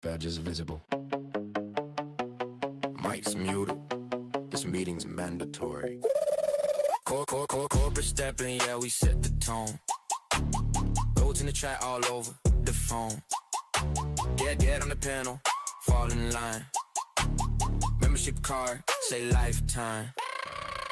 badges visible. Mics muted. This meeting's mandatory. Corporate stepping, yeah, we set the tone. Codes in the chat all over the phone. Get on the panel, fall in line. Membership card, say lifetime.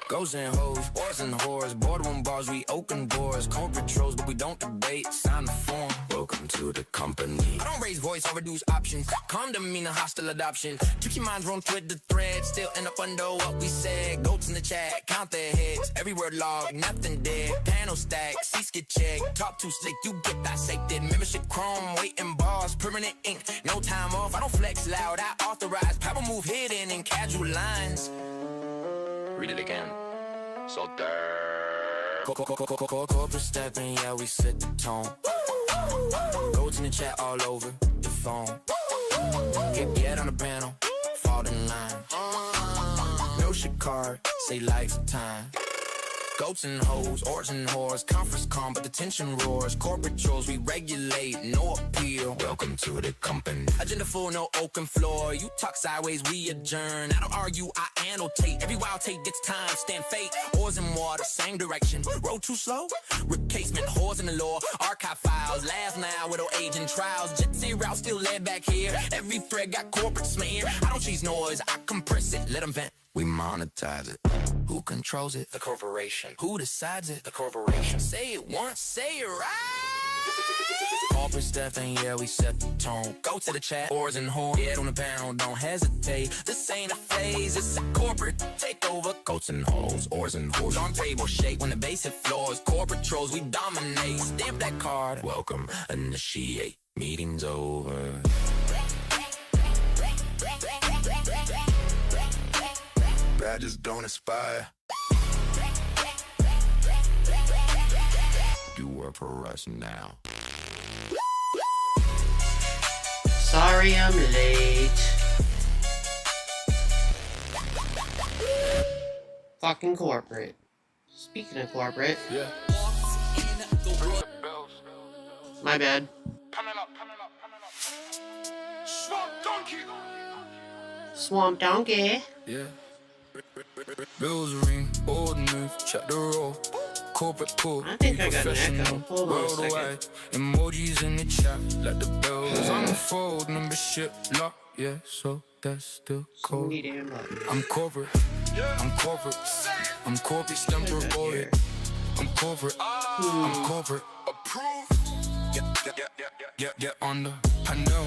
Goes and hoes, boys and whores, boardroom bars, we open doors. Corporate trolls, but we don't debate, sign the form. Welcome to the company. I don't raise voice or reduce options. Condom mean a hostile adoption. Tricky minds run with the thread, still end up under what we said. Goats in the chat, count their heads. Every word log, nothing dead. Panel stack, seats get checked. Talk too slick, you get dissected. Membership chrome, waiting bars, permanent ink. No time off, I don't flex loud, I authorize. Power move hidden in casual lines. Read it again. So there. Corporate stepping, yeah, we set the tone. Codes in the chat all over the phone. Get on the panel, fall in line. Membership card, say lifetime. Goats and hoes, oars and whores, conference calm, but the tension roars. Corporate trolls, we regulate, no appeal. Welcome to the company. Agenda full, no open floor. You talk sideways, we adjourn. I don't argue, I annotate. Every wild take gets time, stand fate. Oars and water, same direction. Road too slow? Rip casement, whores in the law. Archive files, last now with agent trials. Jet zero, still led back here. Every thread got corporate smear. I don't chase noise, I compress it, let them vent. We monetize it. Who controls it? The corporation. Who decides it? The corporation. Say it once, say it right. Corporate stuff, and yeah, we set the tone. Go to the chat, oars and whores. Get on the panel, don't hesitate. This ain't a phase, it's a corporate takeover. Goats and hoes, oars and whores. On table shake when the bass hit floors. Corporate trolls, we dominate. Stamp that card. Welcome, initiate. Meeting's over. Badges don't expire. You work for us now. Sorry I'm late. Fucking corporate. Speaking of corporate. Yeah. My bad. Swamp donkey. Yeah. Bells ring, old news, check the roll. Corporate pull, I think I got an echo. Hold on a second. worldwide. Emojis in the chat, let the bells unfold. Membership lock, yeah, so that's still cold. I'm corporate, I'm corporate, I'm corporate, stamper audit. I'm corporate, I'm corporate, approved. Get on the panel.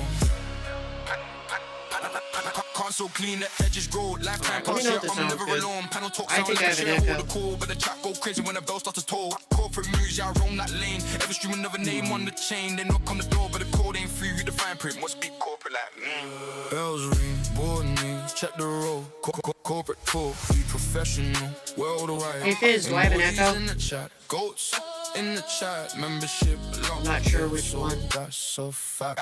Console clean, the edges grow. Lifetime pass, yeah, I'm never alone. Panel talk sound like a shareholder call, but the chat go crazy when the bell starts to toll. Corporate moves, yeah, I roam that lane. Every stream another name on the chain. They knock on the door, but the code ain't free. Read the fine print, must be corporate like me. Bells ring, board news, check the roll. Corporate pull, be professional, worldwide. Hey Fizz, do I have an echo? In the chat, goats in the chat, membership. I'm not sure which one. That's so fat.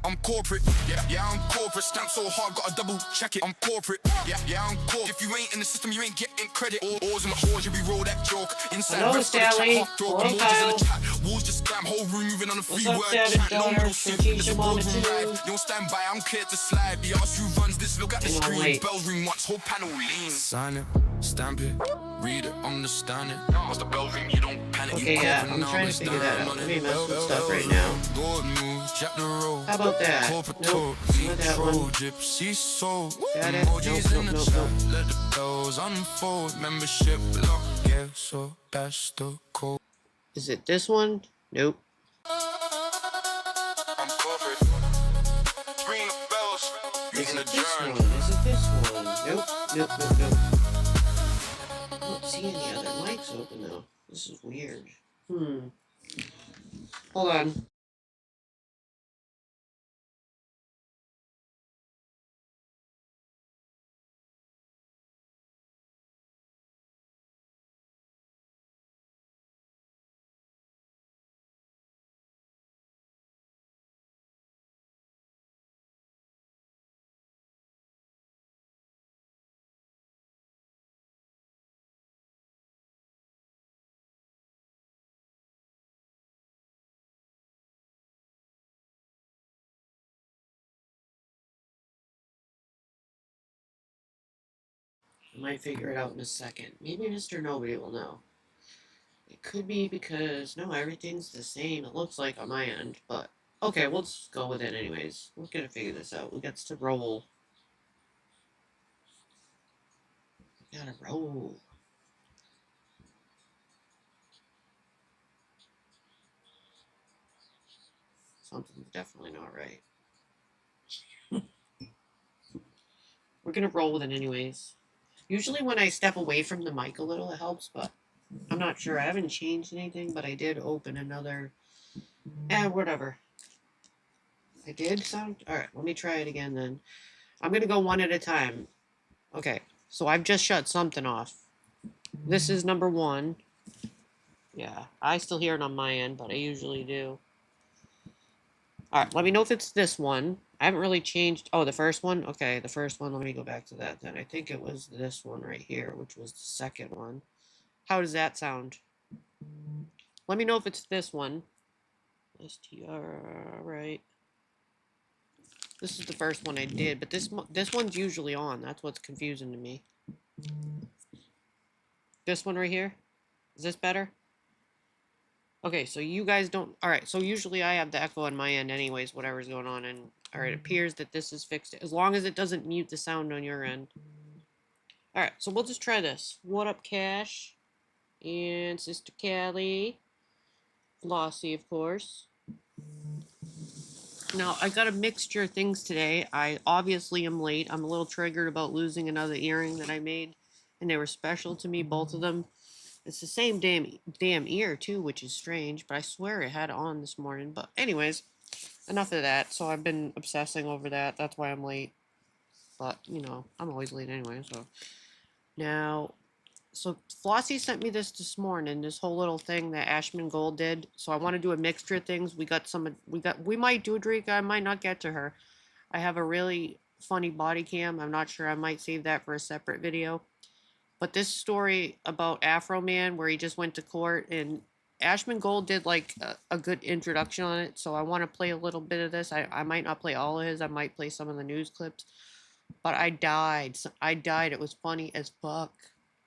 I'm corporate, yeah, I'm corporate. Stamp so hard, gotta double check it. I'm corporate, yeah, I'm corporate. If you ain't in the system, you ain't getting credit. Oars and whores, you be roll that joke. Inside, hello, rest of the Sally. chat, hot dog. Hello, Emojis in the Kyle. chat. Walls just scam, whole room moving on the free What's up, word Savage chat. No Daughter? middle sim, Strategic it's a Mama boardroom too. live. You don't stand by, I'm clear to slide. The ass who runs this, look at the Hang on, screen. wait. Bells ring once, whole panel lean. Sign it, stamp it, read it, understand it. Once the bells ring, you don't panic. Okay, yeah, I'm trying to figure that out. Let me mess with stuff right now. How about that? Nope, not that one. Gypsy soul. Got it? Emojis in the Nope. chat. Let the bells unfold. Membership lock. Yeah, so that's the code. Is it this one? Nope. I'm corporate. Ring the bells. Meeting This one? adjourned. Is it this one? Nope. I don't see any other mics open though. This is weird. Hold on. I might figure it out in a second. Maybe Mr. Nobody will know. It could be because, no, everything's the same, it looks like on my end, but okay, we'll just go with it anyways. We're gonna figure this out. We got to roll. We gotta roll. Something's definitely not right. We're gonna roll with it anyways. Usually when I step away from the mic a little, it helps, but I'm not sure. I haven't changed anything, but I did open another... whatever. I did sound... Alright, let me try it again then. I'm gonna go one at a time. Okay, so I've just shut something off. This is number 1. Yeah, I still hear it on my end, but I usually do. Alright, let me know if it's this one. I haven't really changed... Oh, the first one? Okay, the first one. Let me go back to that then. I think it was this one right here, which was the second one. How does that sound? Let me know if it's this one. STR, right. This is the first one I did, but this one's usually on. That's what's confusing to me. This one right here? Is this better? Okay, so you guys don't... Alright, so usually I have the echo on my end anyways, whatever's going on, and... Alright, it appears that this is fixed. As long as it doesn't mute the sound on your end. Alright, so we'll just try this. What up, Cash? And Sister Callie. Flossie, of course. Now, I got a mixture of things today. I obviously am late. I'm a little triggered about losing another earring that I made. And they were special to me, both of them. It's the same damn ear, too, which is strange. But I swear it had it on this morning. But anyways, enough of that. So I've been obsessing over that. That's why I'm late. But, you know, I'm always late anyway, so. Now... So Flossie sent me this morning, this whole little thing that Ashman Gold did. So I want to do a mixture of things. We might do a drink. I might not get to her. I have a really funny body cam. I'm not sure. I might save that for a separate video. But this story about Afro Man, where he just went to court, and Ashman Gold did like a good introduction on it. So I want to play a little bit of this. I might not play all of his. I might play some of the news clips. But I died. It was funny as fuck.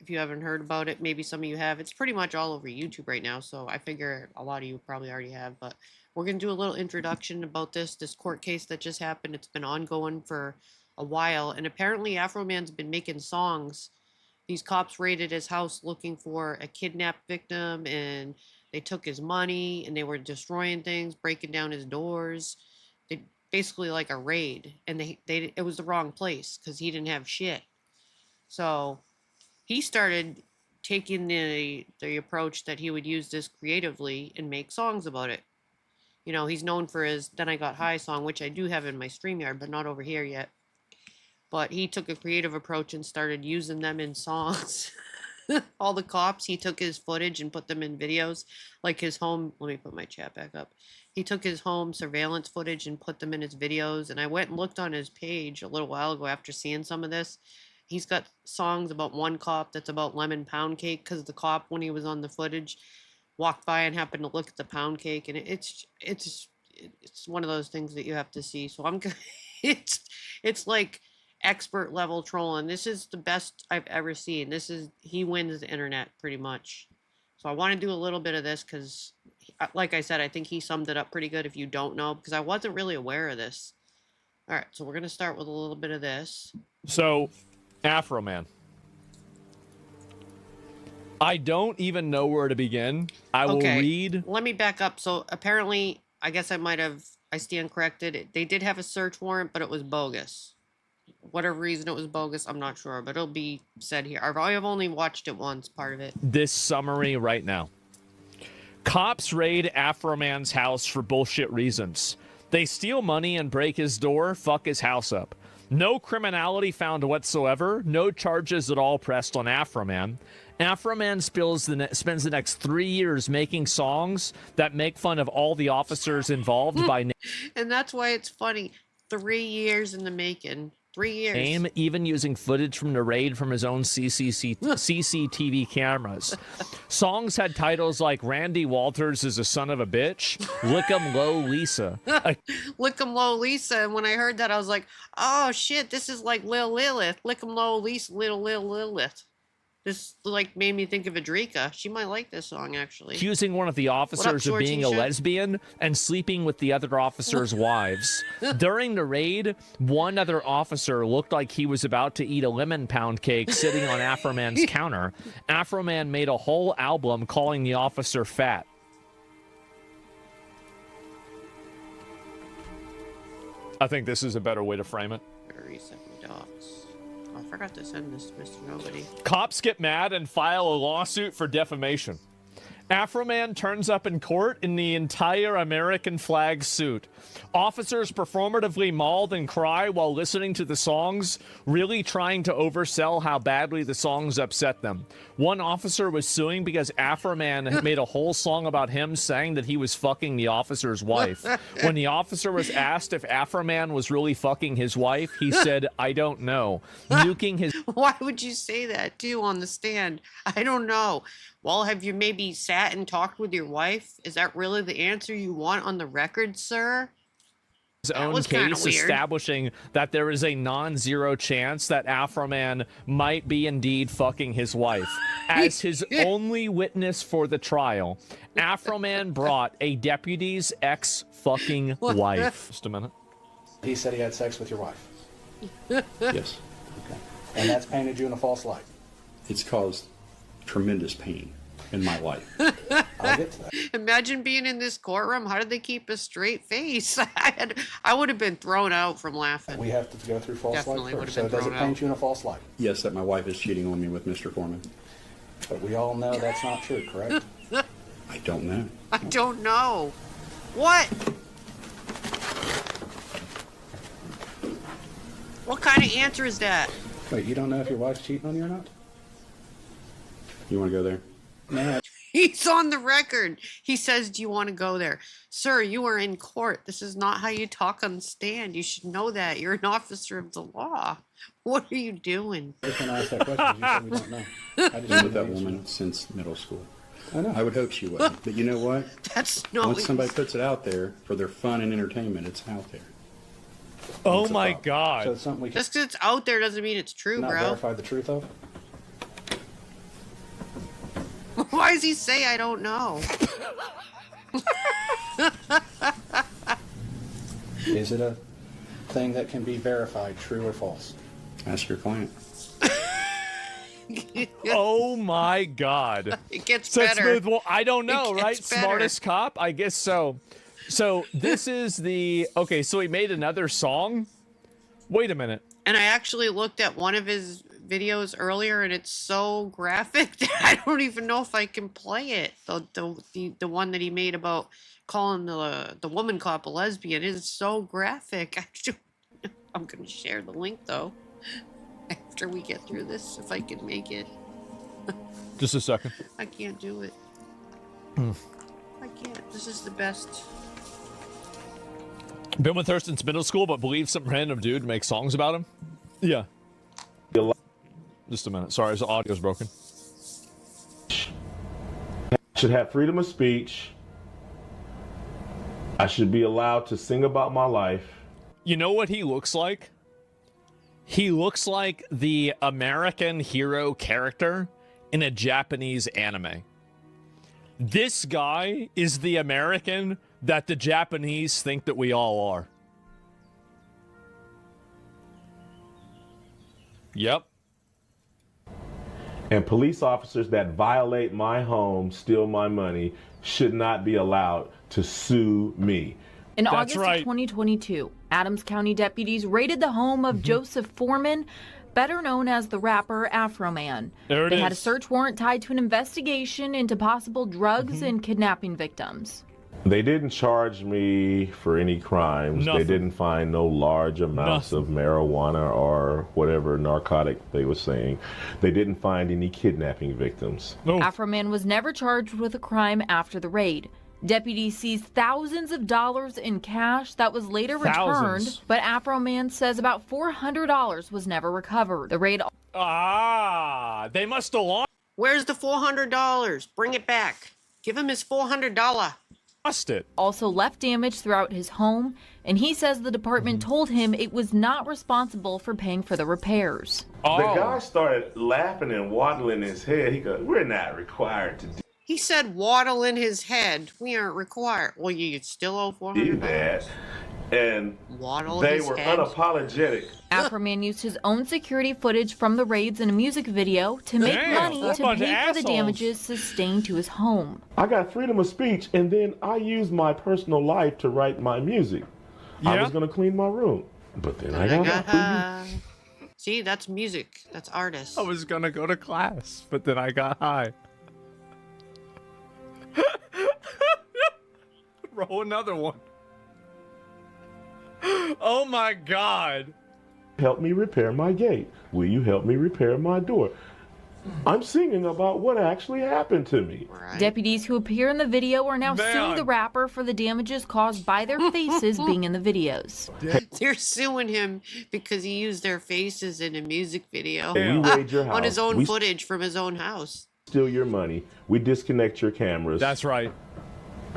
If you haven't heard about it, maybe some of you have. It's pretty much all over YouTube right now, so I figure a lot of you probably already have. But we're going to do a little introduction about this court case that just happened. It's been ongoing for a while, and apparently Afro Man's been making songs. These cops raided his house looking for a kidnapped victim, and they took his money, and they were destroying things, breaking down his doors. They basically like a raid, and it was the wrong place because he didn't have shit. So... he started taking the approach that he would use this creatively and make songs about it. You know, he's known for his Then I Got High song, which I do have in my StreamYard, but not over here yet. But he took a creative approach and started using them in songs. All the cops, he took his footage and put them in videos. Like his home, let me put my chat back up. He took his home surveillance footage and put them in his videos. And I went and looked on his page a little while ago after seeing some of this. He's got songs about one cop that's about lemon pound cake, because the cop, when he was on the footage, walked by and happened to look at the pound cake, and it's one of those things that you have to see. So it's like expert level trolling. This is the best I've ever seen. He wins the internet pretty much. So I want to do a little bit of this because, like I said, I think he summed it up pretty good if you don't know, because I wasn't really aware of this. All right, so we're gonna start with a little bit of this. So. Afro Man. I don't even know where to begin. I will read. Let me back up. So apparently, I guess I stand corrected. They did have a search warrant, but it was bogus. Whatever reason it was bogus, I'm not sure, but it'll be said here. I've only watched it once, part of it. This summary right now. Cops raid Afro Man's house for bullshit reasons. They steal money and break his door, fuck his house up. No criminality found whatsoever. No charges at all pressed on Afro Man. Afro Man spends the next 3 years making songs that make fun of all the officers involved by... And that's why it's funny. 3 years in the making 3 years. Aim, even using footage from the raid from his own CCTV cameras. Songs had titles like Randy Walters is a son of a bitch, Lick 'em Low Lisa. Lick 'em Low Lisa. And when I heard that, I was like, oh shit, this is like Lil Lilith. Lick 'em Low Lisa, Little Lil Lilith. This like made me think of Adrika. She might like this song, actually. Accusing one of the officers of being a lesbian and sleeping with the other officers' wives. During the raid, one other officer looked like he was about to eat a lemon pound cake sitting on Afroman's counter. Afroman made a whole album calling the officer fat. I think this is a better way to frame it. 37 dots. I forgot to send this to Mr. Nobody. Cops get mad and file a lawsuit for defamation. Afroman turns up in court in the entire American flag suit. Officers performatively mauled and cry while listening to the songs, really trying to oversell how badly the songs upset them. One officer was suing because Afroman had made a whole song about him saying that he was fucking the officer's wife. When the officer was asked if Afroman was really fucking his wife, he said, I don't know. Nuking his... Why would you say that, too, on the stand? I don't know. Well, have you maybe sat and talked with your wife? Is that really the answer you want on the record, sir? His own case establishing that there is a non-zero chance that Afroman might be indeed fucking his wife. As his only witness for the trial, Afroman brought a deputy's ex-fucking wife. Just a minute. He said he had sex with your wife. Yes. Okay. And that's painted you in a false light. It's caused tremendous pain in my life. I'll get to that. Imagine being in this courtroom. How did they keep a straight face? I would have been thrown out from laughing. We have to go through false Definitely light would first. have So been does it thrown paint out. you in a false light? Yes, that my wife is cheating on me with Mr. Foreman. But we all know that's not true, correct? I don't know. I don't know. What? What kind of answer is that? Wait, you don't know if your wife's cheating on you or not? You want to go there? No. He's on the record. He says, do you want to go there? Sir, you are in court. This is not how you talk on the stand. You should know that. You're an officer of the law. What are you doing? Just when I asked that question, you said we don't know. I just Been with that woman since middle school. I know. I would hope she wasn't. But you know what? That's not Once what somebody you puts it out there for their fun and entertainment, it's out there. Oh It's a my problem. God. So it's something we can Just because it's out there doesn't mean it's true, not bro. verify the truth of? Why does he say I don't know? Is it a thing that can be verified, true or false? Ask your client. Oh my God. It gets So better. smooth. Well, I don't know, It right? gets better. Smartest cop? I guess so. So this is the... Okay, so he made another song? Wait a minute. And I actually looked at one of his videos earlier, and it's so graphic that I don't even know if I can play it. The one that he made about calling the woman cop a lesbian is so graphic. I'm gonna share the link though after we get through this, if I can make it. Just a second. I can't do it. I can't. This is the best. Been with her since middle school, but believes some random dude makes songs about him? Yeah. Just a minute. Sorry, his audio's broken. Should have freedom of speech. I should be allowed to sing about my life. You know what he looks like? He looks like the American hero character in a Japanese anime. This guy is the American that the Japanese think that we all are. Yep. And police officers that violate my home, steal my money, should not be allowed to sue me. In That's August right. of 2022, Adams County deputies raided the home of Joseph Foreman, better known as the rapper Afroman. There it They had a is. search warrant tied to an investigation into possible drugs and kidnapping victims. They didn't charge me for any crimes. Nothing. They didn't find no large amounts of marijuana or whatever narcotic they were saying. They didn't find any kidnapping victims. No. Afroman was never charged with a crime after the raid. Deputies seized thousands of dollars in cash that was later returned, but Afro Man says about $400 was never recovered. The raid they must have Where's the $400? Bring it back. Give him his $400. lost it. also left damage throughout his home, and he says the department told him it was not responsible for paying for the repairs. The guy started laughing and waddling his head. He goes, "We're not required to He said waddle in his head. We aren't required. Well, you still owe $400. do that." And Waddle they his were head. unapologetic. Afro Man used his own security footage from the raids in a music video to make money to bunch of pay for the assholes. damages sustained to his home. I got freedom of speech, and then I used my personal life to write my music. I Yeah. was going to clean my room, but then I got high. See, that's music. That's artists. I was gonna go to class, but then I got high. Roll another one. Oh my God. Help me repair my gate. Will you help me repair my door? I'm singing about what actually happened to me. Right. Deputies who appear in the video are now Man. suing the rapper for the damages caused by their faces being in the videos. They're suing him because he used their faces in a music video We raid your house. on his own We footage from his own house. steal your money. We disconnect your cameras. That's right.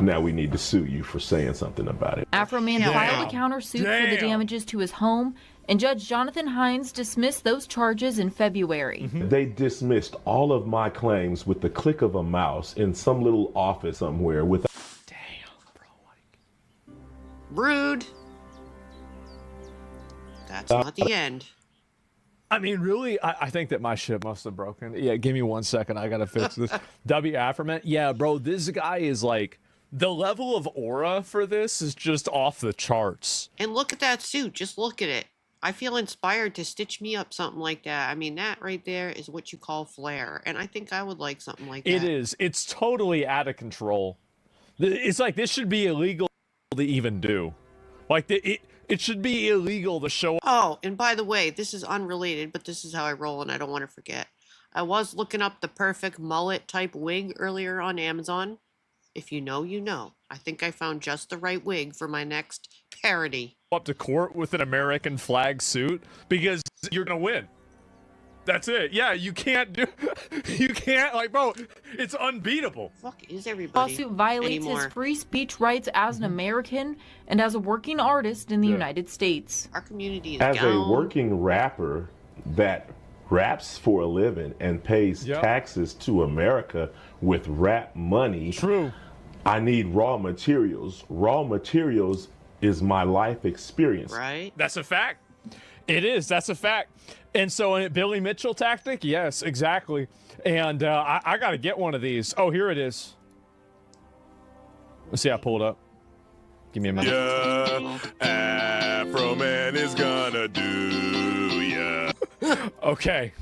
Now we need to sue you for saying something about it. Afro Man Damn. filed a countersuit for the Damn. damages to his home, and Judge Jonathan Hines dismissed those charges in February. They dismissed all of my claims with the click of a mouse in some little office somewhere with Rude. That's not the end. I mean, really, I think that my shit must have broken. Yeah, give me 1 second. I gotta fix this. W Afroman. Yeah, bro, this guy is like, the level of aura for this is just off the charts. And look at that suit. Just look at it. I feel inspired to stitch me up something like that. I mean, that right there is what you call flair. And I think I would like something like that. It is. It's totally out of control. It's like this should be illegal to even do. Like it should be illegal to show. Oh, and by the way, this is unrelated, but this is how I roll and I don't want to forget. I was looking up the perfect mullet type wig earlier on Amazon. If you know, you know. I think I found just the right wig for my next parody. Up to court with an American flag suit because you're gonna win. That's it. Yeah, you can't like, bro, it's unbeatable. Fuck is everybody Lawsuit violates anymore? his free speech rights as an American and as a working artist in the United States. Our community is as down. a working rapper that raps for a living and pays Yep. taxes to America with rap money. True. I need raw materials. Raw materials is my life experience. Right? That's a fact. It is. That's a fact. And so, Billy Mitchell tactic? Yes, exactly. And I got to get one of these. Oh, here it is. Let's see. I pulled up. Give me a minute. Yeah, Afro Man is gonna do ya. Okay.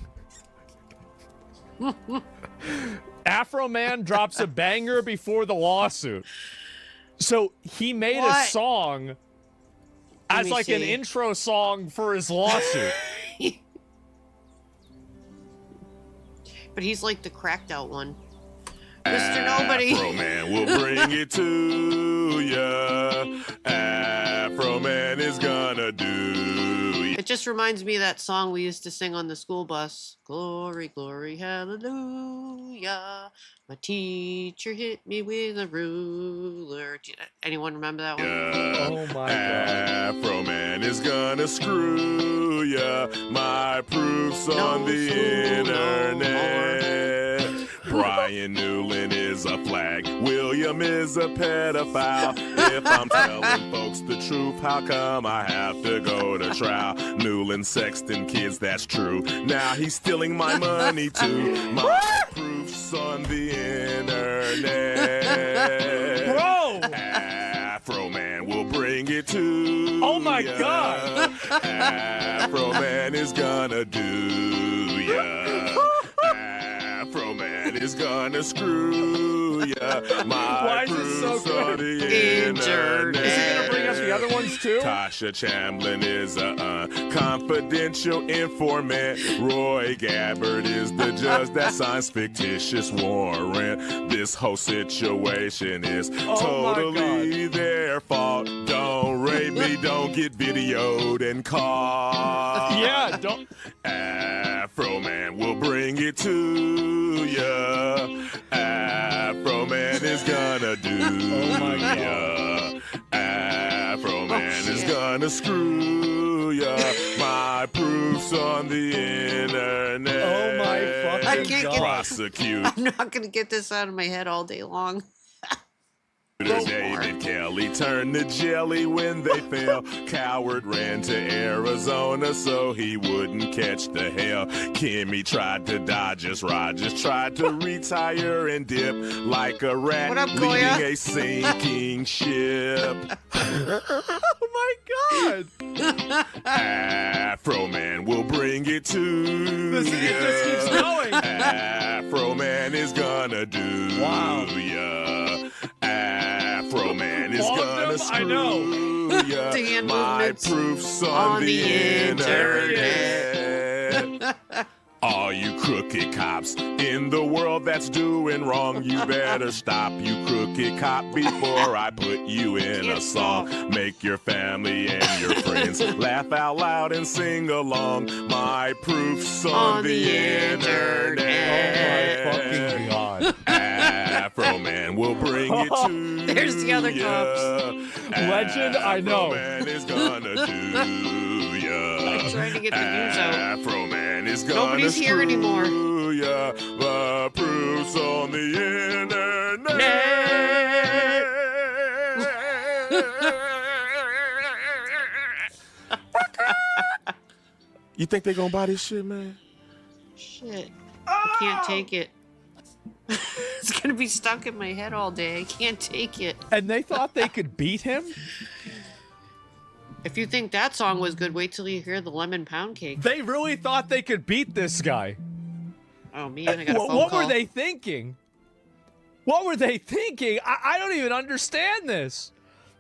Afro Man drops a banger before the lawsuit. So he made a What? song as me like an see. intro song for his lawsuit. But he's like the cracked out one. Mr. Nobody. Afro Man will bring it to ya. Afro Man is gonna do ya. It just reminds me of that song we used to sing on the school bus. Glory, glory, hallelujah. My teacher hit me with a ruler. Anyone remember that one? Oh my God. Afro Man is gonna screw ya. My proof's on No the school no internet. Brian Newland is a flag. William is a pedophile. If I'm telling folks the truth, how come I have to go to trial? Newland sexting kids, that's true. Now he's stealing my money too. My proof's on the internet. Bro! Afro Man will bring it to Oh my ya. God. Afro Man is gonna do ya. Afro Man is gonna gonna screw ya. My Why is it so proofs on good? the Injured. internet. Is he gonna bring up the other ones too? Tasha Chamblin is a confidential informant. Roy Gabbard is the judge that signs fictitious warrant. This whole situation is totally their fault. Don't rape me, don't get videoed and caught. Yeah, don't. Afro Man will bring it to ya. Afro Man is gonna do ya. Afro Man is gonna screw ya. My proofs on the internet. Oh my fucking I can't get Prosecute. I'm not gonna get this out of my head all day long. David Kelly turned to jelly when they fell. Coward ran to Arizona so he wouldn't catch the hell. Kimmy tried to dodge us. Rogers tried to retire and dip like a rat What up, leading Goya? a sinking ship. Oh my god! Afro Man will bring it to This ya. it just keeps going. Afro Man is gonna do Wow. ya. Afro Man is All of gonna them? I know. screw ya. The hand My movements proofs on on the the internet. internet. All you crooked cops in the world that's doing wrong, you better stop, you crooked cop, before I put you in a song. Make your family and your friends laugh out loud and sing along. My proofs on the internet. Oh my fucking god. Afro Man will bring it to There's the other ya. cops. Legend, I know. Afro Man is gonna do ya. I'm trying to get the news out. Afro Man is gonna Nobody's here anymore. screw ya. The proofs on the internet. You think they gonna buy this shit, man? Shit. I can't take it. It's gonna be stuck in my head all day. I can't take it. And they thought they could beat him? If you think that song was good, wait till you hear the Lemon Pound Cake. They really thought they could beat this guy. Oh man, I got a phone What call. were they thinking? What were they thinking? I don't even understand this.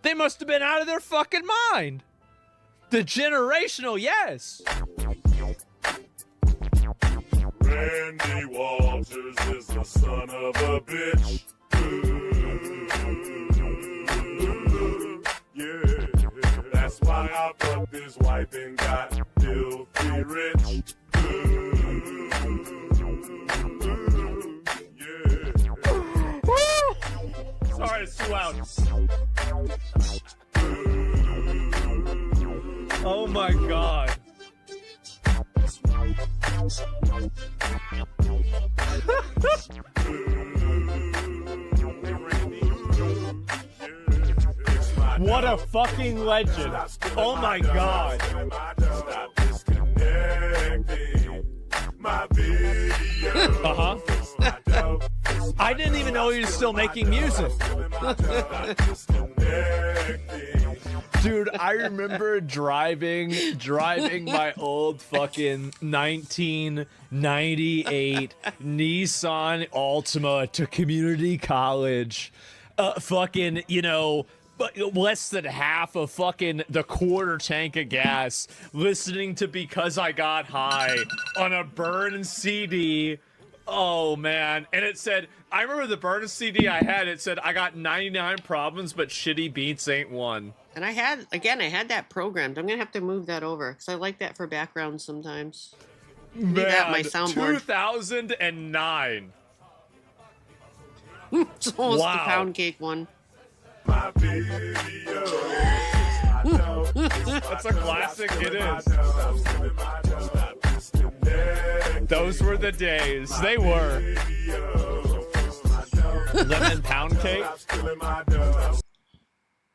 They must have been out of their fucking mind. The generational, yes. Randy Walters is the son of a bitch. Yeah, that's why I fucked his wife and got filthy rich. Sorry, it's too loud. Oh my god. What a fucking legend. Oh my god. Uh-huh. I didn't even know he was still making music. Dude, I remember driving my old fucking 1998 Nissan Altima to community college. Fucking, you know, less than half of fucking the quarter tank of gas, listening to Because I Got High on a burned CD. Oh man. And it said, I remember the burned CD I had, it said, I got 99 problems, but shitty beats ain't one. And I had that programmed. I'm gonna have to move that over because I like that for background sometimes. Man, that my soundboard. 2009. It's almost Wow. the pound cake one. That's a classic, it is. Those were the days. They were. Lemon pound cake.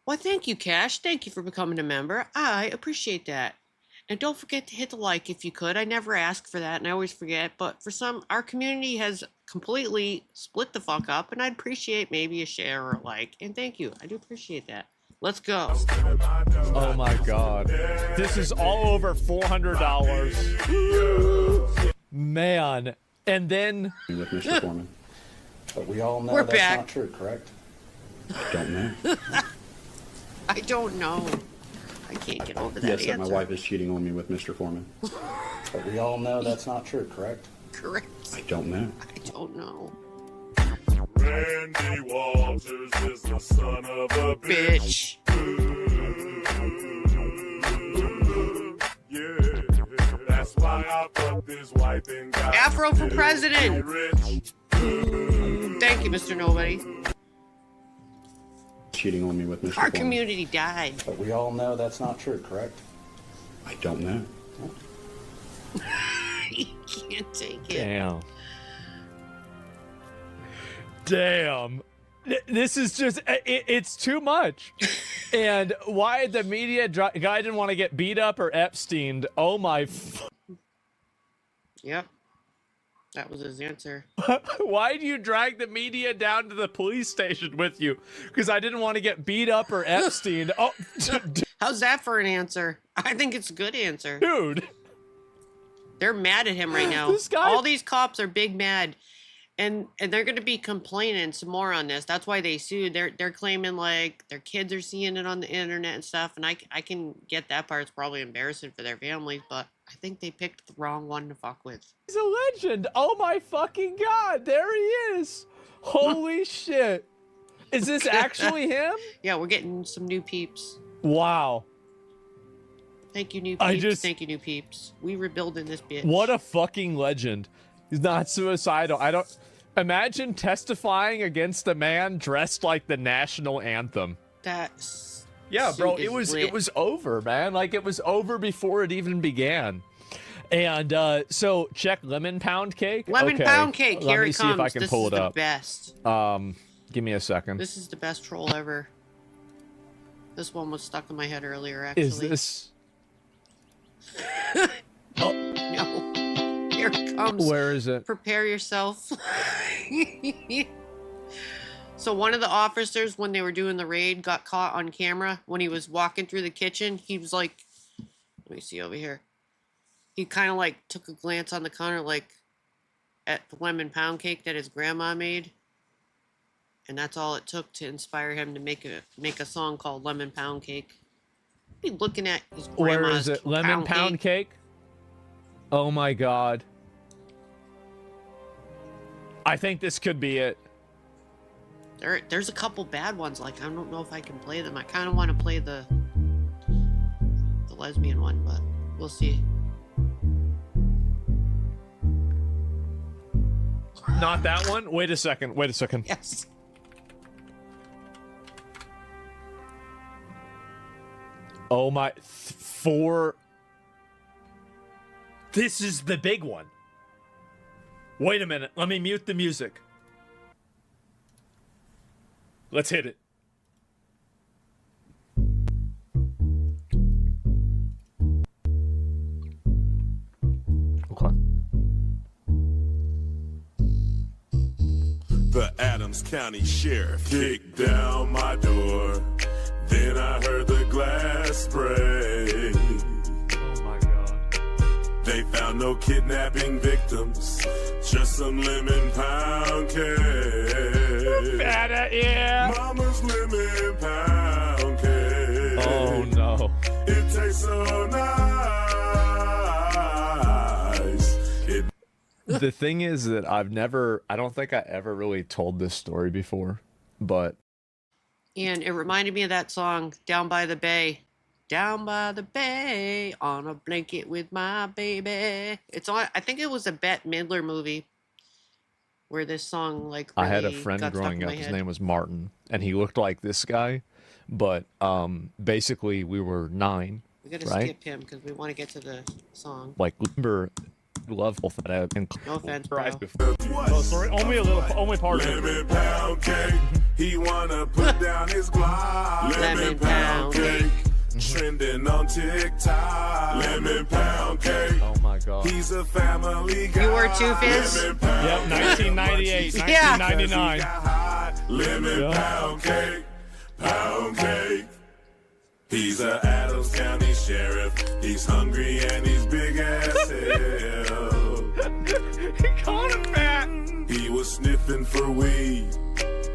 Well, thank you, Cash. Thank you for becoming a member. I appreciate that. And don't forget to hit the like if you could. I never ask for that, and I always forget. But for some, our community has completely split the fuck up, and I'd appreciate maybe a share or a like. And thank you. I do appreciate that. Let's go. Oh my god. This is all over $400. Man. And then With Mr. Foreman. But we all know We're that's back. not true, correct? I don't know. I don't know. I can't get over that Yes, answer. that my wife is cheating on me with Mr. Foreman. But we all know that's not true, correct? Correct. I don't know. I don't know. Randy Walters is the son of a bitch. Yeah, that's why I fucked his wife and got Afro for president. rich. Thank you, Mr. Nobody. Cheating on me with Mr. Our Foreman. community died. But we all know that's not true, correct? I don't know. You can't take it. Damn. This is just, it's too much. And why the media guy didn't want to get beat up or Epsteined. Oh my. Yep. That was his answer. Why do you drag the media down to the police station with you? Because I didn't want to get beat up or Epsteined. Oh, How's that for an answer? I think it's a good answer. dude. They're mad at him right now. This guy- All these cops are big mad. And they're going to be complaining some more on this. That's why they sued. They're claiming like their kids are seeing it on the internet and stuff. And I can get that part. It's probably embarrassing for their families, but I think they picked the wrong one to fuck with. He's a legend. Oh my fucking God. There he is. Holy shit. Is this actually him? Yeah, we're getting some new peeps. Wow. Thank you, new peeps. I just- Thank you, new peeps. We rebuilding this bitch. What a fucking legend. He's not suicidal. I don't imagine testifying against a man dressed like the national anthem. That's Yeah, bro, suit is it lit. was over, man. Like it was over before it even began. And so check lemon pound cake. Lemon Okay, pound cake. Let Here me it see comes. if I can This pull is it the up. best. Give me a second. This is the best troll ever. This one was stuck in my head earlier, actually. Is this? No. Here it comes. Where is it? Prepare yourself. So one of the officers, when they were doing the raid, got caught on camera when he was walking through the kitchen. He was like, let me see over here. He kind of like took a glance on the counter, like at the lemon pound cake that his grandma made. And that's all it took to inspire him to make a song called Lemon Pound Cake. Be looking at his Where grandma's is it? Lemon pound cake? Oh my God. I think this could be it. There's a couple bad ones. Like I don't know if I can play them. I kind of want to play the lesbian one, but we'll see. Not that one? Wait a second. Wait a second. Yes. Oh my. This is the big one. Wait a minute. Let me mute the music. Let's hit it. Okay. The Adams County Sheriff kicked down my door. Then I heard the glass break. Oh my God. They found no kidnapping victims, just some lemon pound cake. Better, yeah. Mama's lemon pound cake. Oh no. It tastes so nice. The thing is that I don't think I ever really told this story before, but And it reminded me of that song, Down by the Bay. Down by the bay, on a blanket with my baby. It's on, I think it was a Bette Midler movie where this song, like, really I had a friend got stuck growing in up. my His head. name was Martin, and he looked like this guy. But basically, we were 9, We gotta right? skip him because we want to get to the song. Like, love both of that. And No offense, bro. Oh, sorry. Only part of it. Lemon pound cake. He wanna put down his glock. Lemon pound cake. Trending on TikTok. Lemon pound cake. Oh my God. He's a family guy. You were too, Fizz? Lemon pound Yep, 1998, cake. 1999. Lemon Yeah. pound cake. Pound cake. He's a Adams County Sheriff. He's hungry and he's big as hell. He called him fat. He was sniffing for weed.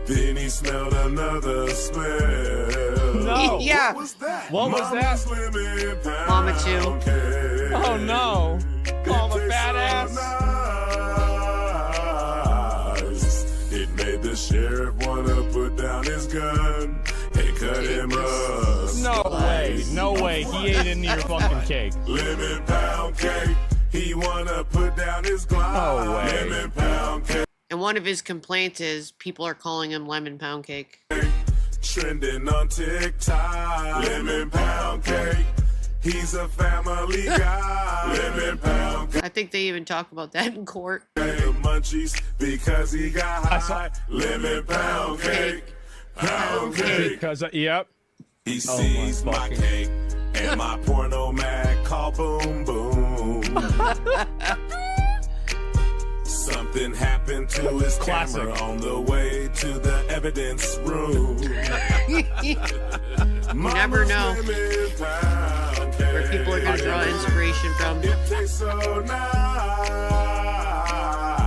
Then he smelled another smell. No. Yeah. What was that? What was that? Lemon pound Mama too. cake. Oh no. Call him a fat ass. Nice. It made the sheriff wanna put down his gun and cut him up. No way. No way. He ate into your fucking cake. Lemon pound cake. He wanna put down his glove. No way. Lemon pound cake. And one of his complaints is people are calling him lemon pound cake. Trending on TikTok. Lemon pound cake. He's a family guy. Lemon pound cake. I think they even talk about that in court. Munchies because he got high. Lemon pound cake. Pound cake. Because, yep. He sees my cake and my porno mag call boom boom. Something happened to his Classic. camera on the way to the evidence room. You never know where people are going to draw inspiration from. It tastes so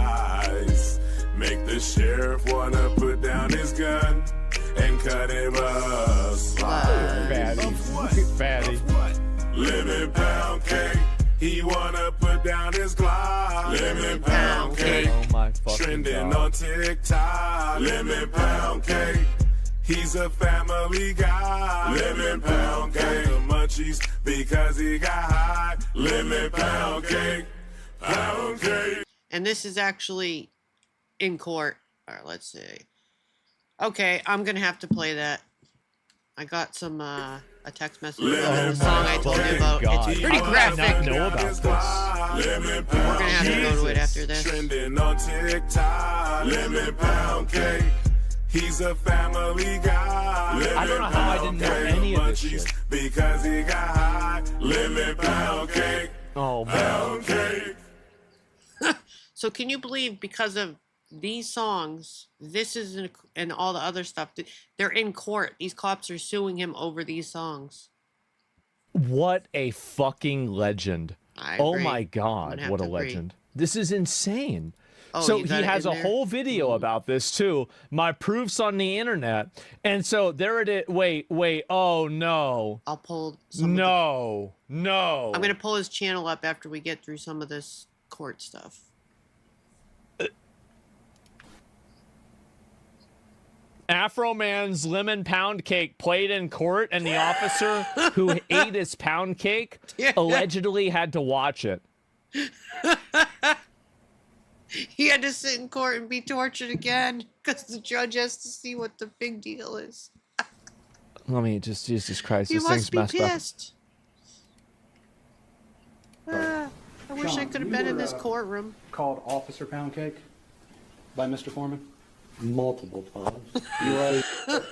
nice. Make the sheriff wanna put down his gun and cut him a slice. Fatty. Fatty. Lemon pound cake. He wanna put down his glove. Lemon pound cake. Oh my fucking Trending God. on TikTok. Lemon pound cake. He's a family guy. Lemon pound cake. The munchies because he got high. Lemon pound cake. Pound cake. And this is actually in court. All right, let's see. Okay, I'm going to have to play that. I got some, a text message about the song I told you about. God. It's pretty I did graphic. not know about this. Lemon We're going to have to go to it after this. Trending on TikTok. Lemon pound cake. He's a family guy. I don't know how I didn't know any of this shit. Because he got high. Lemon pound cake. Oh man. Pound cake. So can you believe because of these songs, this is and all the other stuff, they're in court. These cops are suing him over these songs. What a fucking legend. I Oh agree. my I'm God, gonna have what a to agree. legend. This is insane. Oh, So you he got it has in a there? whole video about this too. My proofs on the internet. And so there it is. Wait. Oh no. I'll pull some No. No. I'm going to pull his channel up after we get through some of this court stuff. Afro Man's lemon pound cake played in court, and the officer who ate his pound cake allegedly had to watch it. He had to sit in court and be tortured again because the judge has to see what the big deal is. I mean, just Jesus Christ, He this must thing's be messed up. pissed. I wish I could have been in this courtroom. Called Officer Pound Cake by Mr. Foreman. Multiple times. You were,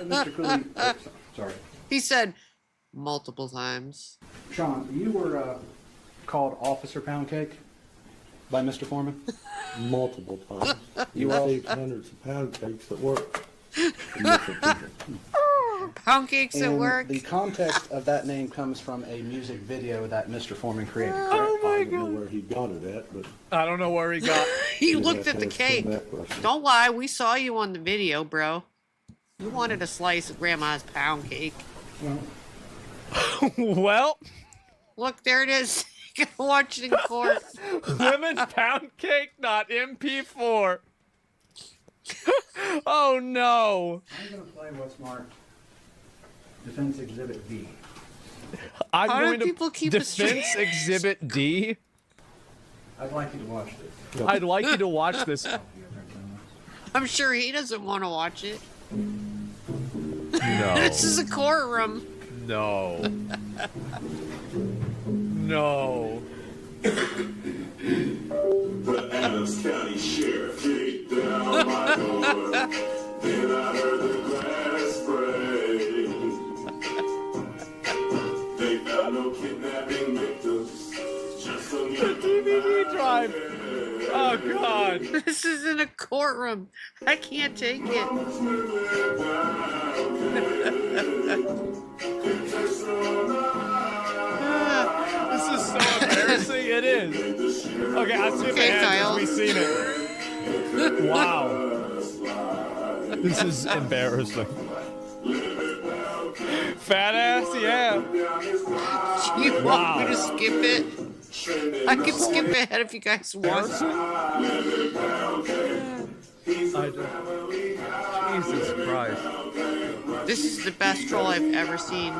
Mr. Cooley. Sorry. He said multiple times. Sean, you were called Officer Pound Cake by Mr. Foreman. Multiple times. You You all- received hundreds of pound cakes at work. From different people. Pound cakes at And work. the context of that name comes from a music video that Mr. Foreman created. Oh my I don't know God. where he got it at, but I don't know where he got. He you'd looked have at to the ask him cake. that question. Don't lie, we saw you on the video, bro. You wanted a slice of Grandma's pound cake. Well, Look, there it is. You can watch it in court. lemon pound cake, not MP4. Oh no. I'm going to play what's marked Defense Exhibit B. I'm How do going to people keep a Defense straight- Exhibit D. I'd like you to watch this. I'd like you to watch this. I'm sure he doesn't want to watch it. No. This is a courtroom. No. No. The Adams County Sheriff kicked down my door. Then I heard the glass break. They found no kidnapping victims. Just some DVD drive. Oh God. This is in a courtroom. I can't take it. This is so embarrassing. It is. Okay, I'll see if Okay, it has. Kyle. We've seen it. Wow. This is embarrassing. Fat ass, yeah. Do you want me to skip it? I can skip ahead if you guys want. Jesus Christ. This is the best troll I've ever seen.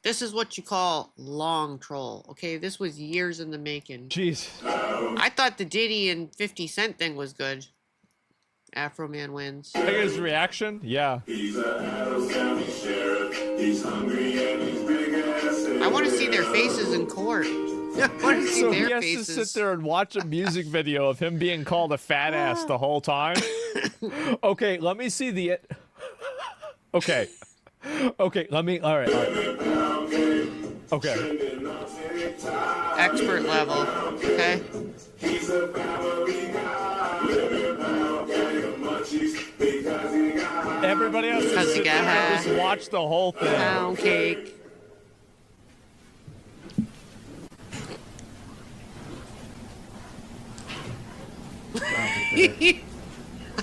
This is what you call long troll. Okay, this was years in the making. Jeez. I thought the Diddy and 50 Cent thing was good. Afro Man wins. I get his reaction? Yeah. I want to see their faces in court. I want to see So their he has faces. to sit there and watch a music video of him being called a fat ass the whole time? Okay, let me see the... Okay. Okay, let me... All right. Okay. Expert level. Okay. Everybody has to sit there and just watch the whole thing. Pound cake.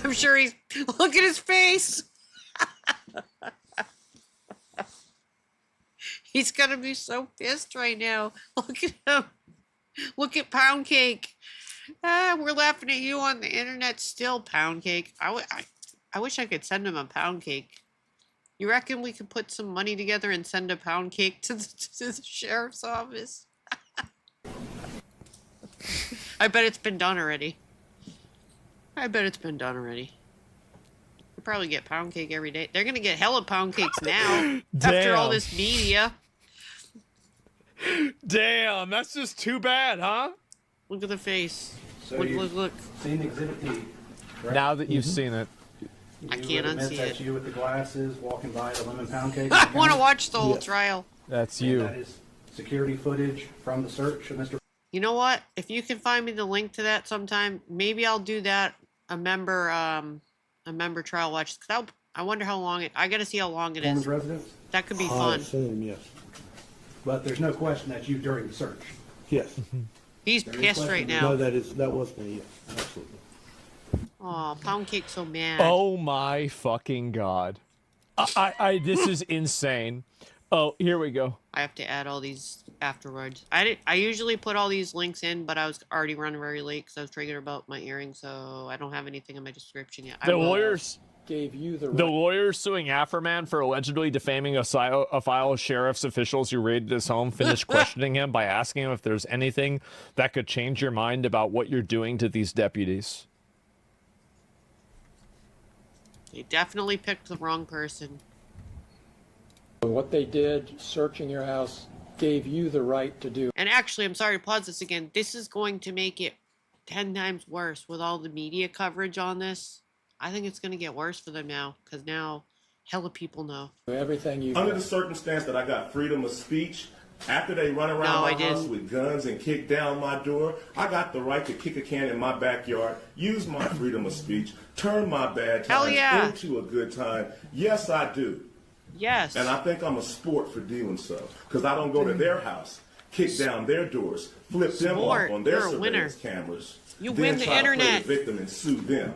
I'm sure he's... Look at his face. He's gonna be so pissed right now. Look at him. Look at Pound Cake. We're laughing at you on the internet still, Pound Cake. I wish I could send him a Pound Cake. You reckon we could put some money together and send a Pound Cake to the sheriff's office? I bet it's been done already. I bet it's been done already. We'll probably get Pound Cake every day. They're gonna get hella Pound Cakes now. After all this media. Damn, that's just too bad, huh? Look at the face. So Look. Seen Exhibit D, correct? Now that you've seen it. I can't unsee That's it. you with the glasses walking by the lemon pound cake. I want to watch the whole trial. That's And you. that is security footage from the search of Mr. You know what? If you can find me the link to that sometime, maybe I'll do that. A member trial watch. I wonder how long it. I got to see how long it Foreman's is. residence. That could be fun. Yes. But there's no question that's you during the search. Yes. He's There is pissed question. right No, now. that was me. Yes, absolutely. Oh, Pound Cake's so mad. Oh my fucking god. This is insane. Oh, here we go. I have to add all these afterwards. I usually put all these links in, but I was already running very late because I was triggered about my earrings, so I don't have anything in my description yet. The lawyers Gave you the The lawyer suing Afroman for allegedly defaming a file of sheriff's officials who raided his home finished questioning him by asking him if there's anything that could change your mind about what you're doing to these deputies. They definitely picked the wrong person. What they did, searching your house, gave you the right to do. And actually, I'm sorry to pause this again. This is going to make it 10 times worse with all the media coverage on this. I think it's going to get worse for them now, because now hella people know. Everything you Under the circumstance that I got freedom of speech, after they run around my house with guns and kick down my door, I got the right to kick a can in my backyard, use my freedom of speech, turn my bad times into a good time. Yes, I do. Yes. And I think I'm a sport for doing so, because I don't go to their house, kick down their doors, flip them off on their surveillance cameras, You then win the try internet. to play the victim and sue them.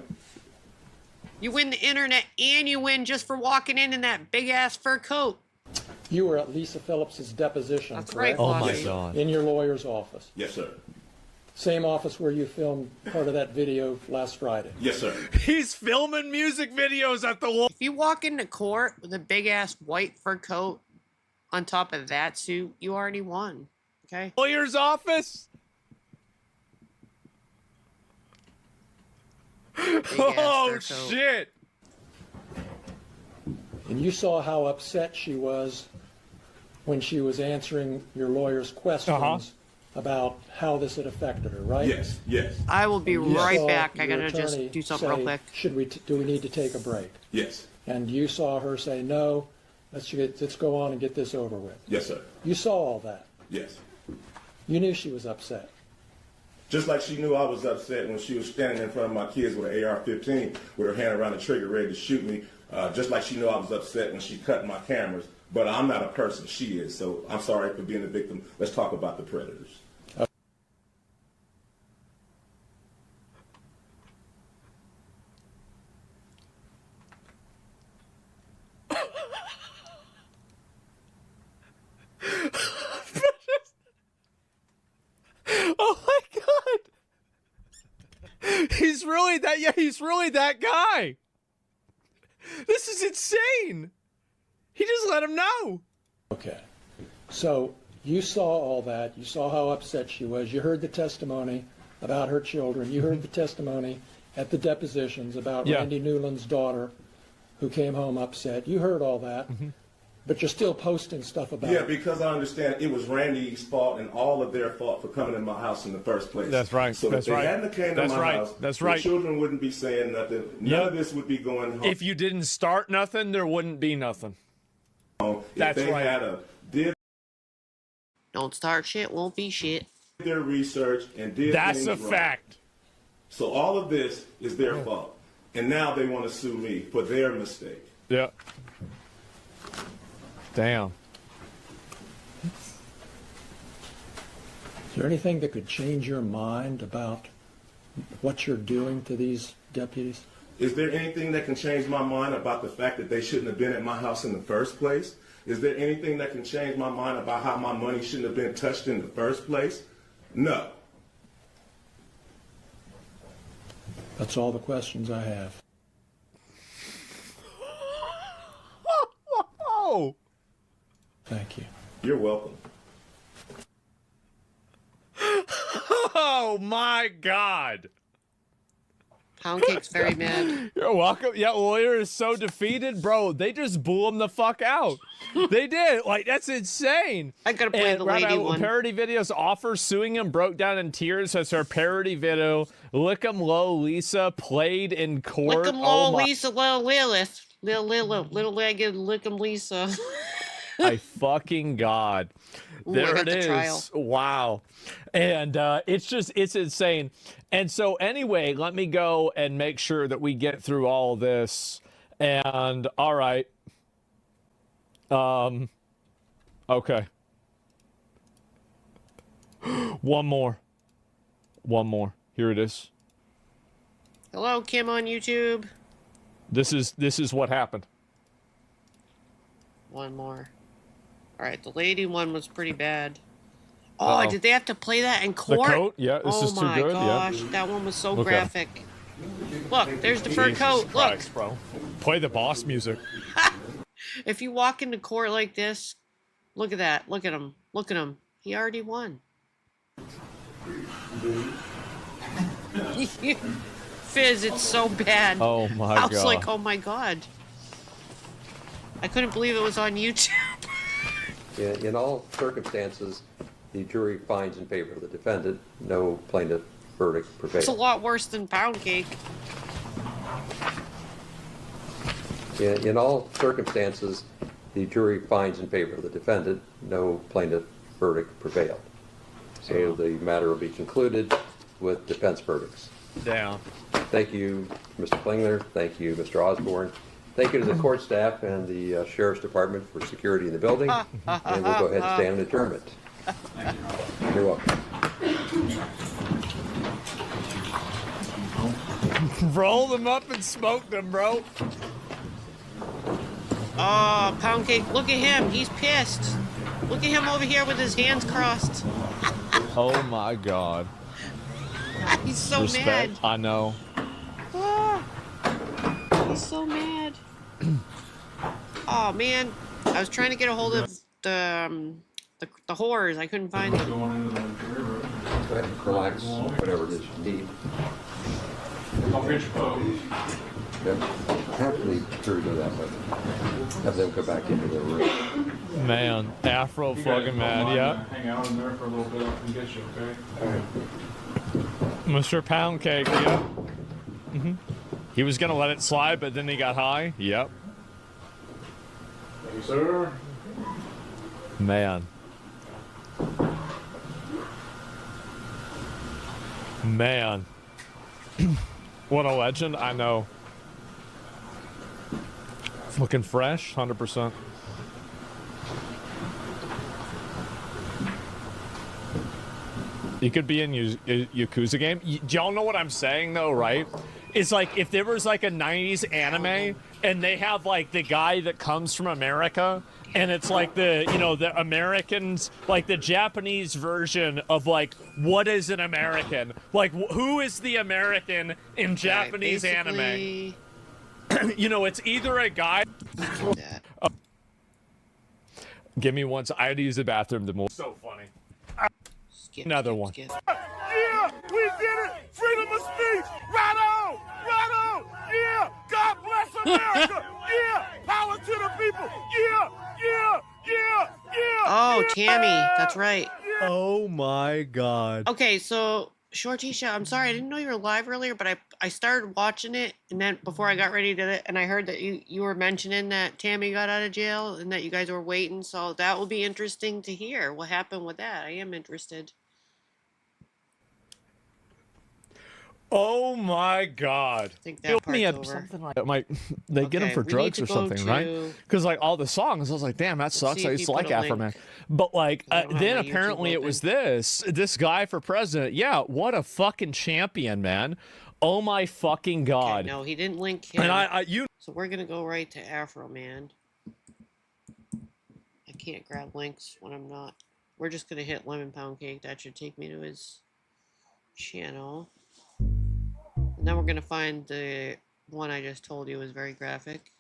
You win the internet, and you win just for walking in that big-ass fur coat. You were at Lisa Phillips's deposition, That's correct? right, Oh, my Flossie. God. In your lawyer's office. Yes, sir. Same office where you filmed part of that video last Friday. Yes, sir. He's filming music videos at the wall. If you walk into court with a big-ass white fur coat on top of that suit, you already won, okay? Lawyer's office? Oh, shit. And you saw how upset she was when she was answering your lawyer's questions about how this had affected her, right? Yes, yes. I will be And you right saw back. I your gotta just attorney do something real say, quick. Do we need to take a break? Yes. And you saw her say, no, let's go on and get this over with. Yes, sir. You saw all that. Yes. You knew she was upset. Just like she knew I was upset when she was standing in front of my kids with an AR-15 with her hand around the trigger ready to shoot me. Just like she knew I was upset when she cut my cameras. But I'm not a person. She is. So I'm sorry for being a victim. Let's talk about the predators. really that. Yeah, he's really that guy. This is insane. He just let him know. Okay. So you saw all that. You saw how upset she was. You heard the testimony about her children. You heard the testimony at the depositions about Randy Newland's daughter who came home upset. You heard all that. But you're still posting stuff about Yeah, it. because I understand it was Randy's fault and all of their fault for coming in my house in the first place. That's right. So That's if they right. hadn't came to That's my right. house, That's the right. children wouldn't be saying nothing. None of this would be going home. If you didn't start nothing, there wouldn't be nothing. If they did Don't start shit, won't be shit. their research and did That's things a right. fact. So all of this is their fault. And now they want to sue me for their mistake. Yeah. Damn. Is there anything that could change your mind about what you're doing to these deputies? Is there anything that can change my mind about the fact that they shouldn't have been at my house in the first place? Is there anything that can change my mind about how my money shouldn't have been touched in the first place? No. That's all the questions I have. Oh. Thank you. You're welcome. Oh my God. Pound Cake's very mad. You're welcome. Yeah, lawyer is so defeated, bro. They just blew him the fuck out. They did. Like, that's insane. I gotta play the lady one. Parody videos offer suing him broke down in tears as her parody video "Lick 'em Low Lisa" played in court. Lick 'em low, Lisa, little Lilith. Little legged, lick 'em Lisa. My fucking God. Ooh, There I it got the is. trial. Wow. And it's insane. And so anyway, let me go and make sure that we get through all this. And all right. Okay. One more. Here it is. Hello, Kim on YouTube. This is what happened. One more. All right, the lady one was pretty bad. Oh, Uh-oh. did they have to play that in The court? coat? Yeah, this oh is too my good. gosh, Yeah. that one was so Look at it. graphic. Look, there's the fur Jesus coat. Christ, bro. Play the boss music. Look, if you walk into court like this, look at that. Look at him. Look at him. He already won. Fizz, it's so bad. Oh my I was God. like, oh my God. I couldn't believe it was on YouTube. In all circumstances, the jury finds in favor of the defendant. No plaintiff verdict prevails. It's a lot worse than Pound Cake. In all circumstances, the jury finds in favor of the defendant. No plaintiff verdict prevailed. So the matter will be concluded with defense verdicts. Down. Thank you, Mr. Klingler. Thank you, Mr. Osborne. Thank you to the court staff and the Sheriff's Department for security in the building. And we'll go ahead and stand in adjournment. You're welcome. Roll them up and smoke them, bro. Oh, Pound Cake, look at him. He's pissed. Look at him over here with his hands crossed. Oh my God. He's so Respect. mad. I know. Ah, he's so mad. Oh man, I was trying to get a hold of the whores. I couldn't find them. Go ahead and relax, whatever it is you need. I'll reach pose. Have the crew do that, but have them go back into their room. Man, Afro fucking mad, yeah. Hang out in there for a little bit. I can get you, okay? All right. Mr. Pound Cake, yeah. He was gonna let it slide, but then he got high. Yep. Thank you, sir. Man. Man. What a legend, I know. Looking fresh, 100%. You could be in Yakuza game. Do y'all know what I'm saying though, right? is like if there was like a 90s anime and they have like the guy that comes from America and it's like the, you know, the Americans, like the Japanese version of like, what is an American? Like, who is the American in Japanese anime? You know, it's either a guy. Give me one. I had to use the bathroom to move. So funny. Another one. Yeah, we did it! Freedom of speech! Right on! Right on! Yeah! God bless America! Yeah! Power to the people! Yeah! Yeah! Yeah! Yeah! Oh, Tammy, that's right. Oh my God. Okay, so Shortisha, I'm sorry, I didn't know you were live earlier, but I started watching it, and then before I got ready to, and I heard that you were mentioning that Tammy got out of jail and that you guys were waiting, so that will be interesting to hear what happened with that. I am interested. Oh my God! I think that part's over. Something like they get him for drugs or something, right? Because like all the songs, I was like, damn, that sucks. I used to like Afro Man, but like then apparently it was this guy for president. Yeah, what a fucking champion, man! Oh my fucking God! Okay, no, he didn't link him. And So we're gonna go right to Afro Man. I can't grab links when I'm not. We're just gonna hit Lemon Pound Cake. That should take me to his channel. And then we're going to find the one I just told you was very graphic.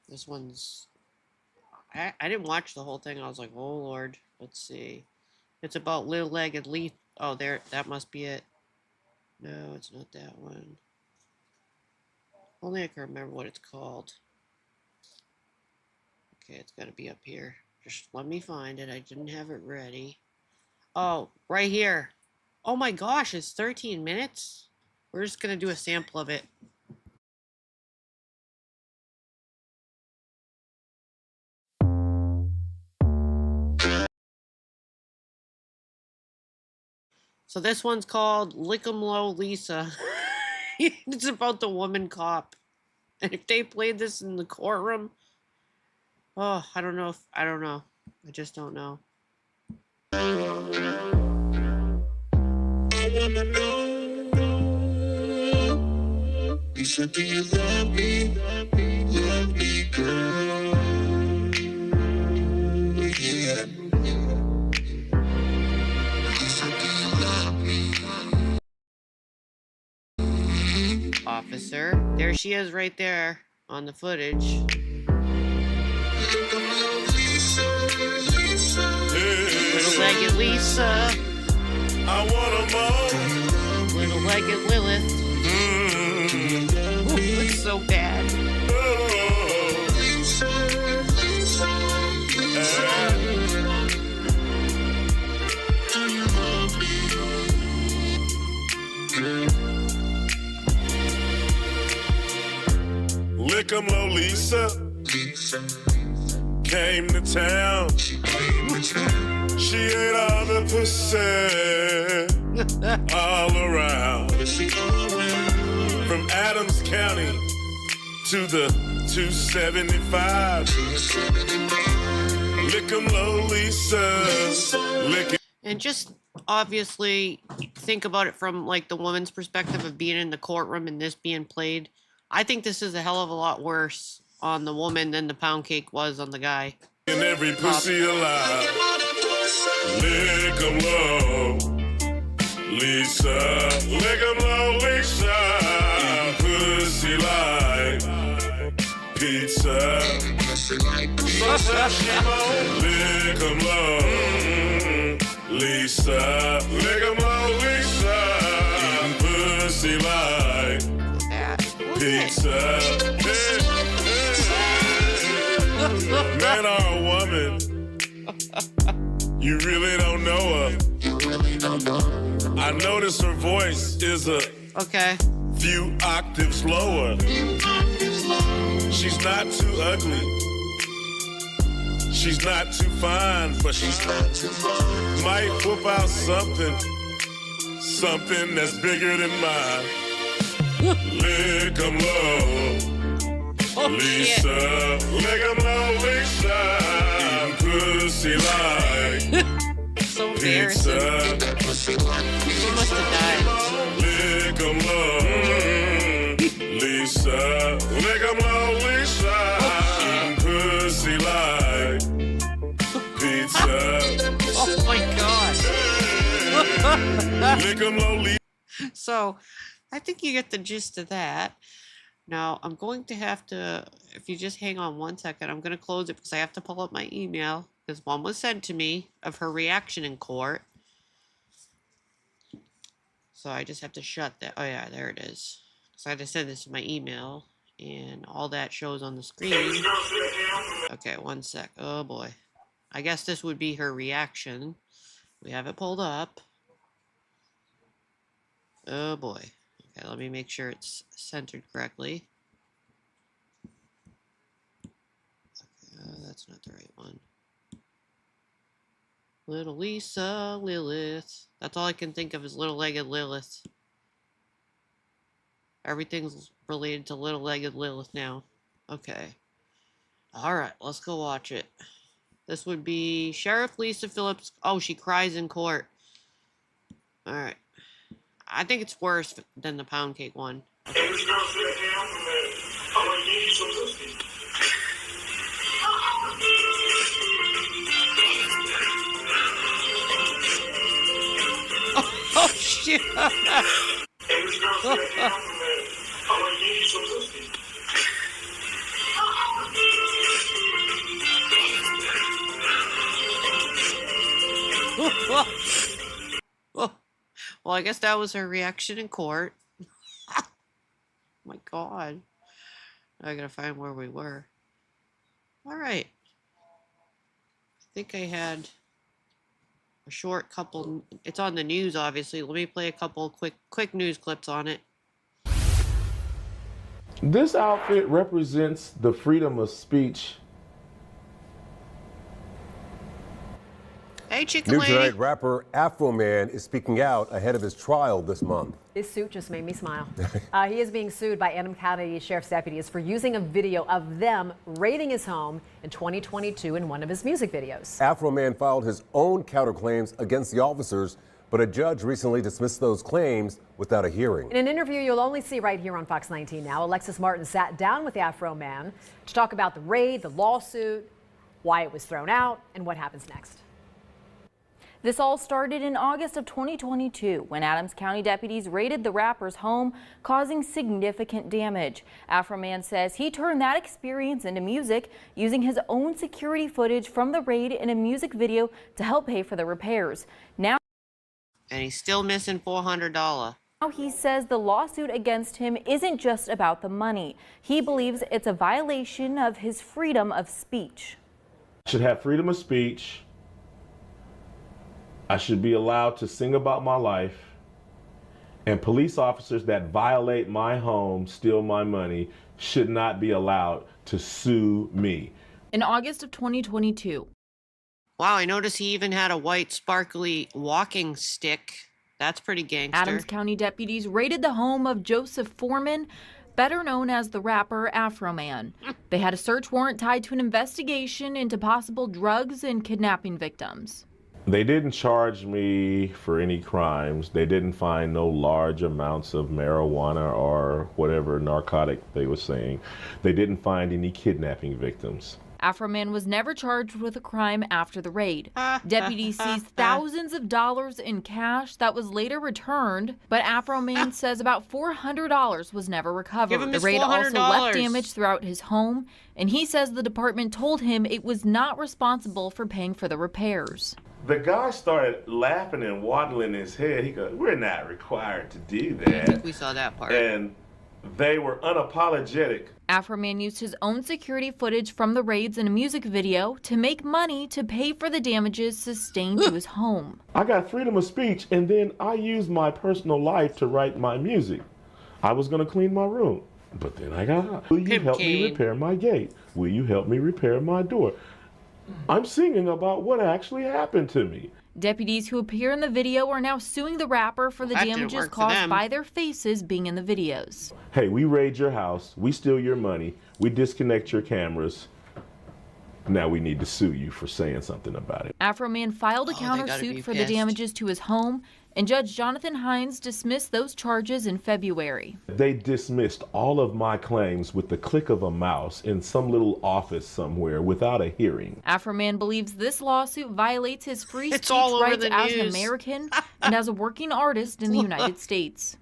This one's... I didn't watch the whole thing. I was like, oh, Lord. Let's see. It's about little-legged leaf. Oh, there. That must be it. No, it's not that one. Only I can remember what it's called. Okay, it's got to be up here. Just let me find it. I didn't have it ready. Oh, right here. Oh my gosh, it's 13 minutes? We're just going to do a sample of it. So this one's called Lick 'em Low Lisa. It's about the woman cop. And if they played this in the courtroom, oh, I don't know. I just don't know. Lisa, do you love me? Love me, girl. Yeah. Lisa, do you love me? Officer. There she is right there on the footage. Little-legged Lisa. I want them all. Little-legged Lilith. Ooh, looks so bad. Lick 'em low, Lisa. Came to town. She ate all the pussy all around. From Adams County to the 275. Lick 'em low, Lisa. Lick it. And just obviously think about it from like the woman's perspective of being in the courtroom and this being played. I think this is a hell of a lot worse on the woman than the pound cake was on the guy. In every pussy alive. Lick 'em low, Lisa. Lick 'em low, Lisa. Eating pussy like pizza. Lick 'em low, Lisa. Lick 'em low, Lisa. Eating pussy like pizza. Man or a woman, you really don't know her. I notice her voice is a few octaves lower. She's not too ugly. She's not too fine, but she's might whip out something that's bigger than mine. Lick 'em low, Lisa. Lick 'em low, Lisa. Eating pussy like embarrassing. She must have died. Lick 'em up, Lisa. Lick 'em up, Lisa. Eating pussy like pizza. Oh my god. Lick 'em up, Lisa. So, I think you get the gist of that. Now, I'm going to have to, if you just hang on 1 second, I'm going to close it because I have to pull up my email because one was sent to me of her reaction in court. So I just have to shut that. Oh yeah, there it is. So I had to send this to my email and all that shows on the screen. Okay, 1 sec. Oh boy. I guess this would be her reaction. We have it pulled up. Oh boy. Okay, let me make sure it's centered correctly. Okay, that's not the right one. Little Lisa, Lilith. That's all I can think of is little-legged Lilith. Everything's related to little-legged Lilith now. Okay. Alright, let's go watch it. This would be Sheriff Lisa Phillips. Oh, she cries in court. Alright. I think it's worse than the pound cake one. Okay. Oh shit! Well, I guess that was her reaction in court. My god. I gotta find where we were. Alright. I think I had a short couple. It's on the news, obviously. Let me play a couple quick news clips on it. This outfit represents the freedom of speech. Hey, chicken New lady. tonight, rapper Afro Man is speaking out ahead of his trial this month. This suit just made me smile. He is being sued by Adams County Sheriff's deputies for using a video of them raiding his home in 2022 in one of his music videos. Afro Man filed his own counterclaims against the officers, but a judge recently dismissed those claims without a hearing. In an interview you'll only see right here on Fox 19 now, Alexis Martin sat down with the Afro Man to talk about the raid, the lawsuit, why it was thrown out, and what happens next. This all started in August of 2022 when Adams County deputies raided the rapper's home, causing significant damage. Afro Man says he turned that experience into music, using his own security footage from the raid in a music video to help pay for the repairs. Now, and he's still missing $400. Now he says the lawsuit against him isn't just about the money. He believes it's a violation of his freedom of speech. I should have freedom of speech. I should be allowed to sing about my life, and police officers that violate my home, steal my money, should not be allowed to sue me. In August of 2022. Wow, I noticed he even had a white sparkly walking stick. That's pretty gangster. Adams County deputies raided the home of Joseph Foreman, better known as the rapper Afro Man. They had a search warrant tied to an investigation into possible drugs and kidnapping victims. They didn't charge me for any crimes. They didn't find no large amounts of marijuana or whatever narcotic they were saying. They didn't find any kidnapping victims. Afro Man was never charged with a crime after the raid. Deputies seized thousands of dollars in cash that was later returned, but Afro Man says about $400 was never recovered. The raid also left damage throughout his home, and he says the department told him it was not responsible for paying for the repairs. The guy started laughing and waddling his head. He goes, "We're not required to do that." I think we saw that part. And they were unapologetic. Afro Man used his own security footage from the raids in a music video to make money to pay for the damages sustained to his home. I got freedom of speech, and then I used my personal life to write my music. I was going to clean my room, but then I got out. Will you help me repair my gate? Will you help me repair my door? I'm singing about what actually happened to me. Deputies who appear in the video are now suing the rapper for the damages caused by their faces being in the videos. Hey, we raid your house, we steal your money, we disconnect your cameras, Now we need to sue you for saying something about it. Afro Man filed a countersuit for the damages to his home, and Judge Jonathan Hines dismissed those charges in February. They dismissed all of my claims with the click of a mouse in some little office somewhere without a hearing. Afro Man believes this lawsuit violates his free speech all over rights the as an news. American and as a working artist in the United States.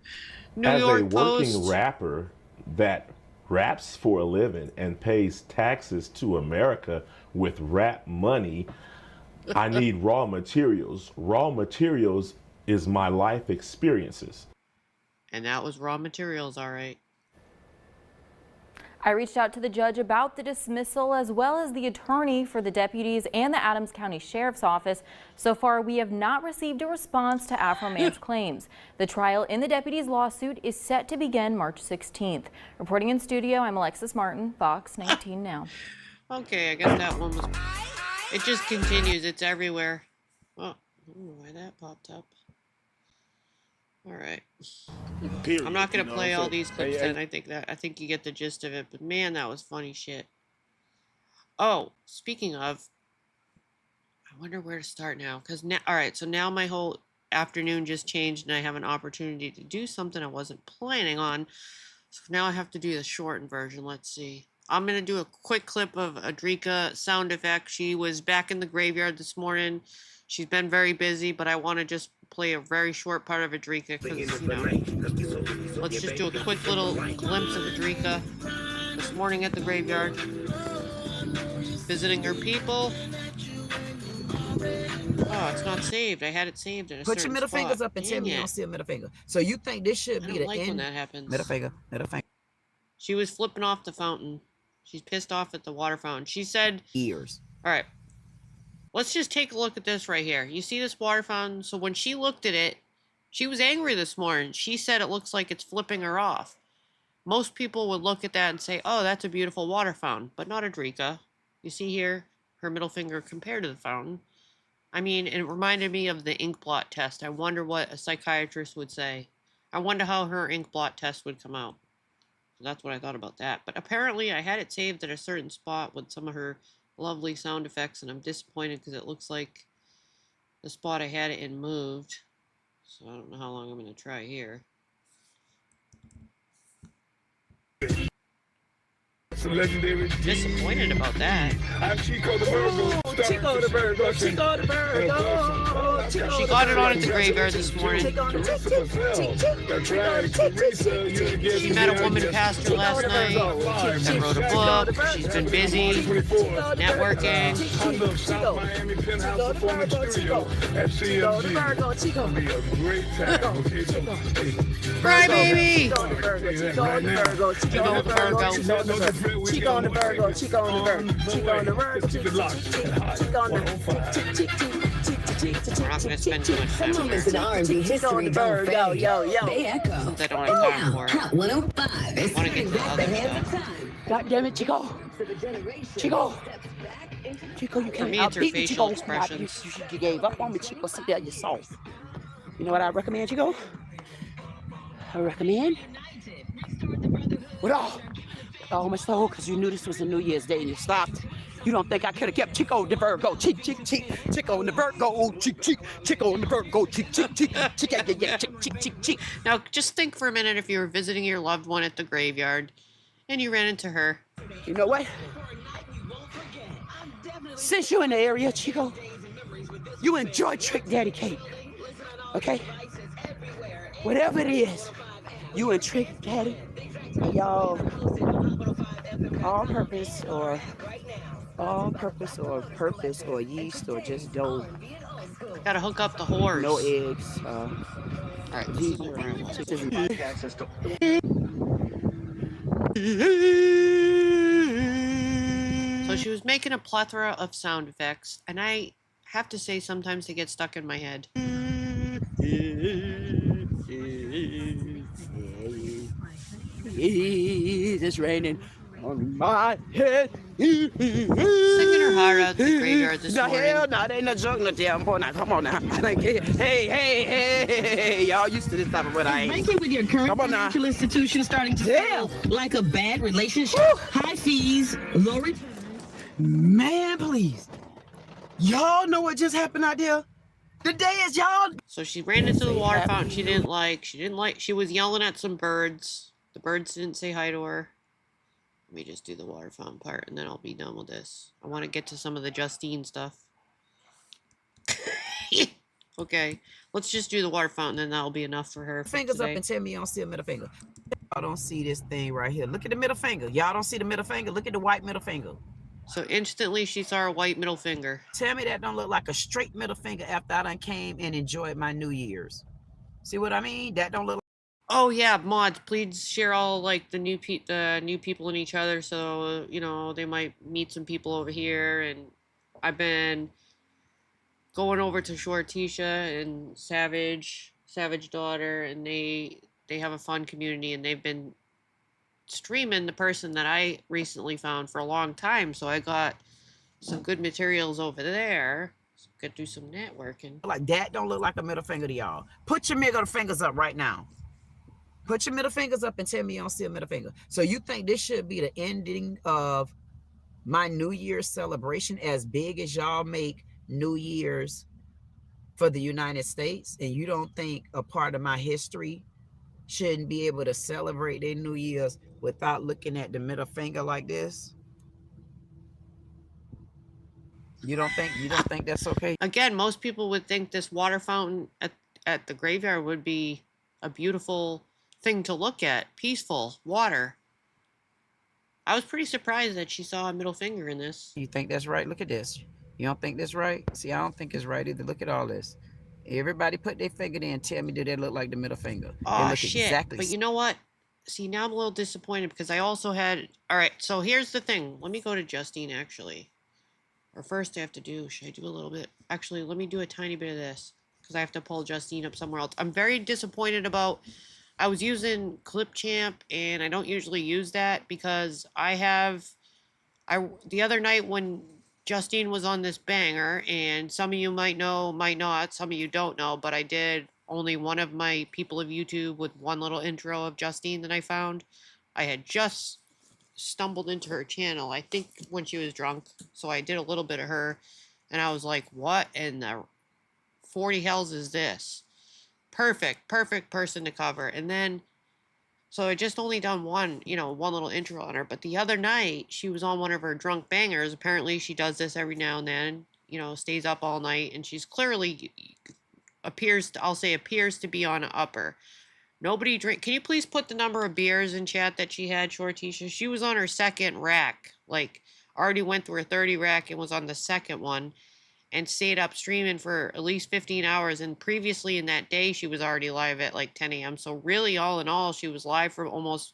As a working rapper that raps for a living and pays taxes to America with rap money, I need raw materials. Raw materials is my life experiences. And that was raw materials, all right. I reached out to the judge about the dismissal as well as the attorney for the deputies and the Adams County Sheriff's Office. So far, we have not received a response to Afro Man's claims. The trial in the deputies' lawsuit is set to begin March 16th. Reporting in studio, I'm Alexis Martin, Fox 19 Now. Okay, I guess that one was... It just continues. It's everywhere. Oh, I don't know why that popped up. All right. I'm not gonna play all these clips then. I think you get the gist of it. But man, that was funny shit. Oh, speaking of, I wonder where to start now. Cause now, all right. So now my whole afternoon just changed, and I have an opportunity to do something I wasn't planning on. So now I have to do the shortened version. Let's see. I'm gonna do a quick clip of Adrika sound effect. She was back in the graveyard this morning. She's been very busy, but I want to just play a very short part of Adrika because, you know, let's just do a quick little glimpse of Adrika this morning at the graveyard, visiting her people. Oh, it's not saved. I had it saved in a Put your middle spot. fingers up and tell me you don't see a middle finger. So you think this should be the like when end? that happens. Middle finger, middle finger. She was flipping off the fountain. She's pissed off at the water fountain. She said... Ears. All right. Let's just take a look at this right here. You see this water fountain? So when she looked at it, she was angry this morning. She said it looks like it's flipping her off. Most people would look at that and say, oh, that's a beautiful water fountain, but not Adrika. You see here, her middle finger compared to the fountain. I mean, it reminded me of the ink blot test. I wonder what a psychiatrist would say. I wonder how her ink blot test would come out. So that's what I thought about that. But apparently I had it saved at a certain spot with some of her lovely sound effects, and I'm disappointed because it looks like the spot I had it in moved. So I don't know how long I'm going to try here. Disappointed about that. Chico the Virgo. Chico the Virgo. Chico the Virgo. She got it on at the graveyard this morning. She met a woman pastor last night that wrote a book. She's been busy networking. Cry baby! Chico the Virgo. Chico on the Virgo, Chico on the Virgo, Chico on the Virgo, Chico on the We're not going to spend too much time here. Chico on the Virgo, yo, yo. Since I don't have time for it. I want to get to the other stuff. God damn it, Chico. Chico. Chico, you For can't me, it's her outbeat me, facial Chico. expressions. You gave up on me, Chico. Sit there, you're soft. You know what I recommend, Chico? I recommend? With all my soul, because you knew this was a New Year's Day and you stopped. You don't think I could have kept Chico the Virgo, Chico the Virgo, Chico the Virgo, Chico. Now, just think for a minute if you were visiting your loved one at the graveyard and you ran into her. You know what? Since you're in the area, Chico, you enjoy Trick Daddy cake, okay? Whatever it is, you and Trick Daddy, y'all, all purpose or yeast or just dough. Gotta hook up the horse. No eggs. Alright, so she was making a plethora of sound effects, and I have to say sometimes they get stuck in my head. It's raining on my head. Singing her heart out to the graveyard this morning. Hell no, that ain't no joke, no damn boy. Now, come on now. Hey, y'all used to this type of what I ain't. Banking with your current financial institution starting to feel like a bad relationship. High fees, low Man, please. Y'all know what just happened out there? The day is y'all. So she ran into the water fountain she didn't like. She was yelling at some birds. The birds didn't say hi to her. Let me just do the water fountain part and then I'll be done with this. I want to get to some of the Justine stuff. Okay, let's just do the water fountain and that'll be enough for her. Fingers up and tell me you don't see a middle finger. Y'all don't see this thing right here. Look at the middle finger. Y'all don't see the middle finger. Look at the white middle finger. So instantly she saw a white middle finger. Tell me that don't look like a straight middle finger after I done came and enjoyed my New Year's. See what I mean? That don't look like. Oh yeah, mods, please share all like the new people in each other, so you know they might meet some people over here. And I've been going over to Shortisha and Savage Daughter, and they have a fun community, and they've been streaming the person that I recently found for a long time. So I got some good materials over there. So could do some networking. Like that don't look like a middle finger to y'all. Put your middle fingers up right now. Put your middle fingers up and tell me you don't see a middle finger. So you think this should be the ending of my New Year's celebration, as big as y'all make New Year's for the United States, and you don't think a part of my history shouldn't be able to celebrate their New Year's without looking at the middle finger like this? You don't think that's okay? Again, most people would think this water fountain at the graveyard would be a beautiful thing to look at. Peaceful water. I was pretty surprised that she saw a middle finger in this. You think that's right? Look at this. You don't think that's right? See, I don't think it's right either. Look at all this. Everybody put their finger there and tell me, do they look like the middle finger? Oh shit. Exactly. But you know what? See, now I'm a little disappointed because I also had... Alright, so here's the thing. Let me go to Justine, actually. Or first I have to do... Should I do a little bit? Actually, let me do a tiny bit of this. Because I have to pull Justine up somewhere else. I'm very disappointed about... I was using Clipchamp, and I don't usually use that because the other night when Justine was on this banger, and some of you might know, might not, some of you don't know, but I did only one of my people of YouTube with one little intro of Justine that I found. I had just stumbled into her channel, I think when she was drunk, so I did a little bit of her, and I was like, what in the 40 hells is this? Perfect person to cover. And then, so I just only done one little intro on her. But the other night, she was on one of her drunk bangers. Apparently, she does this every now and then, stays up all night. And she's clearly appears to be on an upper. Nobody drink. Can you please put the number of beers in chat that she had, Shortisha? She was on her second rack. Like, already went through her 30 rack and was on the second one. And stayed up streaming for at least 15 hours. And previously in that day, she was already live at like 10 a.m. So really, all in all, she was live for almost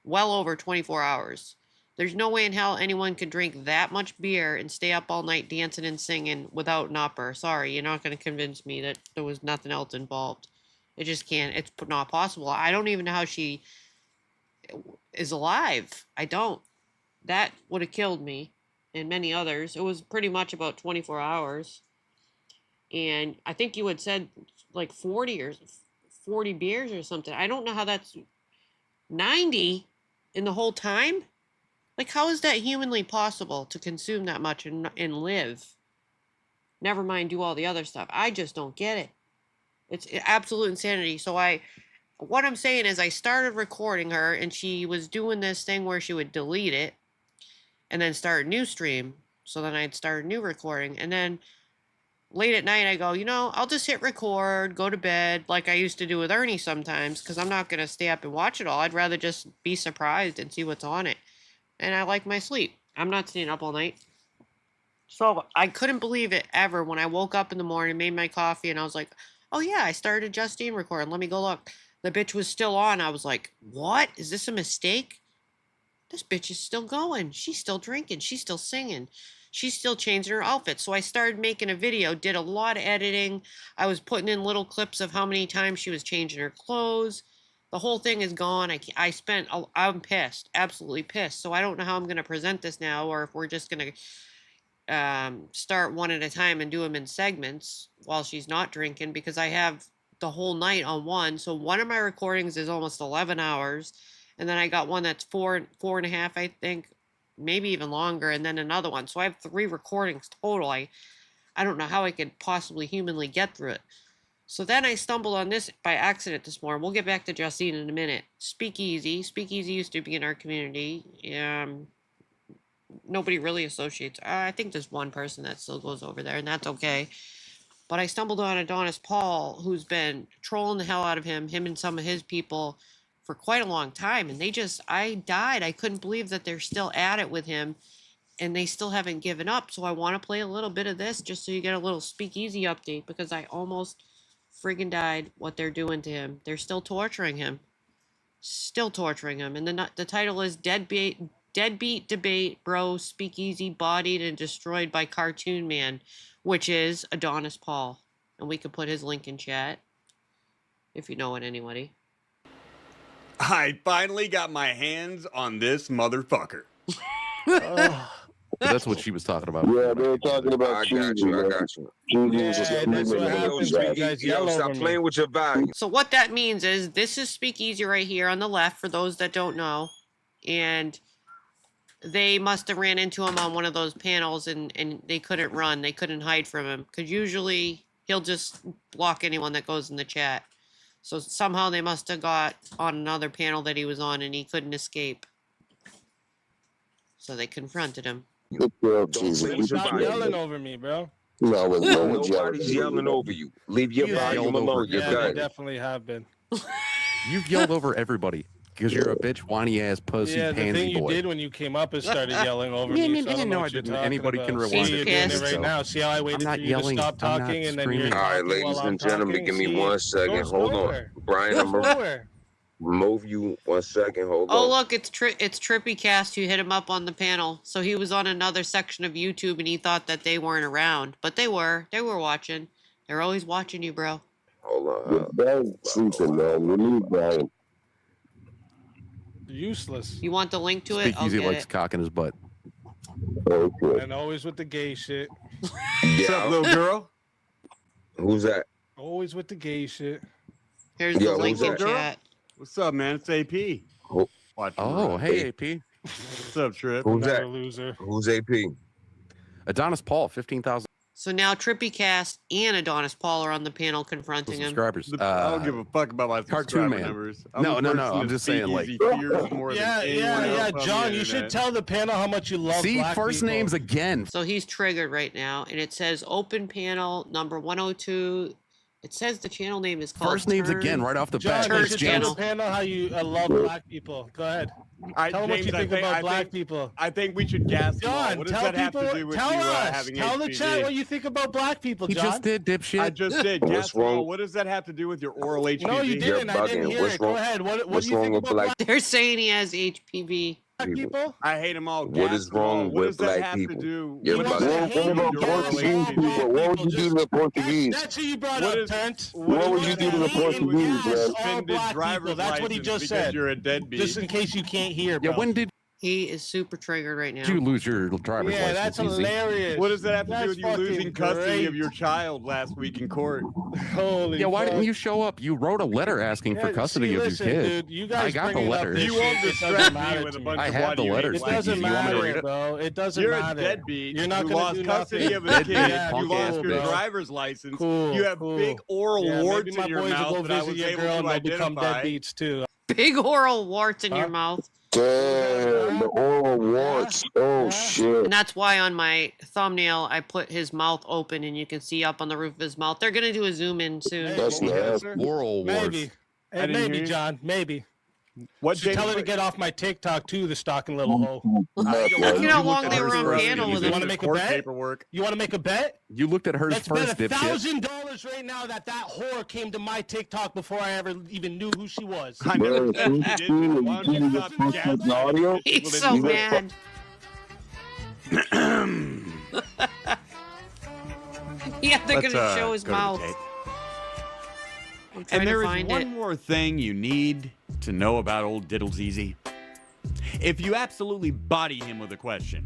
well over 24 hours. There's no way in hell anyone could drink that much beer and stay up all night dancing and singing without an upper. Sorry, you're not going to convince me that there was nothing else involved. It just can't. It's not possible. I don't even know how she is alive. I don't. That would have killed me. And many others. It was pretty much about 24 hours. And I think you had said like 40 beers or something. I don't know how that's 90 in the whole time. Like, how is that humanly possible to consume that much and live? Never mind do all the other stuff. I just don't get it. It's absolute insanity. So what I'm saying is I started recording her and she was doing this thing where she would delete it and then start a new stream. So then I'd start a new recording. And then late at night, I go, I'll just hit record, go to bed, like I used to do with Ernie sometimes, because I'm not going to stay up and watch it all. I'd rather just be surprised and see what's on it. And I like my sleep. I'm not staying up all night. So I couldn't believe it ever when I woke up in the morning, made my coffee, and I was like, oh yeah, I started Justine recording. Let me go look. The bitch was still on. I was like, what? Is this a mistake? This bitch is still going. She's still drinking. She's still singing. She's still changing her outfit. So I started making a video, did a lot of editing. I was putting in little clips of how many times she was changing her clothes. The whole thing is gone. I'm pissed, absolutely pissed. So I don't know how I'm going to present this now, or if we're just going to start one at a time and do them in segments while she's not drinking, because I have the whole night on one. So one of my recordings is almost 11 hours. And then I got one that's four and a half, I think, maybe even longer, and then another one. So I have 3 recordings total. I don't know how I could possibly humanly get through it. So then I stumbled on this by accident this morning. We'll get back to Justine in a minute. Speakeasy. Speakeasy used to be in our community. Nobody really associates. I think there's one person that still goes over there, and that's okay. But I stumbled on Adonis Paul, who's been trolling the hell out of him and some of his people for quite a long time. And I died. I couldn't believe that they're still at it with him, and they still haven't given up. So I want to play a little bit of this just so you get a little speakeasy update, because I almost friggin' died what they're doing to him. They're still torturing him. Still torturing him. And the title is Deadbeat Debate, Bro Speakeasy Bodied and Destroyed by Cartoon Man, which is Adonis Paul. And we can put his link in chat if you know it, anybody. I finally got my hands on this motherfucker. That's what she was talking about. Yeah, they were talking about I got you. That's what happens when you guys yell stop over me. playing with your value. So what that means is this is Speakeasy right here on the left for those that don't know. And they must have ran into him on one of those panels and they couldn't run. They couldn't hide from him. Because usually he'll just block anyone that goes in the chat. So somehow they must have got on another panel that he was on and he couldn't escape. So they confronted him. Stop yelling over me, bro. No, nobody's yelling over you. Leave your volume alone. Yeah, they definitely have been. You've yelled over everybody because you're a bitch, whiny ass pussy Yeah, the pansy thing you boy. did when you came up is started yelling over me. So I don't know what you're talking Anybody about. can See, rewind you're it. doing it right now. See how I waited for you to stop talking and then you're All right, talking ladies while I'm and gentlemen, talking? give me See, 1 second. goes Hold nowhere. on. Brian, Goes I'm nowhere. move you 1 second. Hold Oh, on. look, it's Trippy Cast who hit him up on the panel. So he was on another section of YouTube and he thought that they weren't around. But they were. They were watching. They're always watching you, bro. Hold on. Brian's sleeping, man. We need Brian. Useless. You want the link to it? I'll Speakeasy get likes it. cock in his butt. And always with the gay shit. What's up, little girl? Who's that? Always with the gay shit. Here's Yo, the link who's in that? chat. What's up, man? It's AP. Oh, hey, AP. What's up, Trip? Who's that? Loser. Who's AP? Adonis Paul, 15,000 So now Trippy Cast and Adonis Paul are on the panel confronting him. subscribers. I don't give a fuck about my Cartoon subscriber Man. numbers. No, the no, person I'm that just saying, like- Speakeasy fears more than anyone else on the John, you should internet. tell the panel how much you love See, black first people. names again. So he's triggered right now, and it says open panel number 102. It says the channel name is called First names Turn- again, right off the John, bat. you Thanks, should tell James. the panel how you love black people. Go ahead. Tell them what you think about black people. I think we should gas them all. John, What does tell that have people, to do with tell you us. having Tell the HPV? chat what you think about black people, He John. just did, dipshit. I just did. What's Gas them all. wrong? What does that have to do with your oral HPV? No, you didn't. I didn't hear it. Go ahead. What do what's you wrong think with about black They're saying he has HPV. people? I hate them all. What Gas is them all. wrong What with does that black have people? to do You're with black. your Portuguese people? What would you do to the Portuguese? That's who you brought What up, is- Trent. What would you do to the Portuguese, man? All Suspended black driver's people. That's what he license just because said. you're a deadbeat. Just in case you can't hear, bro. Yeah, when did He is super triggered right now. you lose your driver's Yeah, license? that's Easy? hilarious. What does that have to That's do with you fucking losing custody of great. your child last week in court? Holy Yeah, why fuck. didn't you show up? You wrote a letter asking for Yeah, custody see, of listen, your kid. dude, you guys I got the bringing up letter. this You shit, won't it doesn't distract matter me with to a me. bunch I of have what the you letter. hate It black doesn't You want me to read matter, it? bro. It doesn't You're matter. a deadbeat. You're not you gonna lost do custody nothing. of a kid. Yeah, you punk lost ass your bitch. driver's license. Cool, you have cool. big oral Yeah, warts maybe my in your boys mouth will that go I visit was your able girl to and they'll become identify. deadbeats too. Big oral warts in your mouth. Damn, the oral warts. Oh, shit. And that's why on my thumbnail I put his mouth open and you can see up on the roof of his mouth. They're gonna do a zoom in soon. That's nasty. Oral wars. Maybe. I didn't hear Maybe, you. John. Maybe. What Should date tell of her to birth- get off my TikTok too, the stalking little hoe. Look at how long they were on panel with You him. want to make a court bet? paperwork. You want to make a bet? You looked at hers Let's first, bet dipshit. $1,000 right now that whore came to my TikTok before I ever even knew who she was. I never said you didn't. Why don't you stop gaslighting He's people so that- mad. Yeah, they're Let's, gonna show his go to the mouth. tape. I'm trying And to there is find one it. more thing you need to know about old Diddles Easy. If you absolutely body him with a question,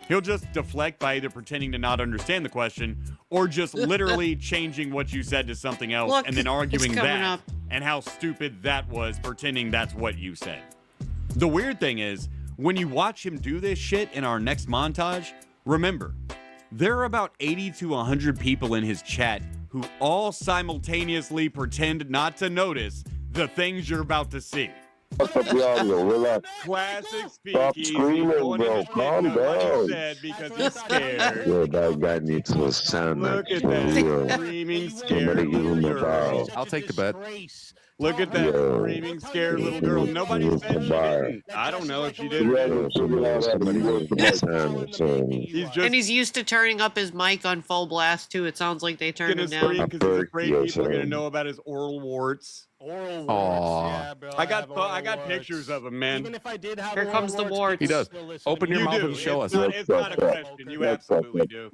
he'll just deflect by either pretending to not understand the question or just literally changing what you said to something else Look, and then it's arguing coming that up. and how stupid that was, pretending that's what you said. The weird thing is, when you watch him do this shit in our next montage, remember, there are about 80 to 100 people in his chat who all simultaneously pretend not to notice the things you're about to see. What's up, y'all? Relax. Classic Stop speakeasy. screaming, Going bro. into shit Calm about what he down. said because he's scared. Yo, that guy needs to sound Look like at that real. screaming, Somebody scared give little him a girl. bow. I'll take the bet. Look at that Yo, screaming, scared little girl. Nobody said she didn't. I don't know if she did or didn't. Somebody give him a sound. He's And just he's used to turning up his mic on full blast too. It sounds like they turned gonna him down. scream because he's afraid people are gonna know about his oral warts. Oral warts, yeah, bro. I got pictures of him, man. Even if I did have Here oral comes the warts, warts. He does. people will listen to Open me. your You mouth do. and show It's us. not, it's not a question. You absolutely do.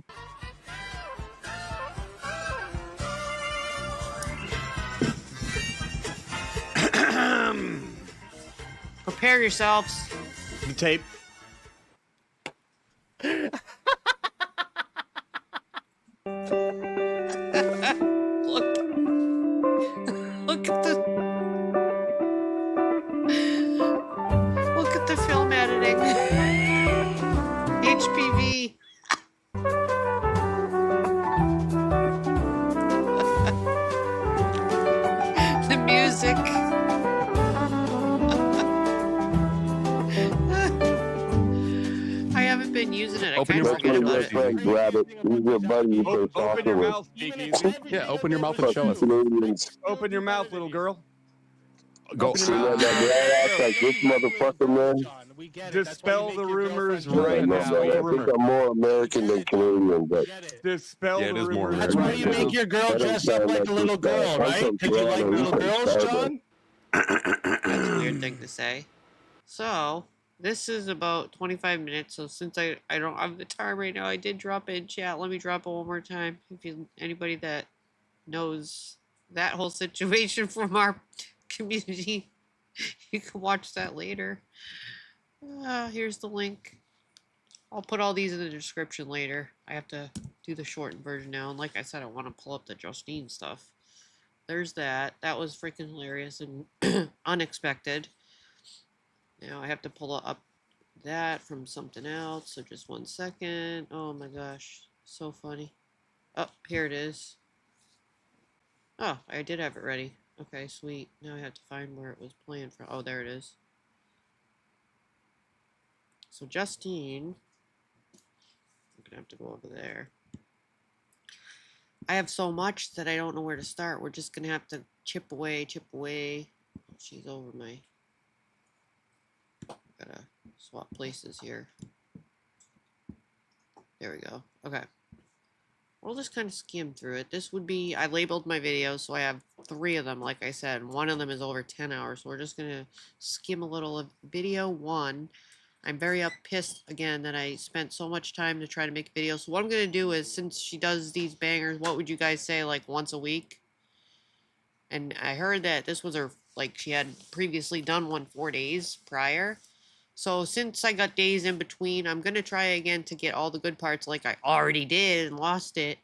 Prepare yourselves. The tape. Look at the film editing. HPV. The music. I haven't been using it. I Open kind your of forget about it. Friend, grab it. He's your buddy. You can talk Open to your him. mouth, speakeasy. Yeah, open your mouth and show us. Canadians. Open your mouth, little girl. Go. Open See your that mouth. guy act like this motherfucker, man? Dispel the rumors Go right ahead, No, now. dispel man, the I think rumor. I'm more American than Canadian, but Dispel Yeah, it the is more rumors. That's why right you now. make your girl dress up like a little girl, right? Because you like little girls, John? That's a weird thing to say. So, this is about 25 minutes. So, since I don't have the time right now, I did drop it in chat. Let me drop it one more time. If you, anybody that knows that whole situation from our community, you can watch that later. Here's the link. I'll put all these in the description later. I have to do the shortened version now. And like I said, I want to pull up the Justine stuff. There's that. That was freaking hilarious and unexpected. Now I have to pull up that from something else. So just 1 second. Oh my gosh. So funny. Oh, here it is. Oh, I did have it ready. Okay, sweet. Now I have to find where it was playing from. Oh, there it is. So Justine, I'm gonna have to go over there. I have so much that I don't know where to start. We're just gonna have to chip away, chip away. Oh, she's over my. Gotta swap places here. There we go. Okay. We'll just kind of skim through it. This would be, I labeled my videos, so I have 3 of them, like I said. One of them is over 10 hours, so we're just going to skim a little of video 1. I'm very pissed, again, that I spent so much time to try to make videos. So what I'm going to do is, since she does these bangers, what would you guys say, like, once a week? And I heard that this was her, like, she had previously done one 4 days prior. So since I got days in between, I'm going to try again to get all the good parts like I already did and lost it.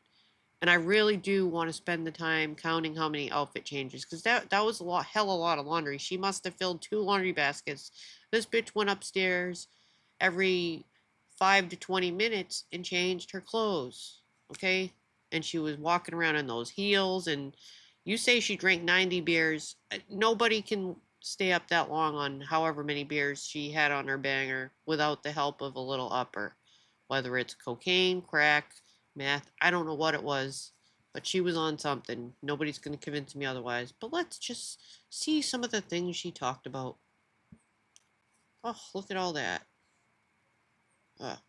And I really do want to spend the time counting how many outfit changes. Because that was a lot of laundry. She must have filled 2 laundry baskets. This bitch went upstairs every 5 to 20 minutes and changed her clothes. Okay? And she was walking around in those heels. And you say she drank 90 beers. Nobody can stay up that long on however many beers she had on her banger without the help of a little upper. Whether it's cocaine, crack, meth, I don't know what it was, but she was on something. Nobody's going to convince me otherwise. But let's just see some of the things she talked about. Oh, look at all that.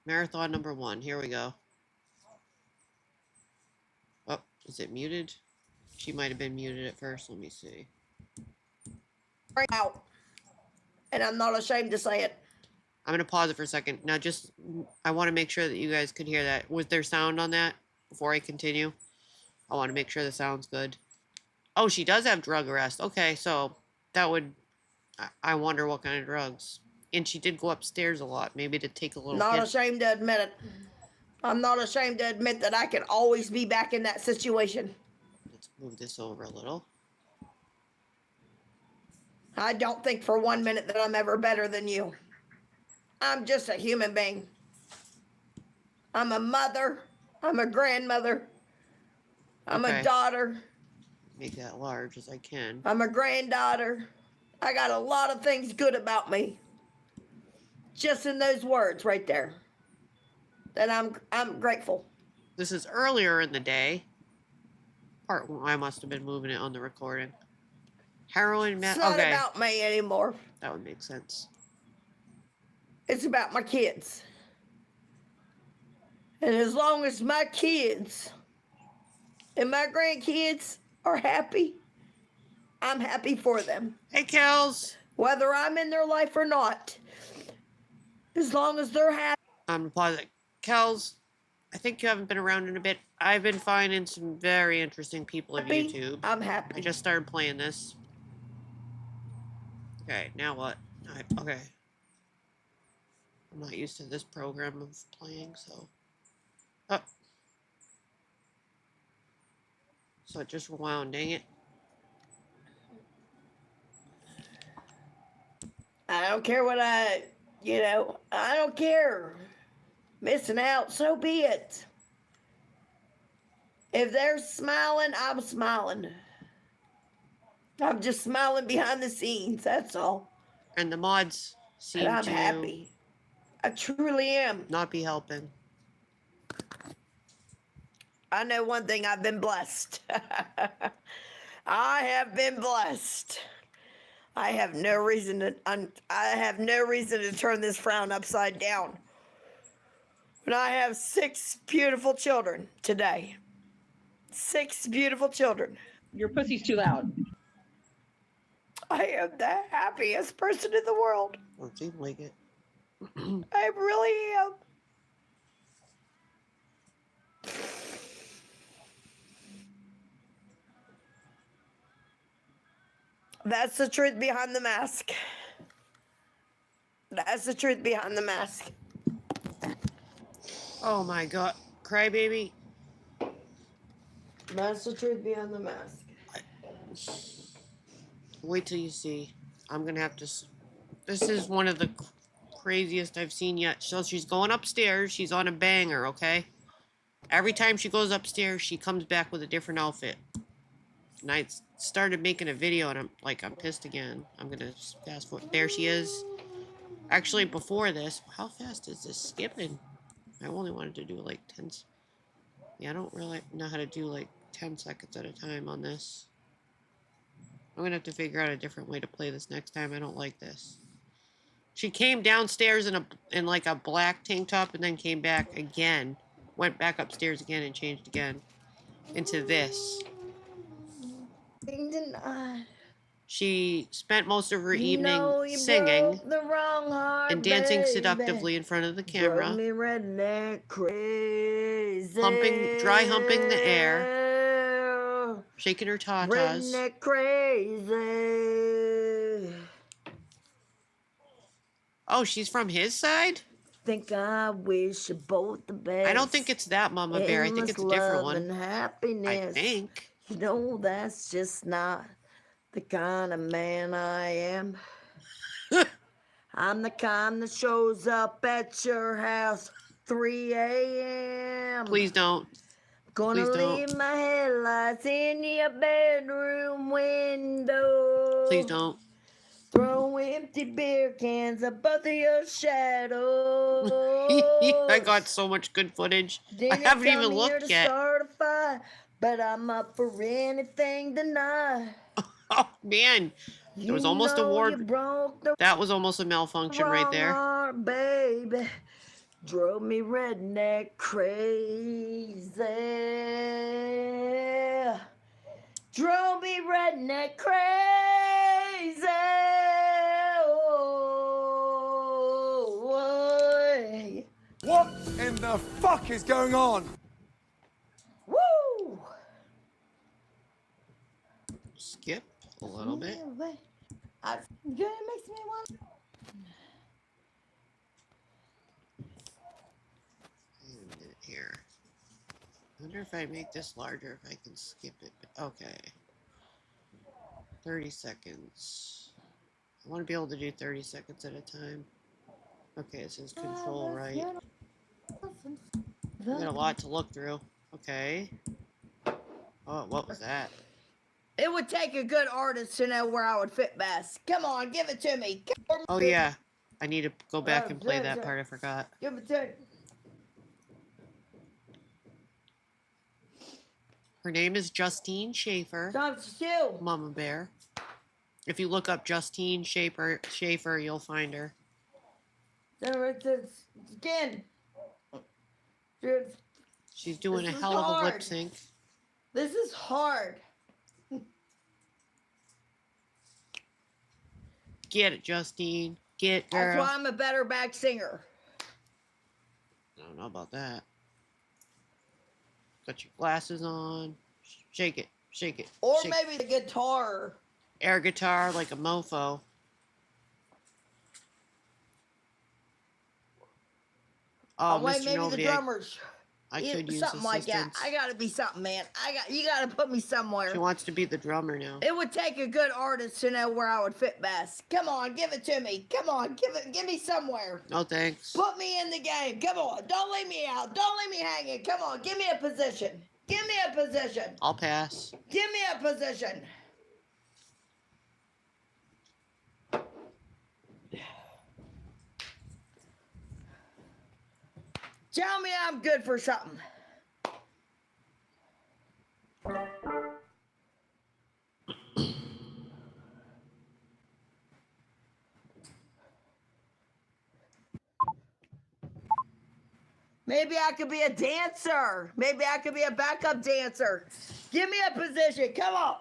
Marathon number 1. Here we go. Oh, is it muted? She might have been muted at first. Let me see. Out. And I'm not ashamed to say it. I'm going to pause it for a second. Now, just, I want to make sure that you guys could hear that. Was there sound on that before I continue? I want to make sure the sound's good. Oh, she does have drug arrest. Okay, so that would, I wonder what kind of drugs. And she did go upstairs a lot, maybe to take a little Not hit. ashamed to admit it. I'm not ashamed to admit that I can always be back in that situation. Let's move this over a little. I don't think for 1 minute that I'm ever better than you. I'm just a human being. I'm a mother. I'm a grandmother. I'm a daughter. Make that large as I can. I'm a granddaughter. I got a lot of things good about me. Just in those words right there. That I'm grateful. This is earlier in the day. Part one, I must have been moving it on the recording. Heroin, It's not about me anymore. That would make sense. It's about my kids. And as long as my kids and my grandkids are happy, I'm happy for them. Hey, Kels. Whether I'm in their life or not, as long as they're happy. I'm gonna pause it. Kels, I think you haven't been around in a bit. I've been finding some very interesting people on YouTube. I'm happy. I just started playing this. Okay, now what? Okay. I'm not used to this program of playing, so... Oh. So it just rewound, dang it. I don't care what I don't care. Missing out, so be it. If they're smiling, I'm smiling. I'm just smiling behind the scenes, that's all. And the mods seem and I'm to happy. I truly am. Not be helping. I know one thing, I've been blessed. I have been blessed. I have no reason to turn this frown upside down. But I have 6 beautiful children today. 6 beautiful children. Your pussy's too loud. I am the happiest person in the world. Don't seem like it. I really am. That's the truth behind the mask. That's the truth behind the mask. Oh my god. Crybaby. That's the truth behind the mask. Wait till you see. I'm gonna have to... This is one of the craziest I've seen yet. So she's going upstairs. She's on a banger, okay? Every time she goes upstairs, she comes back with a different outfit. And I started making a video, and I'm pissed again. I'm gonna fast forward. There she is. Actually, before this, how fast is this skipping? I only wanted to do like 10. Yeah, I don't really know how to do like 10 seconds at a time on this. I'm gonna have to figure out a different way to play this next time. I don't like this. She came downstairs in like a black tank top and then came back again. Went back upstairs again and changed again into this. She spent most of her evening singing and dancing seductively in front of the camera, dry humping the air, shaking her tatas. Redneck crazy. Oh, she's from his side? Think I wish you both the best. I don't think it's that Mama Bear. I think it's a different one. And happiness. I think. You know, that's just not the kind of man I am. I'm the kind that shows up at your house 3 a.m. Please don't. Gonna leave my headlights in your bedroom window. Please don't. Throw empty beer cans above your shadow. I got so much good footage. I haven't even looked yet. Start a fire, but I'm up for anything tonight. Oh man, it was almost a ward. That was almost a malfunction right there. Heart, baby, drove me redneck crazy. Drove me redneck crazy. What in the fuck is going on? Woo! Skip a little bit. Good, it makes me want. Wait a minute here. I wonder if I make this larger, if I can skip it. Okay. 30 seconds. I want to be able to do 30 seconds at a time. Okay, it says control right. We got a lot to look through. Okay. Oh, what was that? It would take a good artist to know where I would fit best. Come on, give it to me. Oh yeah, I need to go back and play that part. I forgot. Give it to me. Her name is Justine Schaefer. Mama Bear. If you look up Justine Schaefer, you'll find her. Again. Dude, she's doing a hell of a lip sync. This is hard. Get it, Justine. Get, girl. That's why I'm a better back singer. I don't know about that. Got your glasses on. Shake it. Shake it. Or shake maybe the guitar. Air guitar like a mofo. Oh, wait, Mr. maybe Nobody, the drummers. I could use something like that. assistance. I gotta be something, man. You gotta put me somewhere. She wants to be the drummer now. It would take a good artist to know where I would fit best. Come on, give it to me. Come on, give me somewhere. No thanks. Put me in the game. Come on, don't leave me out. Don't leave me hanging. Come on, give me a position. Give me a position. I'll pass. Give me a position. Tell me I'm good for something. Maybe I could be a dancer. Maybe I could be a backup dancer. Give me a position. Come on.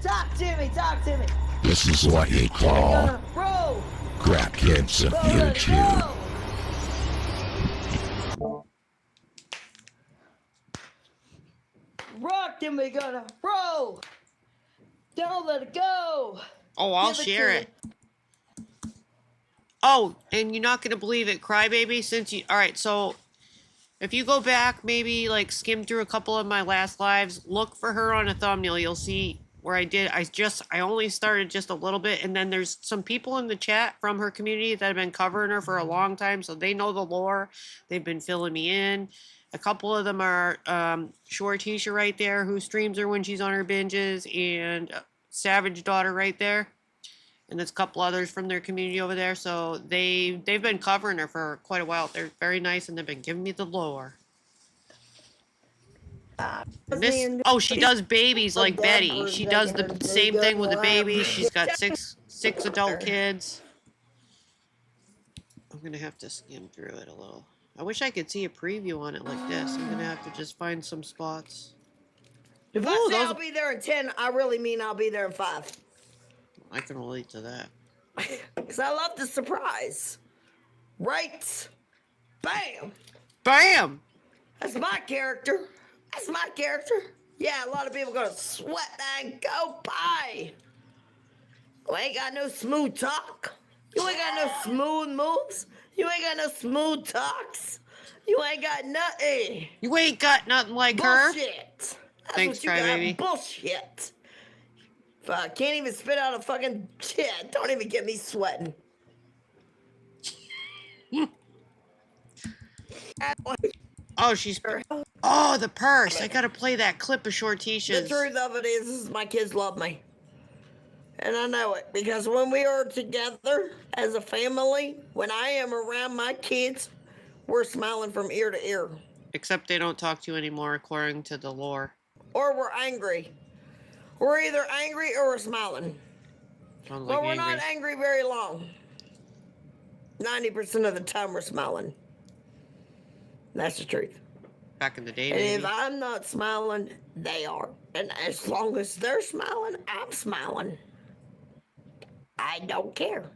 Talk to me. Talk to me. This is what you call crap kids of YouTube. Rock, then we gonna roll. Don't let it go. Oh, I'll share it. Oh, and you're not gonna believe it, Crybaby. Since you, all right, so if you go back, maybe like skim through a couple of my last lives, look for her on a thumbnail. You'll see where I only started just a little bit, and then there's some people in the chat from her community that have been covering her for a long time, so they know the lore. They've been filling me in. A couple of them are Shortisha right there, who streams her when she's on her binges, and Savage Daughter right there. And there's a couple others from their community over there. So they've been covering her for quite a while. They're very nice, and they've been giving me the lore. Oh, she does babies like Betty. She does the same thing with the babies. She's got six adult kids. I'm gonna have to skim through it a little. I wish I could see a preview on it like this. I'm gonna have to just find some spots. If I say I'll be there in 10, I really mean I'll be there in 5. I can relate to that. Because I love the surprise. Right? Bam! Bam! That's my character. That's my character. Yeah, a lot of people gonna sweat and go by. You ain't got no smooth talk. You ain't got no smooth moves. You ain't got no smooth talks. You ain't got nothing. You ain't got nothing like her. Bullshit. That's Thanks, what you Crybaby. got. Bullshit. Fuck, can't even spit out a fucking shit. Don't even get me sweating. Oh, oh, the purse. I gotta play that clip of Shortisha's. The truth of it is my kids love me. And I know it because when we are together as a family, when I am around my kids, we're smiling from ear to ear. Except they don't talk to you anymore, according to the lore. Or we're angry. We're either angry or we're smiling. Sounds But like we're not angry very long. 90% of the time we're smiling. That's the truth. Back in the day, And maybe. if I'm not smiling, they are. And as long as they're smiling, I'm smiling. I don't care.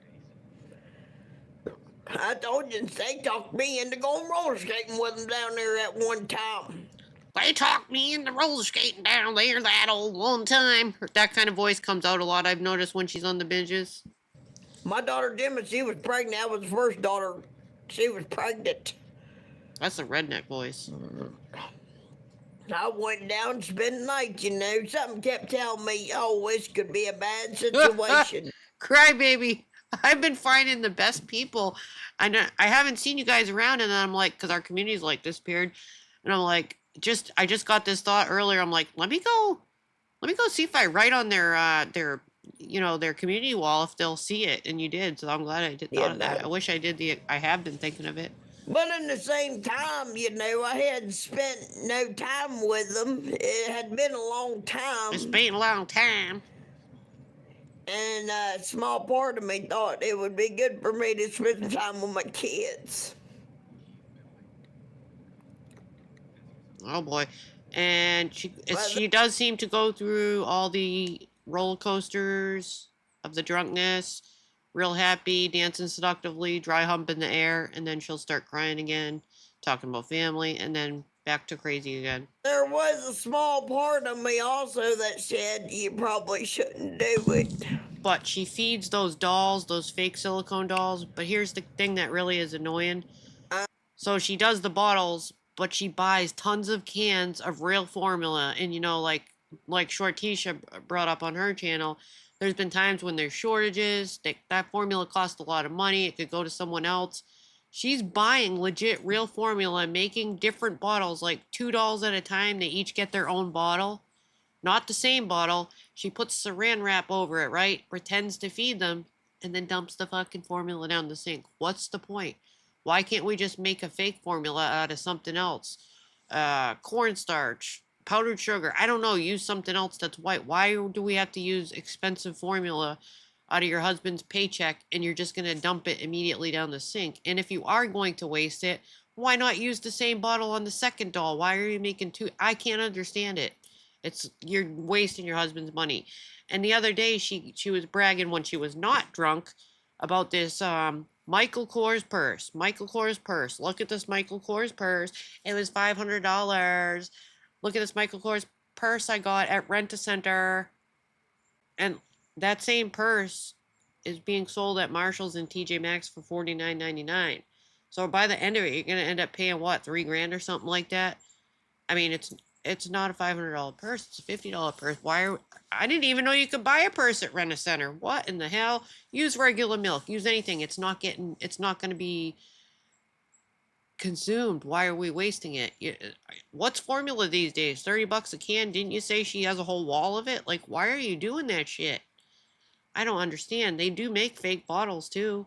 I told you, they talked me into going roller skating with them down there at one time. They talked me into roller skating down there that old one time. That kind of voice comes out a lot, I've noticed, when she's on the binges. My daughter Gemma, she was pregnant. That was the first daughter. She was pregnant. That's a redneck voice. I went down to spend the night, you know. Something kept telling me, oh, this could be a bad situation. Crybaby. I've been finding the best people. I haven't seen you guys around, and then I'm like, because our community's like disappeared, and I'm like, I just got this thought earlier. I'm like, let me go see if I write on their their community wall if they'll see it, and you did. So I'm glad I thought of that. I wish I did I have been thinking of it. But in the same time, I hadn't spent no time with them. It had been a long time. It's been a long time. And a small part of me thought it would be good for me to spend time with my kids. Oh boy. And she does seem to go through all the roller coasters of the drunkenness, real happy, dancing seductively, dry hump in the air, and then she'll start crying again, talking about family, and then back to crazy again. There was a small part of me also that said you probably shouldn't do it. But she feeds those dolls, those fake silicone dolls. But here's the thing that really is annoying. So she does the bottles, but she buys tons of cans of real formula. And like Short Tisha brought up on her channel, there's been times when there's shortages. That formula costs a lot of money. It could go to someone else. She's buying legit real formula and making different bottles, like $2 at a time. They each get their own bottle. Not the same bottle. She puts saran wrap over it, right? Pretends to feed them, and then dumps the fucking formula down the sink. What's the point? Why can't we just make a fake formula out of something else? Cornstarch, powdered sugar. I don't know. Use something else that's white. Why do we have to use expensive formula out of your husband's paycheck and you're just going to dump it immediately down the sink? And if you are going to waste it, why not use the same bottle on the second doll? Why are you making two? I can't understand it. You're wasting your husband's money. And the other day she was bragging when she was not drunk about this Michael Kors purse. Michael Kors purse. Look at this Michael Kors purse. It was $500. Look at this Michael Kors purse I got at Rent-A-Center. And that same purse is being sold at Marshall's and TJ Maxx for $49.99. So by the end of it, you're gonna end up paying what, $3,000 or something like that? I mean, it's not a $500 purse. It's a $50 purse. I didn't even know you could buy a purse at Rent-A-Center. What in the hell? Use regular milk. Use anything. It's not going to be consumed. Why are we wasting it? What's formula these days? $30 a can. Didn't you say she has a whole wall of it? Like, why are you doing that shit? I don't understand. They do make fake bottles too.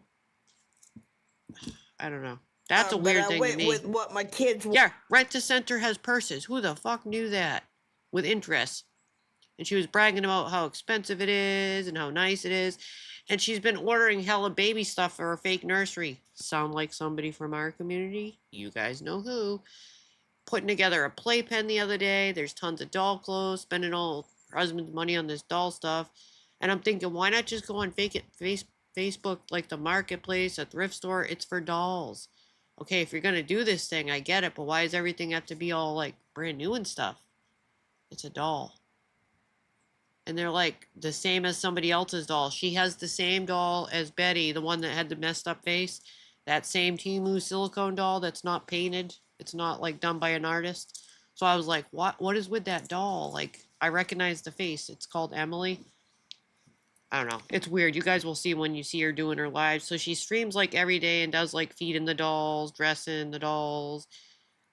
I don't know. That's a weird thing to me. With what my kids want. Yeah, Rent-A-Center has purses. Who the fuck knew that? With interest. And she was bragging about how expensive it is and how nice it is. And she's been ordering hella baby stuff for her fake nursery. Sound like somebody from our community? You guys know who. Putting together a playpen the other day. There's tons of doll clothes. Spending all her husband's money on this doll stuff. And I'm thinking, why not just go on Facebook, like the marketplace, a thrift store? It's for dolls. Okay, if you're going to do this thing, I get it, but why does everything have to be all, like, brand new and stuff? It's a doll. And they're, like, the same as somebody else's doll. She has the same doll as Betty, the one that had the messed up face. That same Temu silicone doll that's not painted. It's not, like, done by an artist. So I was like, what is with that doll? Like, I recognize the face. It's called Emily. I don't know. It's weird. You guys will see when you see her doing her live. So she streams like every day and does like feeding the dolls, dressing the dolls,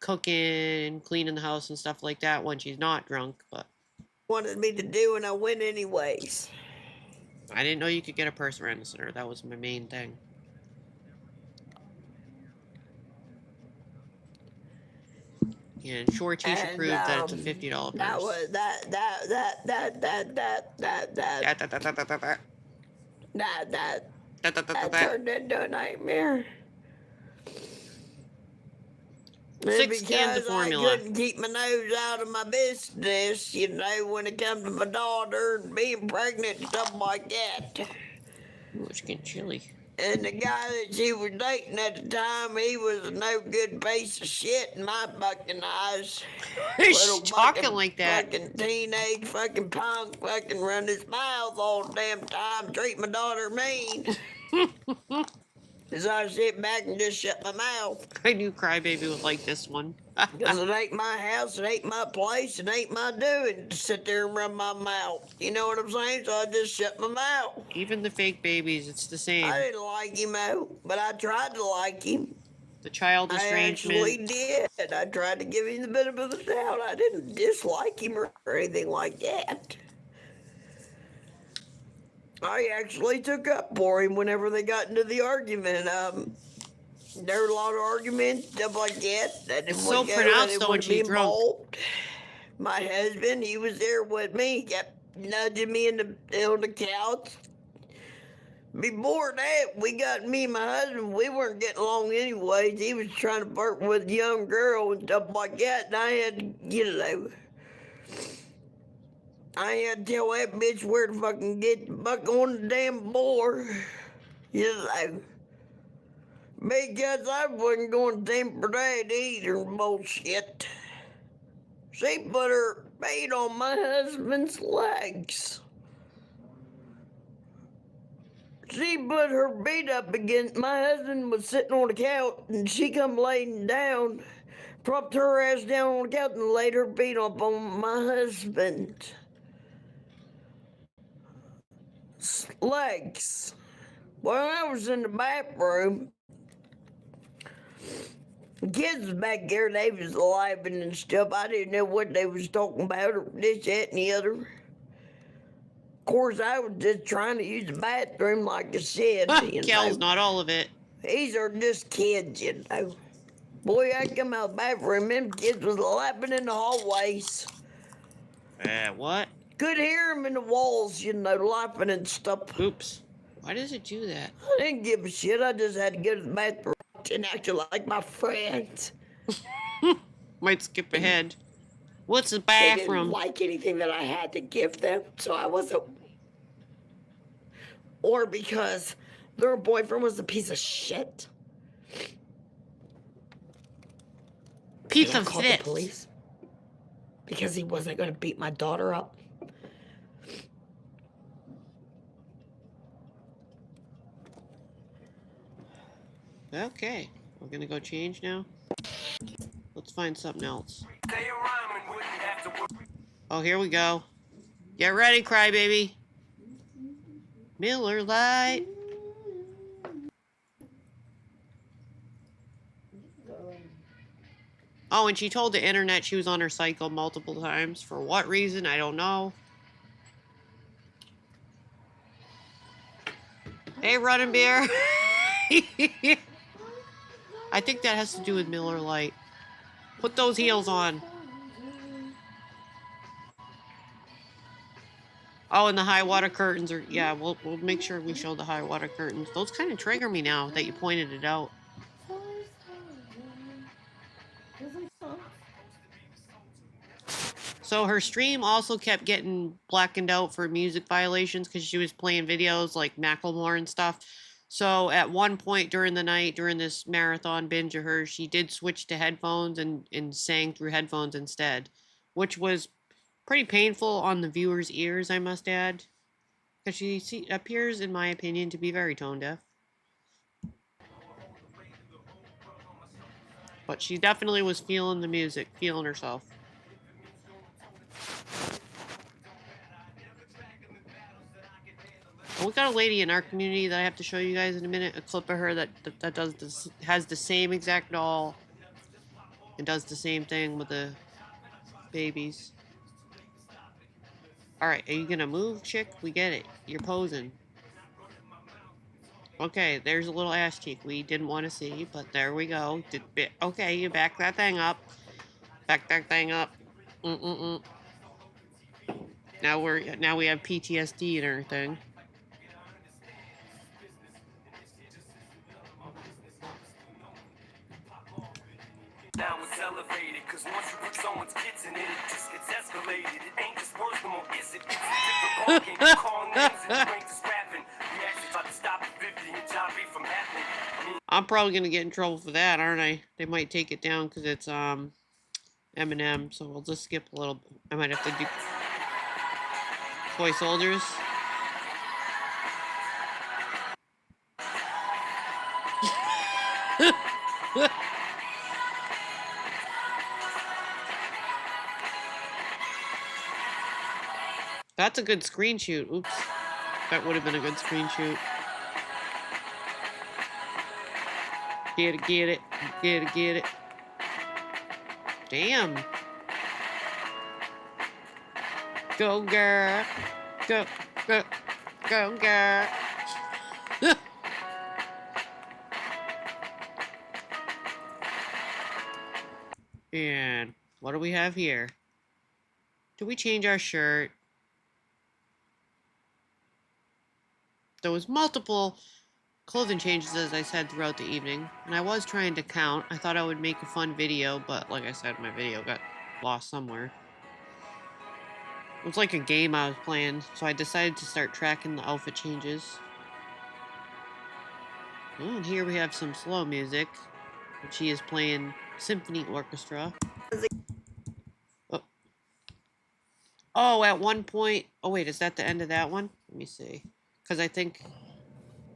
cooking, cleaning the house and stuff like that when she's not drunk. But wanted me to do and I went anyways. I didn't know you could get a purse around the center. That was my main thing. Yeah, and Short Tisha proved that it's a $50 purse. That was that turned into a nightmare. Six cans of formula. I couldn't keep my nose out of my business, when it comes to my daughter and being pregnant and stuff like that. Ooh, it's getting chilly. And the guy that she was dating at the time, he was a no good piece of shit in my fucking eyes. He's talking like that. Fucking teenage fucking punk fucking run his mouth all the damn time, treat my daughter mean. Is I sit back and just shut my mouth. I knew Crybaby would like this one. Because it ain't my house, it ain't my place, it ain't my doing to sit there and run my mouth. You know what I'm saying? So I just shut my mouth. Even the fake babies, it's the same. I didn't like him out, but I tried to like him. The child estrangement. I actually did. I tried to give him the benefit of the doubt. I didn't dislike him or anything like that. I actually took up for him whenever they got into the argument. There were a lot of arguments, stuff like that. It's so pronounced though when she's drunk. My husband, he was there with me, kept nudging me on the couch. Before that, me and my husband, we weren't getting along anyways. He was trying to flirt with a young girl and stuff like that, and I had to, I had to tell that bitch where to fucking get the fuck on the damn board. Because I wasn't going to stand for that either bullshit. She put her feet on my husband's legs. She put her feet up against my husband was sitting on the couch and she come laying down, propped her ass down on the couch and laid her feet up on my husband's legs. Well, I was in the bathroom. The kids was back there, they was laughing and stuff. I didn't know what they was talking about or this, that, and the other. Of course, I was just trying to use the bathroom like I said. Kel's not all of it. These are just kids, Boy, I come out of the bathroom, them kids was laughing in the hallways. What? Could hear them in the walls, laughing and stuff. Oops. Why does it do that? I didn't give a shit. I just had to go to the bathroom and act like my friends. Might skip ahead. What's the They didn't bathroom? like anything that I had to give them, so I wasn't. Or because their boyfriend was a piece of shit. Piece And I of called shit. the police because he wasn't going to beat my daughter up. Okay, we're gonna go change now. Let's find something else. Oh, here we go. Get ready, crybaby. Miller Lite. Oh, and she told the internet she was on her cycle multiple times. For what reason? I don't know. Hey, Running Bear. I think that has to do with Miller Lite. Put those heels on. Oh, and the high water curtains are, yeah, we'll make sure we show the high water curtains. Those kind of trigger me now that you pointed it out. So her stream also kept getting blackened out for music violations because she was playing videos like Macklemore and stuff. So at one point during the night, during this marathon binge of hers, she did switch to headphones and sang through headphones instead, which was pretty painful on the viewer's ears, I must add, because she appears, in my opinion, to be very tone deaf. But she definitely was feeling the music, feeling herself. We got a lady in our community that I have to show you guys in a minute, a clip of her that does this, has the same exact doll and does the same thing with the babies. All right, are you gonna move, chick? We get it. You're posing. Okay, there's a little ass cheek we didn't want to see, but there we go. Okay, you back that thing up. Back that thing up. Now we have PTSD and everything. Now it's elevated, cause once you put someone's kids in it, it just gets escalated. It ain't just words no more, is it? It's a different ballgame. You call names and your brain just rapping. We actually tried to stop 50 and John B from happening. I'm probably gonna get in trouble for that, aren't I? They might take it down because it's Eminem, so we'll just skip a little. I might have to do Toy Soldiers. That's a good screen shoot. Oops. That would have been a good screen shoot. Get it, get it, get it, get it. Damn. Go, girl. Go, go, go, girl. And what do we have here? Do we change our shirt? There was multiple clothing changes, as I said, throughout the evening. And I was trying to count. I thought I would make a fun video, but like I said, my video got lost somewhere. It was like a game I was playing, so I decided to start tracking the outfit changes. Oh, and here we have some slow music. And she is playing symphony orchestra. Oh. Oh, at one point... Oh, wait, is that the end of that one? Let me see. Because I think...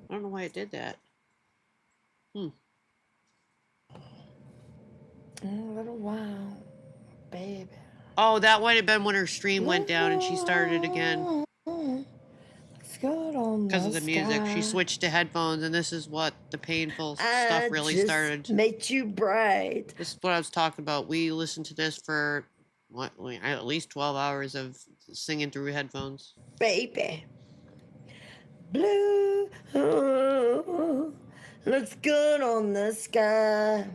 I don't know why it did that. A little while, baby. Oh, that might have been when her stream went down and she started again. Because of the music. She switched to headphones, and this is what the painful stuff really started. Made you bright. This is what I was talking about. We listened to this for what, at least 12 hours of singing through headphones. Baby. Blue looks good on the sky.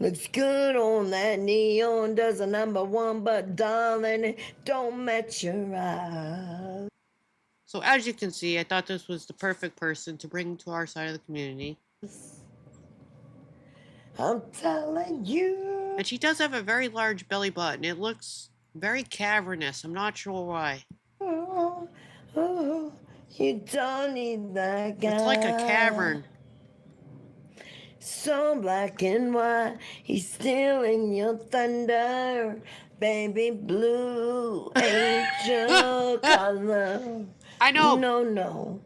Looks good on that neon, does a number one, but darling, it don't match your eyes. So as you can see, I thought this was the perfect person to bring to our side of the community. I'm telling you. And she does have a very large belly button. It looks very cavernous. I'm not sure why. Oh, you don't need that guy. It's like a cavern. So black and white, he's stealing your thunder, baby blue angel color. I know. No.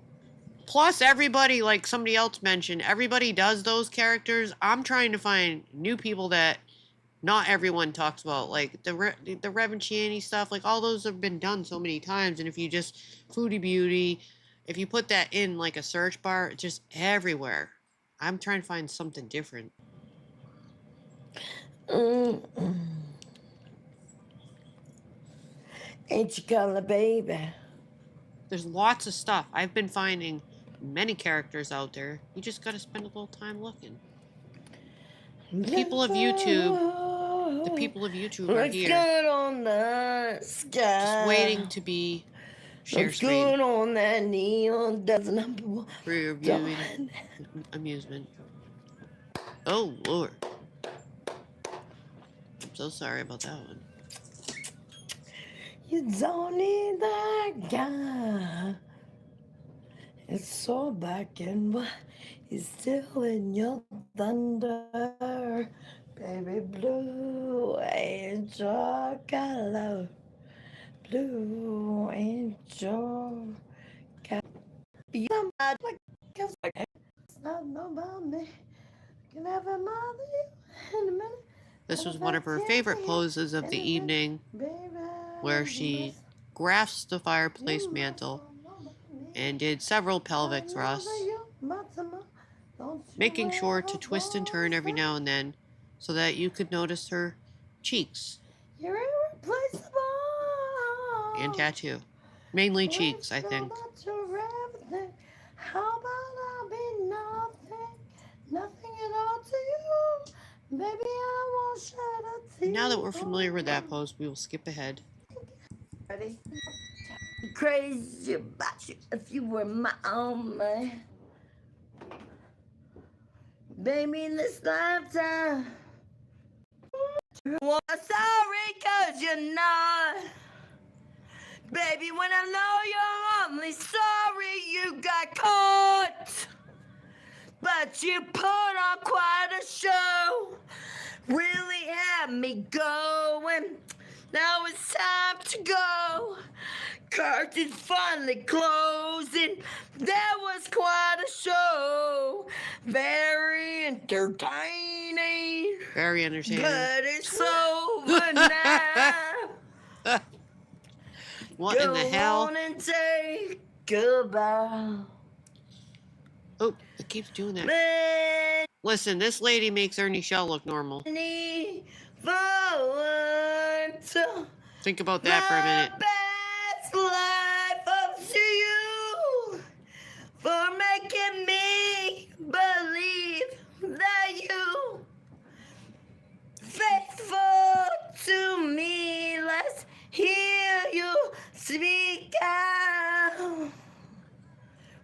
Plus, everybody, like somebody else mentioned, everybody does those characters. I'm trying to find new people that not everyone talks about, like the Reverend Chiani stuff. Like all those have been done so many times, and if you just Foodie Beauty, if you put that in like a search bar, it's just everywhere. I'm trying to find something different. Ain't you color, baby? There's lots of stuff. I've been finding many characters out there. You just gotta spend a little time looking. The people of YouTube are here. Good on the sky. Just waiting to be share screen. Good on that neon, doesn't number one. For your viewing amusement. Oh, Lord. I'm so sorry about that one. You don't need that guy. It's so black and white. He's still in your thunder. Baby blue angel color. Blue angel color. It's not about me. Can ever mother you in a minute. This was one of her favorite poses of the evening, where she grasped the fireplace mantle and did several pelvic thrusts, making sure to twist and turn every now and then so that you could notice her cheeks You're irreplaceable. and tattoo. Mainly cheeks, I think. How about I be nothing, nothing at all to you? Baby, I won't shed a tear. Now that we're familiar with that pose, we will skip ahead. Ready? Crazy about you if you were my own man. Baby, in this lifetime. Well, sorry, cause you're not. Baby, when I know you're only sorry you got caught. But you put on quite a show. Really had me going. Now it's time to go. Curtains finally closing. That was quite a show. Very entertaining. Very entertaining. But it's over now. What in the hell? Go on and take goodbye. Oh, it keeps doing that. Listen, this lady makes Ernie Shell look normal. Think about that for a minute. Best life up to you for making me believe that you faithful to me. Let's hear you speak out.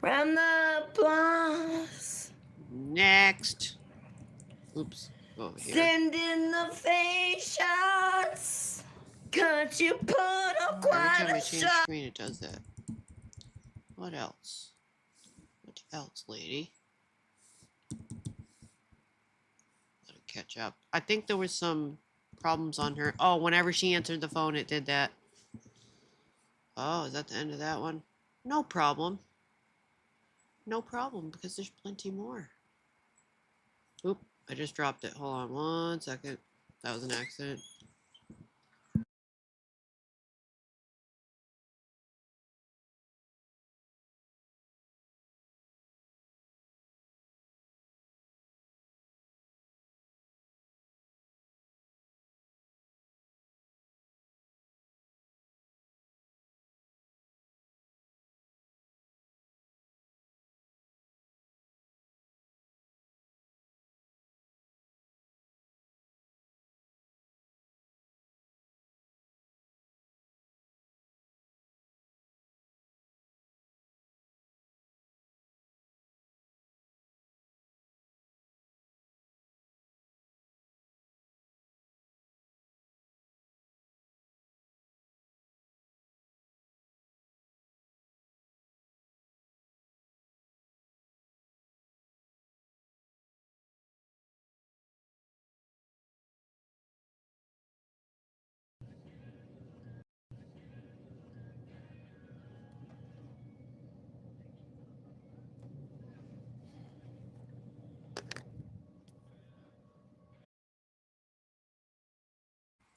Round the applause. Next. Oops. Over here. Send in the face shots. Could you put up Every quite time I a change shot? screen, it does that. What else? What else, lady? Let it catch up. I think there was some problems on her. Oh, whenever she answered the phone, it did that. Oh, is that the end of that one? No problem. No problem, because there's plenty more. Oop, I just dropped it. Hold on 1 second. That was an accident.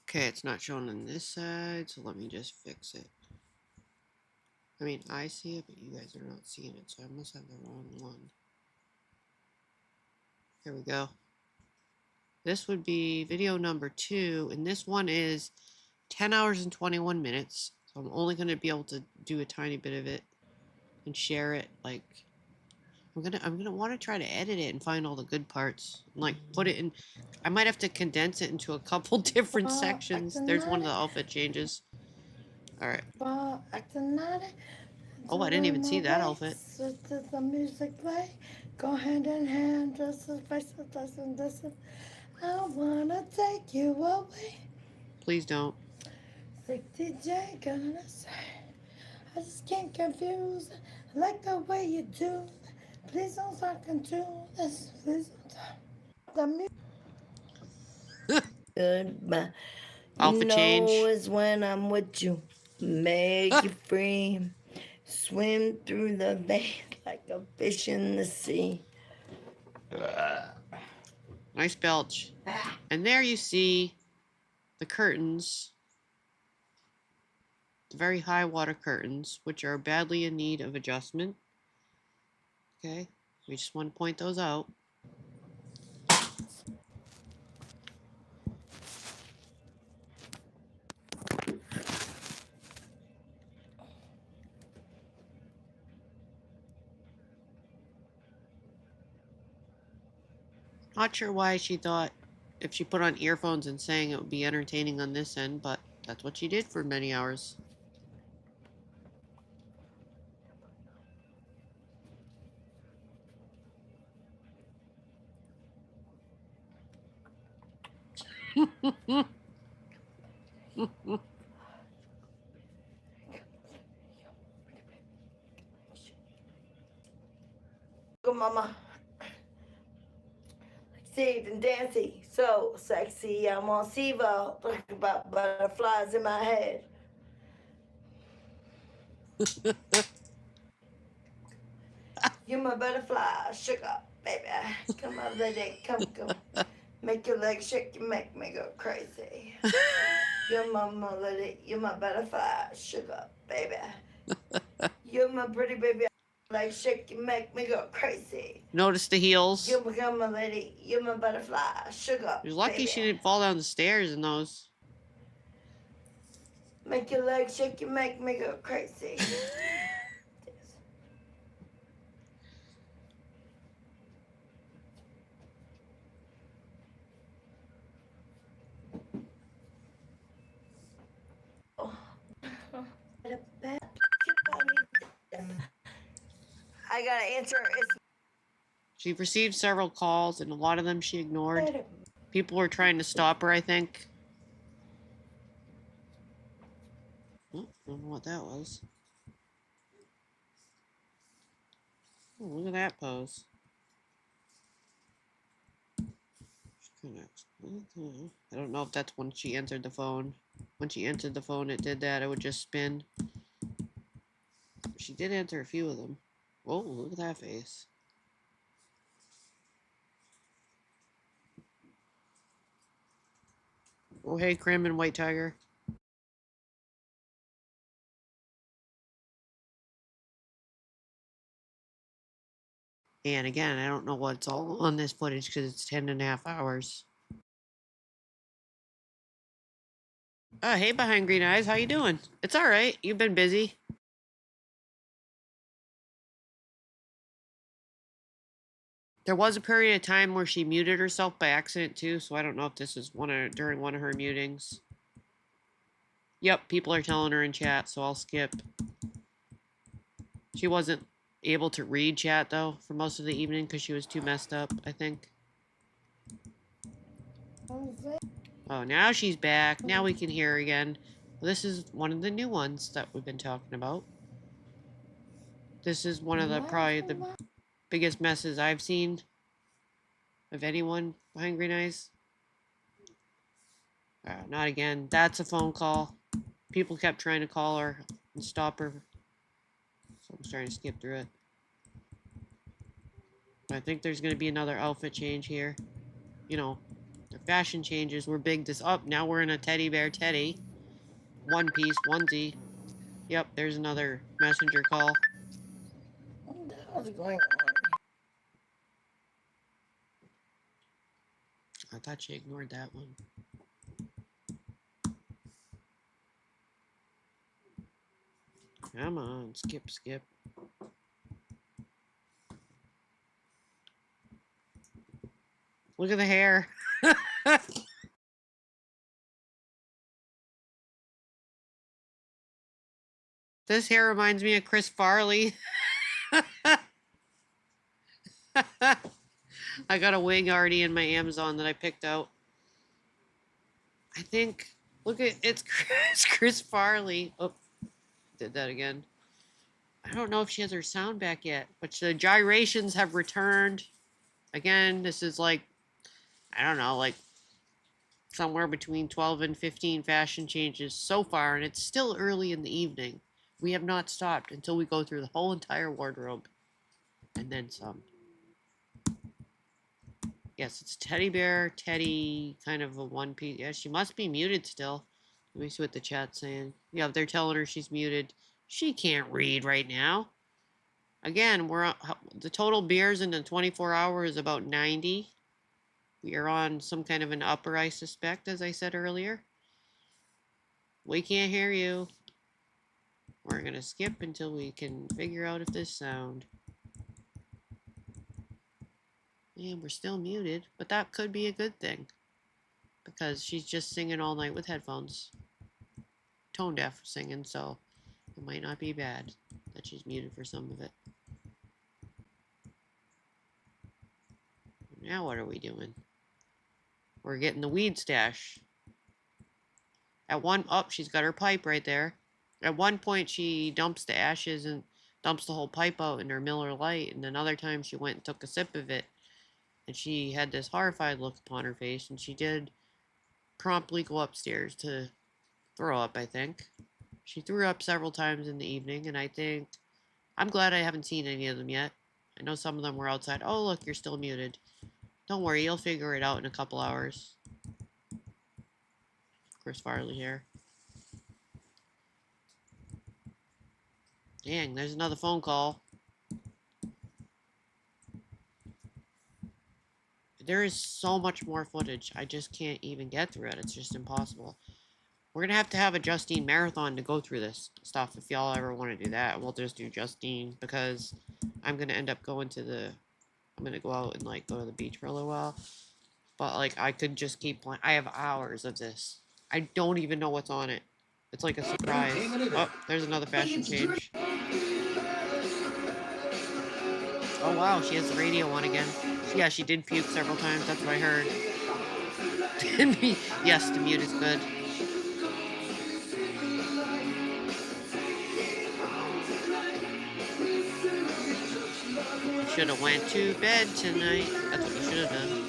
Okay, it's not showing on this side, so let me just fix it. I mean, I see it, but you guys are not seeing it, so I must have the wrong one. There we go. This would be video number 2, and this one is 10 hours and 21 minutes. So I'm only going to be able to do a tiny bit of it and share it. Like, I'm gonna want to try to edit it and find all the good parts. And, like, put it in. I might have to condense it into a couple different sections. There's one of the outfit changes. All right. Oh, I didn't even see that outfit. The music play, go hand in hand, just as face this. I wanna take you away. Please don't. Sick DJ gonna say, I just can't confuse. I like the way you do. Please don't start do this. Please don't stop. The music. Goodbye. Outfit change. Is when I'm with you. Make you free. Swim through the vein like a fish in the sea. Nice belch. And there you see the curtains. The very high water curtains, which are badly in need of adjustment. Okay, we just want to point those out. Not sure why she thought if she put on earphones and sang it would be entertaining on this end, but that's what she did for many hours. Go, mama. Saved and dancy, so sexy. I'm on SIVO, talking about butterflies in my head. You're my butterfly, sugar, baby. Come on, lady, come. Make your legs shake, you make me go crazy. You're my melody, you're my butterfly, sugar, baby. You're my pretty baby, legs shake, you make me go crazy. Notice the heels. You're my lady, you're my butterfly, sugar, You're lucky baby. she didn't fall down the stairs in those. Make your legs shake, you make me go crazy. I gotta answer. She received several calls, and a lot of them she ignored. People were trying to stop her, I think. Oh, I don't know what that was. Oh, look at that pose. I don't know if that's when she entered the phone. When she entered the phone, it did that. It would just spin. She did answer a few of them. Oh, look at that face. Oh, hey, Crim and White Tiger. And again, I don't know what's all on this footage because it's 10.5 hours. Oh, hey, Behind Green Eyes. How you doing? It's all right. You've been busy. There was a period of time where she muted herself by accident too, so I don't know if this is during one of her mutings. Yep, people are telling her in chat, so I'll skip. She wasn't able to read chat though for most of the evening because she was too messed up, I think. Oh, now she's back. Now we can hear her again. Well, this is one of the new ones that we've been talking about. This is one of the probably the biggest messes I've seen of anyone behind Green Eyes. Not again. That's a phone call. People kept trying to call her and stop her. So I'm trying to skip through it. But I think there's going to be another outfit change here. You know, the fashion changes were big this up. Now we're in a teddy bear teddy. One piece, onesie. Yep, there's another messenger call. What the hell's going on? I thought she ignored that one. Come on, skip, skip. Look at the hair. This hair reminds me of Chris Farley. I got a wig already in my Amazon that I picked out. I think, look at, it's Chris Farley. Oh, did that again. I don't know if she has her sound back yet, but the gyrations have returned. Again, this is like, I don't know, like somewhere between 12 and 15 fashion changes so far, and it's still early in the evening. We have not stopped until we go through the whole entire wardrobe. And then some. Yes, it's teddy bear, teddy, kind of a one piece. Yeah, she must be muted still. Let me see what the chat's saying. Yeah, they're telling her she's muted. She can't read right now. Again, the total beers in the 24 hours is about 90. We are on some kind of an upper, I suspect, as I said earlier. We can't hear you. We're going to skip until we can figure out if this sound. And we're still muted, but that could be a good thing. Because she's just singing all night with headphones. Tone deaf singing, so it might not be bad that she's muted for some of it. Now what are we doing? We're getting the weed stash. At one, oh, she's got her pipe right there. At one point, she dumps the ashes and dumps the whole pipe out in her Miller Lite, and another time she went and took a sip of it, and she had this horrified look upon her face, and she did promptly go upstairs to throw up, I think. She threw up several times in the evening, and I think I'm glad I haven't seen any of them yet. I know some of them were outside. Oh, look, you're still muted. Don't worry, you'll figure it out in a couple hours. Chris Farley here. Dang, there's another phone call. There is so much more footage. I just can't even get through it. It's just impossible. We're going to have a Justine marathon to go through this stuff if y'all ever want to do that. We'll just do Justine because I'm going to end up going to the... I'm going to go out and, like, go to the beach for a little while. But, like, I could just keep playing. I have hours of this. I don't even know what's on it. It's like a surprise. Oh, there's another fashion change. Oh, wow, she has the radio on again. Yeah, she did puke several times. That's what I heard. Yes, the mute is good. Should have went to bed tonight. That's what you should have done.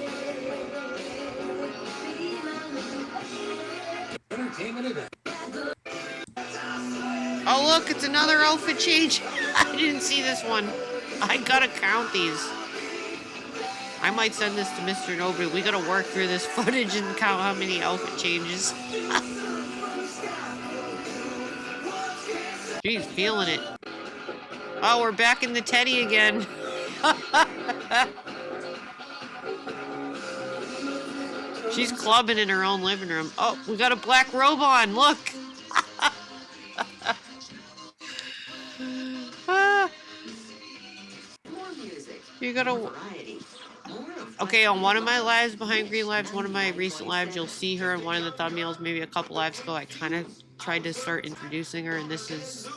Oh look, it's another outfit change. I didn't see this one. I gotta count these. I might send this to Mr. Nobody. We gotta work through this footage and count how many outfit changes. She's feeling it. Oh, we're back in the Teddy again. She's clubbing in her own living room. Oh, we got a black robe on. Look. You gotta... Okay, on one of my lives, Behind Green Lives, one of my recent lives, you'll see her in one of the thumbnails, maybe a couple lives ago. I kind of tried to start introducing her, and this is...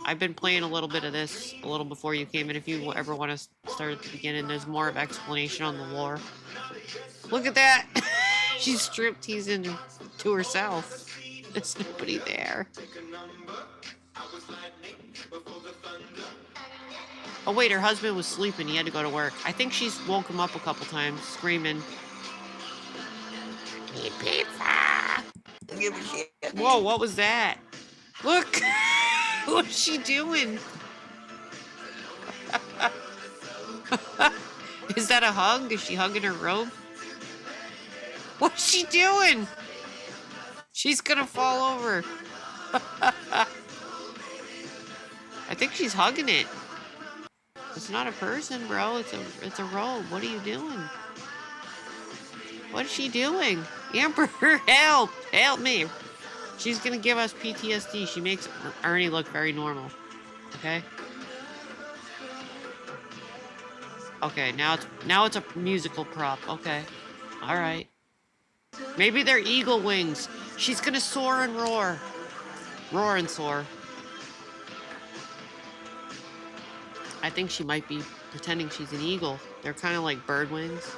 I've been playing a little bit of this a little before you came in. If you ever want to start at the beginning, there's more of explanation on the lore. Look at that! She's stripteasing to herself. There's nobody there. Oh wait, her husband was sleeping. He had to go to work. I think she's woke him up a couple times, screaming. Eat pizza! Give a shit. Whoa, what was that? Look! What's she doing? Is that a hug? Is she hugging her robe? What's she doing? She's gonna fall over. I think she's hugging it. It's not a person, bro. It's a robe. What are you doing? What's she doing? Amber, help! Help me! She's gonna give us PTSD. She makes Ernie look very normal. Okay? Okay, now it's a musical prop. Okay. Alright. Maybe they're eagle wings. She's gonna soar and roar. Roar and soar. I think she might be pretending she's an eagle. They're kind of like bird wings.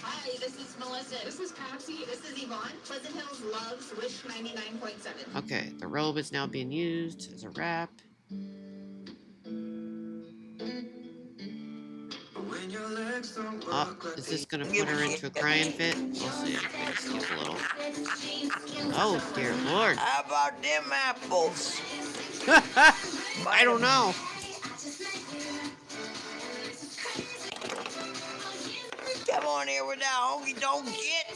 Hi, this is Melissa. This is Patsy. This is Yvonne. Pleasant Hills loves Wish 99.7. Okay, the robe is now being used as a wrap. Oh, is this gonna put her into a crying fit? We'll see. Skip a little. Oh, dear Lord. How about them apples? I don't know. Come on here with that honky don't get.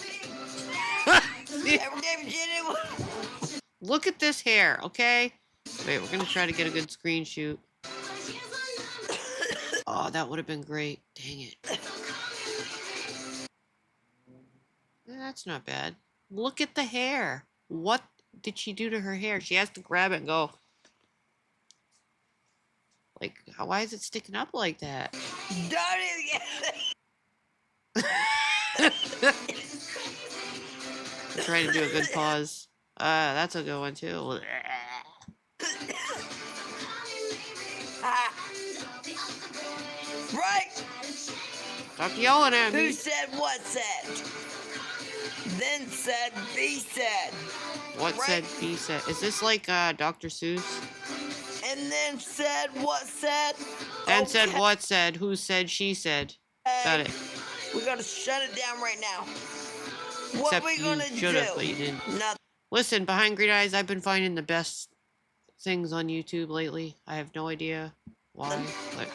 Look at this hair, okay? Wait, we're gonna try to get a good screen shoot. Oh, that would have been great. Dang it. That's not bad. Look at the hair. What did she do to her hair? She has to grab it and go. Like, why is it sticking up like that? Trying to do a good pause. That's a good one too. Right? Stop yelling at me. Who said what said? Then said B said. What right? said B said? Is this like Dr. Seuss? And then said what said? Then said what said? Who said she said? Got it. We're gonna shut it down right now. Except What we gonna do? But you didn't. Nothing. Listen, behind green eyes, I've been finding the best things on YouTube lately. I have no idea why, but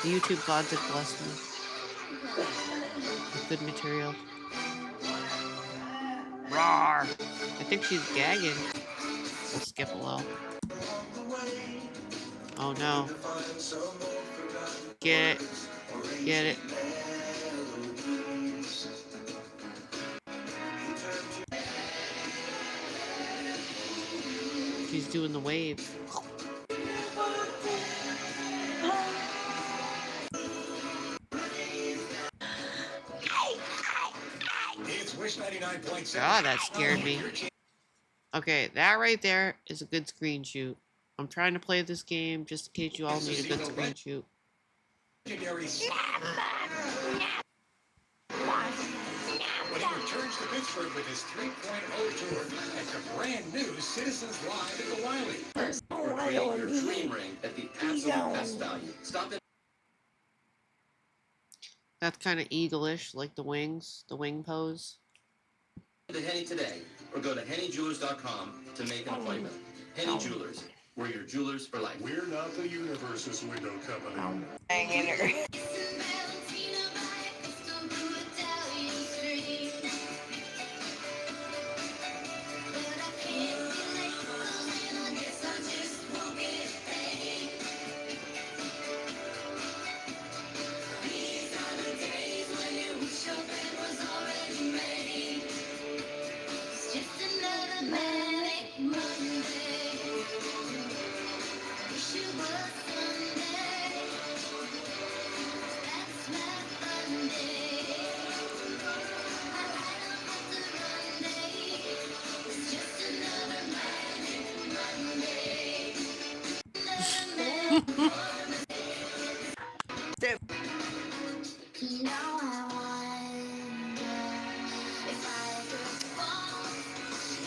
the YouTube gods have blessed me with good material. Rawr! I think she's gagging. We'll skip a little. Oh no. Get it. Get it. She's doing the wave. God, that scared me. Okay, that right there is a good screen shoot. I'm trying to play this game just in case you all need a good screen shoot. When he returns to Pittsburgh with his 3.0 tour at the brand new Citizens Live at the Wiley. Create your dream ring at the absolute best value. Stop it. That's kind of eagle-ish, like the wings, the wing pose. To Henny today, or go to hennyjewelers.com to make an appointment. Henny Jewelers, we're your jewelers for life. We're not the universe's window company. Hanging her.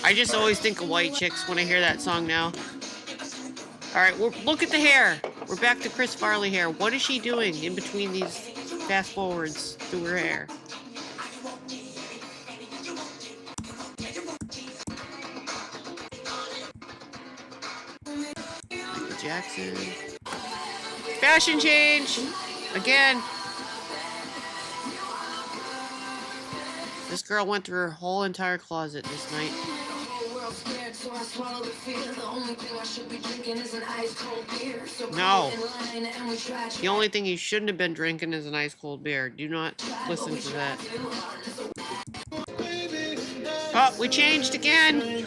I just always think of white chicks when I hear that song now. Alright, look at the hair. We're back to Chris Farley hair. What is she doing in between these fast forwards through her hair? Michael Jackson. Fashion change! Again. This girl went through her whole entire closet this night. No. The only thing you shouldn't have been drinking is an ice cold beer. Do not listen to that. Oh, we changed again.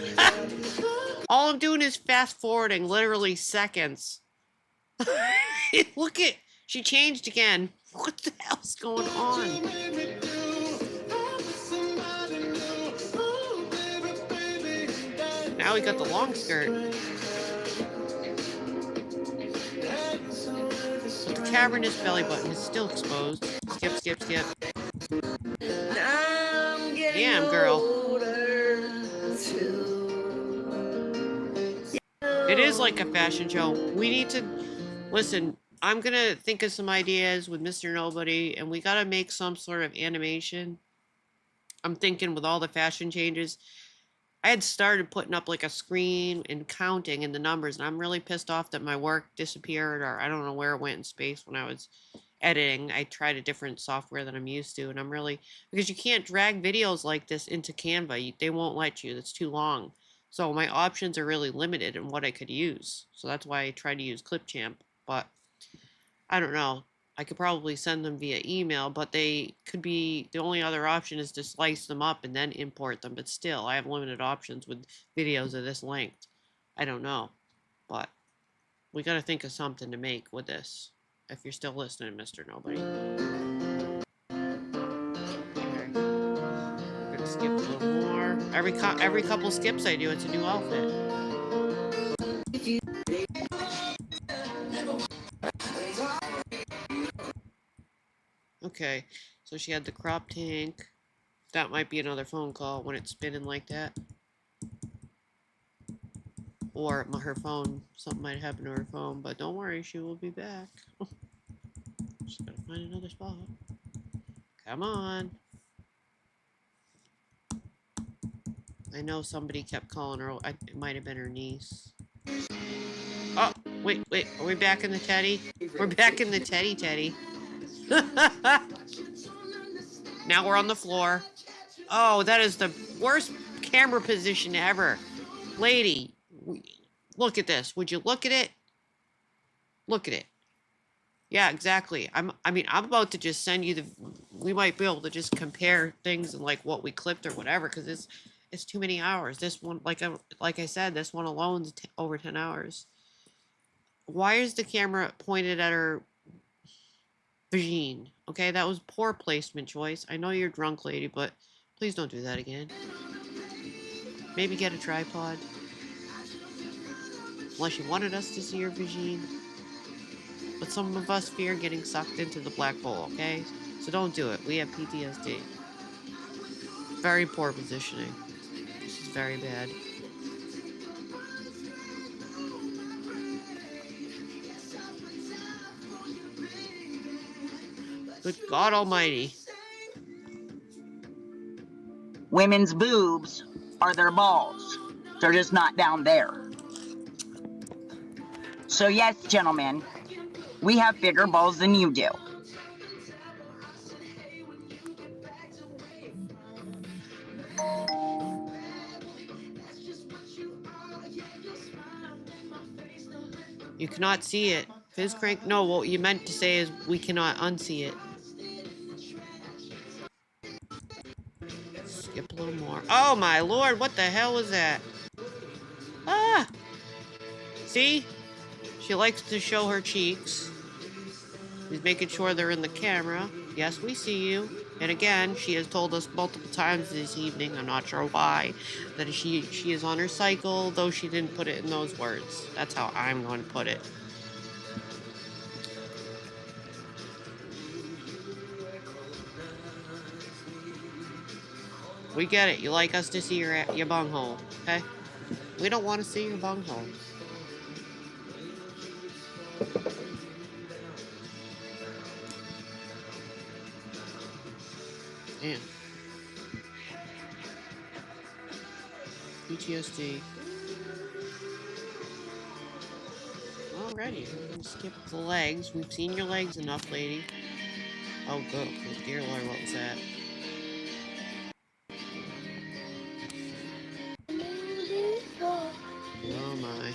All I'm doing is fast forwarding literally seconds. Look at, she changed again. What the hell's going on? Now we got the long skirt. The cavernous belly button is still exposed. Skip, skip, skip. Damn, girl. It is like a fashion show. We need to... Listen, I'm gonna think of some ideas with Mr. Nobody, and we gotta make some sort of animation. I'm thinking with all the fashion changes... I had started putting up like a screen and counting in the numbers, and I'm really pissed off that my work disappeared, or I don't know where it went in space when I was editing. I tried a different software that I'm used to, and I'm really, because you can't drag videos like this into Canva. They won't let you. It's too long. So my options are really limited in what I could use. So that's why I tried to use Clipchamp, but I don't know. I could probably send them via email, but they could be, the only other option is to slice them up and then import them. But still, I have limited options with videos of this length. I don't know, but we got to think of something to make with this. If you're still listening, Mr. Nobody. Okay. I'm gonna skip a little more. Every couple skips I do, it's a new outfit. Okay, so she had the crop tank. That might be another phone call when it's spinning like that. Or her phone, something might happen to her phone, but don't worry, she will be back. Just gotta find another spot. Come on. I know somebody kept calling her. It might have been her niece. Oh, wait. Are we back in the teddy? We're back in the teddy. Now we're on the floor. Oh, that is the worst camera position ever. Lady, look at this. Would you look at it? Look at it. Yeah, exactly. I'm about to just send you we might be able to just compare things and like what we clipped or whatever, because it's too many hours. This one, like I said, this one alone's over 10 hours. Why is the camera pointed at her vagine? Okay, that was poor placement choice. I know you're drunk, lady, but please don't do that again. Maybe get a tripod. Unless you wanted us to see your vagine. But some of us fear getting sucked into the black hole, okay? So don't do it. We have PTSD. Very poor positioning. This is very bad. Good God Almighty. Women's boobs are their balls. They're just not down there. So yes, gentlemen, we have bigger balls than you do. You cannot see it. Fizz crank. No, what you meant to say is we cannot unsee it. Skip a little more. Oh my lord, what the hell was that? Ah! See? She likes to show her cheeks. She's making sure they're in the camera. Yes, we see you. And again, she has told us multiple times this evening, I'm not sure why, that she is on her cycle, though she didn't put it in those words. That's how I'm going to put it. We get it. You like us to see your bunghole, okay? We don't want to see your bunghole. Damn. PTSD. Alrighty, we're gonna skip the legs. We've seen your legs enough, lady. Oh, good. Dear Lord, what was that? Oh my.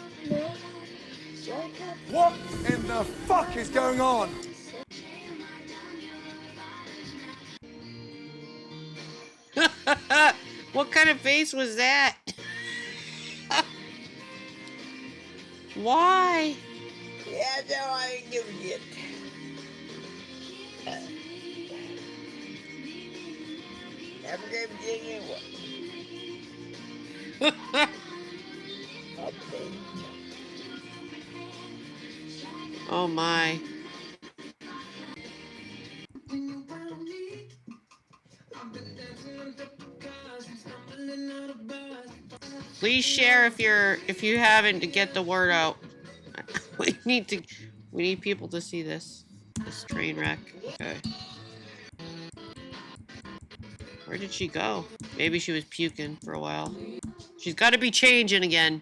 What in the fuck is going on? What kind of face was that? Why? Yeah, no, I ain't give a shit. Never gave a shit anyway. Oh my. Please share if you haven't, to get the word out. we need people to see this train wreck. Okay. Where did she go? Maybe she was puking for a while. She's got to be changing again.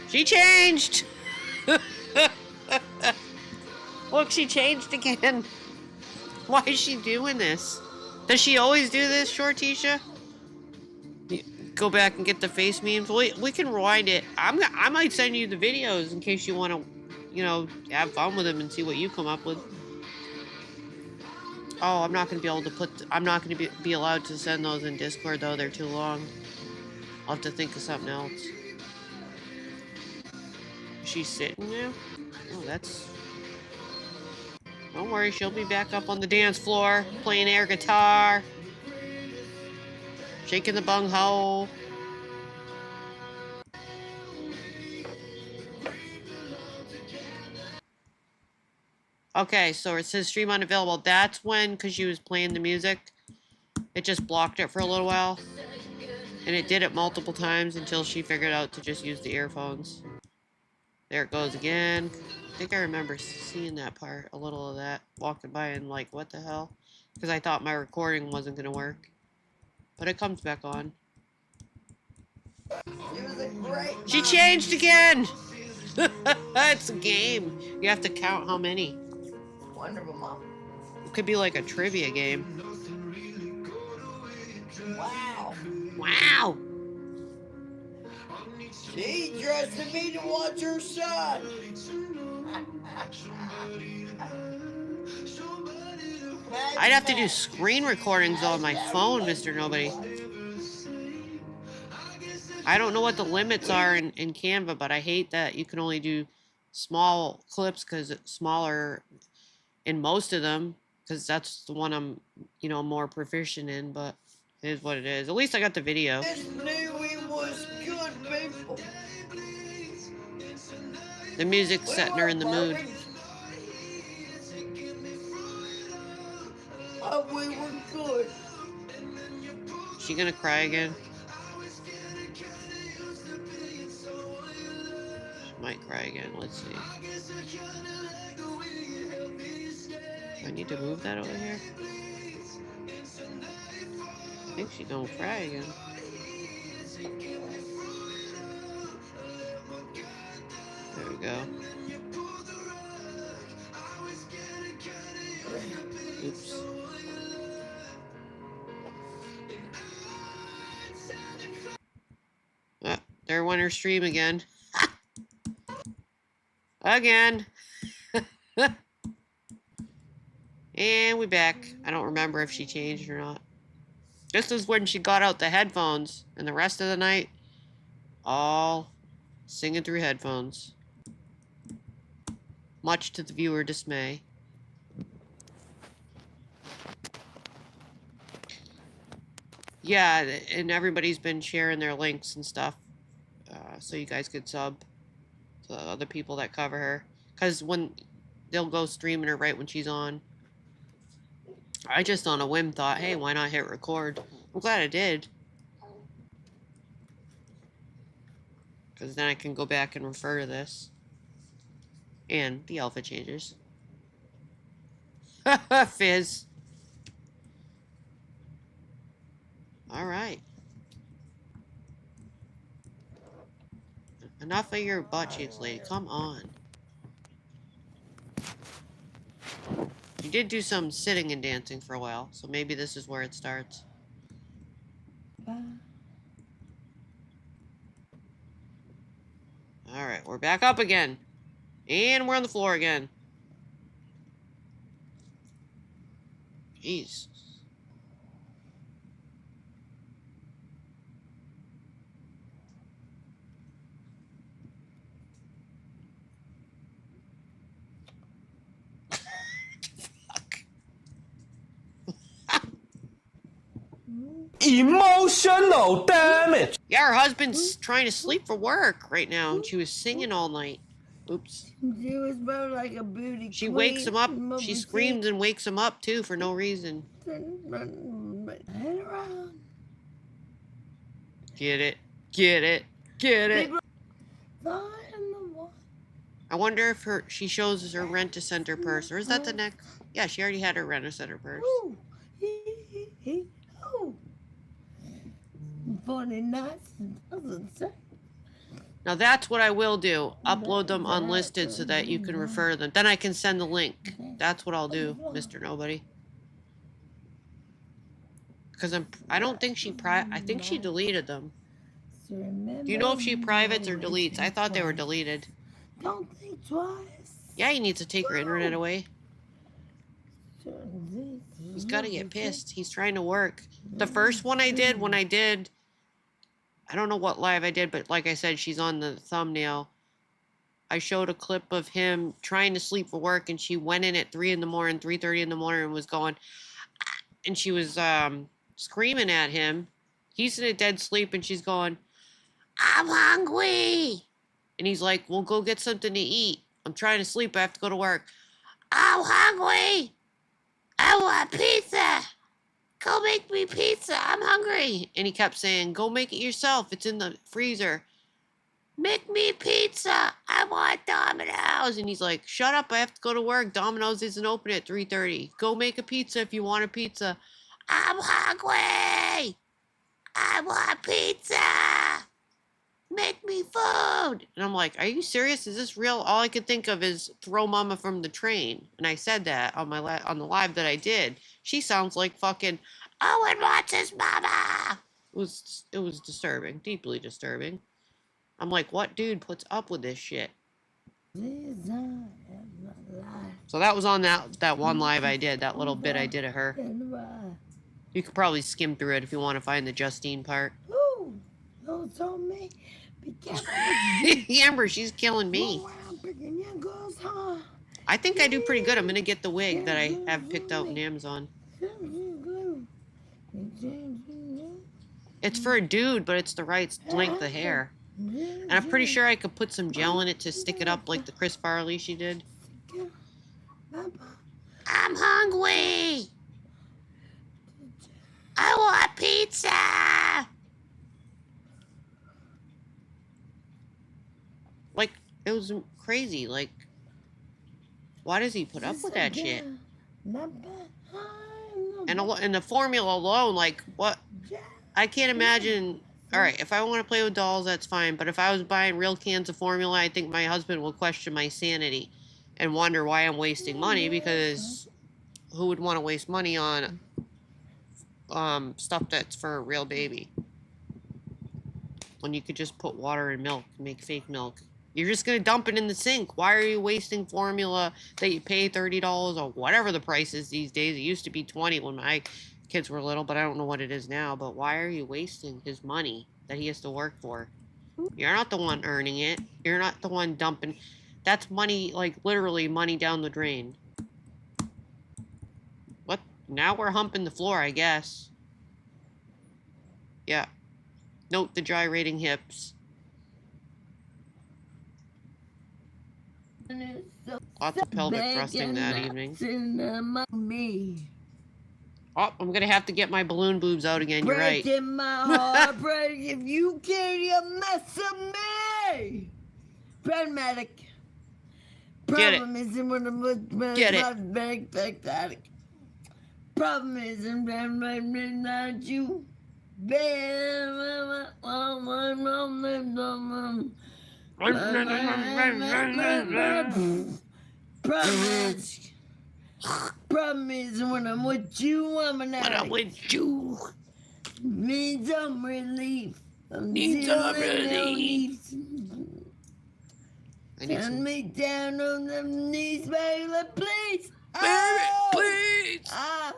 She changed! Look, she changed again. Why is she doing this? Does she always do this, Shortisha? Go back and get the face memes. We can rewind it. I might send you the videos in case you want to, you know, have fun with them and see what you come up with. Oh, I'm not going to be able to I'm not going to be allowed to send those in Discord, though. They're too long. I'll have to think of something else. She's sitting now? Oh, that's... Don't worry, she'll be back up on the dance floor, playing air guitar. Shaking the bunghole. Okay, so it says stream unavailable. That's when, because she was playing the music, it just blocked it for a little while. And it did it multiple times until she figured out to just use the earphones. There it goes again. I think I remember seeing that part, a little of that, walking by and like, what the hell? Because I thought my recording wasn't going to work. But it comes back on. She was a great She mom. changed again! It's a game. You have to count how many. Wonderful mom. It could be like a trivia game. Wow. Wow! She trusted me to watch her son. I'd have to do screen recordings on my phone, Mr. Nobody. I don't know what the limits are in Canva, but I hate that you can only do small clips because it's smaller in most of them, because that's the one I'm, more proficient in, but it is what it is. At least I got the video. Just knew it was good, people. The music's setting her in the mood. But we were good. She gonna cry again? She might cry again. Let's see. Do I need to move that over here? I think she's gonna cry again. There we go. Oops. Ah, there went her stream again. Again. And we back. I don't remember if she changed or not. This is when she got out the headphones, and the rest of the night, all singing through headphones. Much to the viewer dismay. Yeah, and everybody's been sharing their links and stuff, so you guys could sub to the other people that cover her. Because when they'll go streaming her right when she's on. I just on a whim thought, hey, why not hit record? I'm glad I did. Because then I can go back and refer to this. And the outfit changes. Fizz. Alright. Enough of your butt cheeks, lady. Come on. You did do some sitting and dancing for a while, so maybe this is where it starts. Alright, we're back up again. And we're on the floor again. Jeez. Emotional damage. Yeah, her husband's trying to sleep for work right now, and she was singing all night. Oops. She was about like a booty. She wakes him up. She screams and wakes him up, too, for no reason. Get it. Get it. Get it. I wonder if she shows us her Rent-A-Center purse, or is that the next? Yeah, she already had her Rent-A-Center purse. Now that's what I will do. Upload them unlisted so that you can refer to them. Then I can send the link. That's what I'll do, Mr. Nobody. Because I don't think I think she deleted them. Do you know if she privates or deletes? I thought they were deleted. Don't think twice. Yeah, he needs to take her internet away. He's got to get pissed. He's trying to work. The first one I did, I don't know what live I did, but like I said, she's on the thumbnail. I showed a clip of him trying to sleep for work, and she went in at 3 in the morning, 3:30 in the morning, and was going, and she was screaming at him. He's in a dead sleep, and she's going, I'm hungry. And he's like, well, go get something to eat. I'm trying to sleep. I have to go to work. I'm hungry. I want pizza. Go make me pizza. I'm hungry. And he kept saying, go make it yourself. It's in the freezer. Make me pizza. I want Domino's. And he's like, shut up. I have to go to work. Domino's isn't open at 3:30. Go make a pizza if you want a pizza. I'm hungry. I want pizza. Make me food. And I'm like, are you serious? Is this real? All I could think of is throw mama from the train. And I said that on my on the live that I did. She sounds like fucking Owen wants his mama. It was disturbing, deeply disturbing. I'm like, what dude puts up with this shit? So that was on that one live I did, that little bit I did of her. You could probably skim through it if you want to find the Justine part. Don't tell me. Be careful. Amber, she's killing me. I think I do pretty good. I'm gonna get the wig that I have picked out in Amazon. It's for a dude, but it's the right length of hair. And I'm pretty sure I could put some gel in it to stick it up like the Chris Farley she did. I'm hungry. I want pizza. Like, it was crazy. Like, why does he put up with that shit? And the formula alone, like, what? I can't imagine. All right, if I want to play with dolls, that's fine. But if I was buying real cans of formula, I think my husband will question my sanity and wonder why I'm wasting money, because who would want to waste money on stuff that's for a real baby when you could just put water and milk and make fake milk? You're just going to dump it in the sink. Why are you wasting formula that you pay $30 or whatever the price is these days? It used to be $20 when my kids were little, but I don't know what it is now. But why are you wasting his money that he has to work for? You're not the one earning it. You're not the one dumping. That's money, like literally money down the drain. What? Now we're humping the floor, I guess. Yeah. Note the gyrating hips. Lots of pelvic thrusting that evening. Oh, I'm gonna have to get my balloon boobs out again. You're right. Breaking my heart, break if you can't mess of me. Pragmatic. Get it. Problem isn't when I'm Get it. Pathetic. Problem isn't not you. Problem is when I'm with you, I'm an addict. When I'm with you. Need some relief. Need some relief. Send me down on them knees, baby, please. Baby, please. I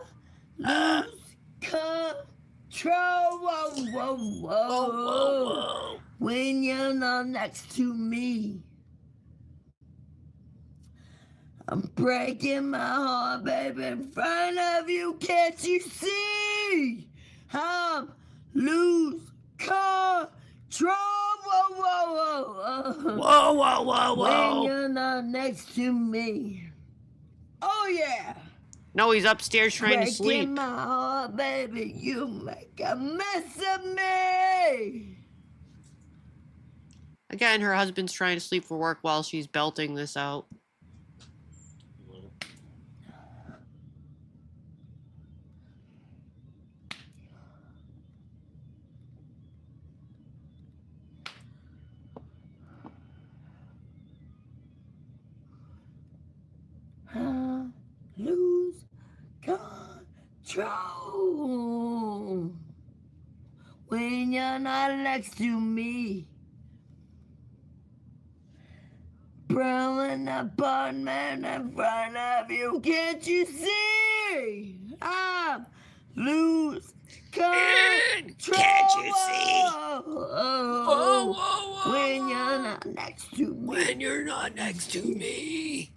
lose control. Whoa. When you're not next to me. I'm breaking my heart, baby, in front of you. Can't you see? I'm lose control. Whoa. When you're not next to me. Oh, yeah. No, he's upstairs trying to sleep. Breaking my heart, baby, you make a mess of me. Again, her husband's trying to sleep for work while she's belting this out. Lose control when you're not next to me. Blowing apartment in front of you, can't you see? I'm lose control. Can't you see? Whoa. When you're not next to me. When you're not next to me.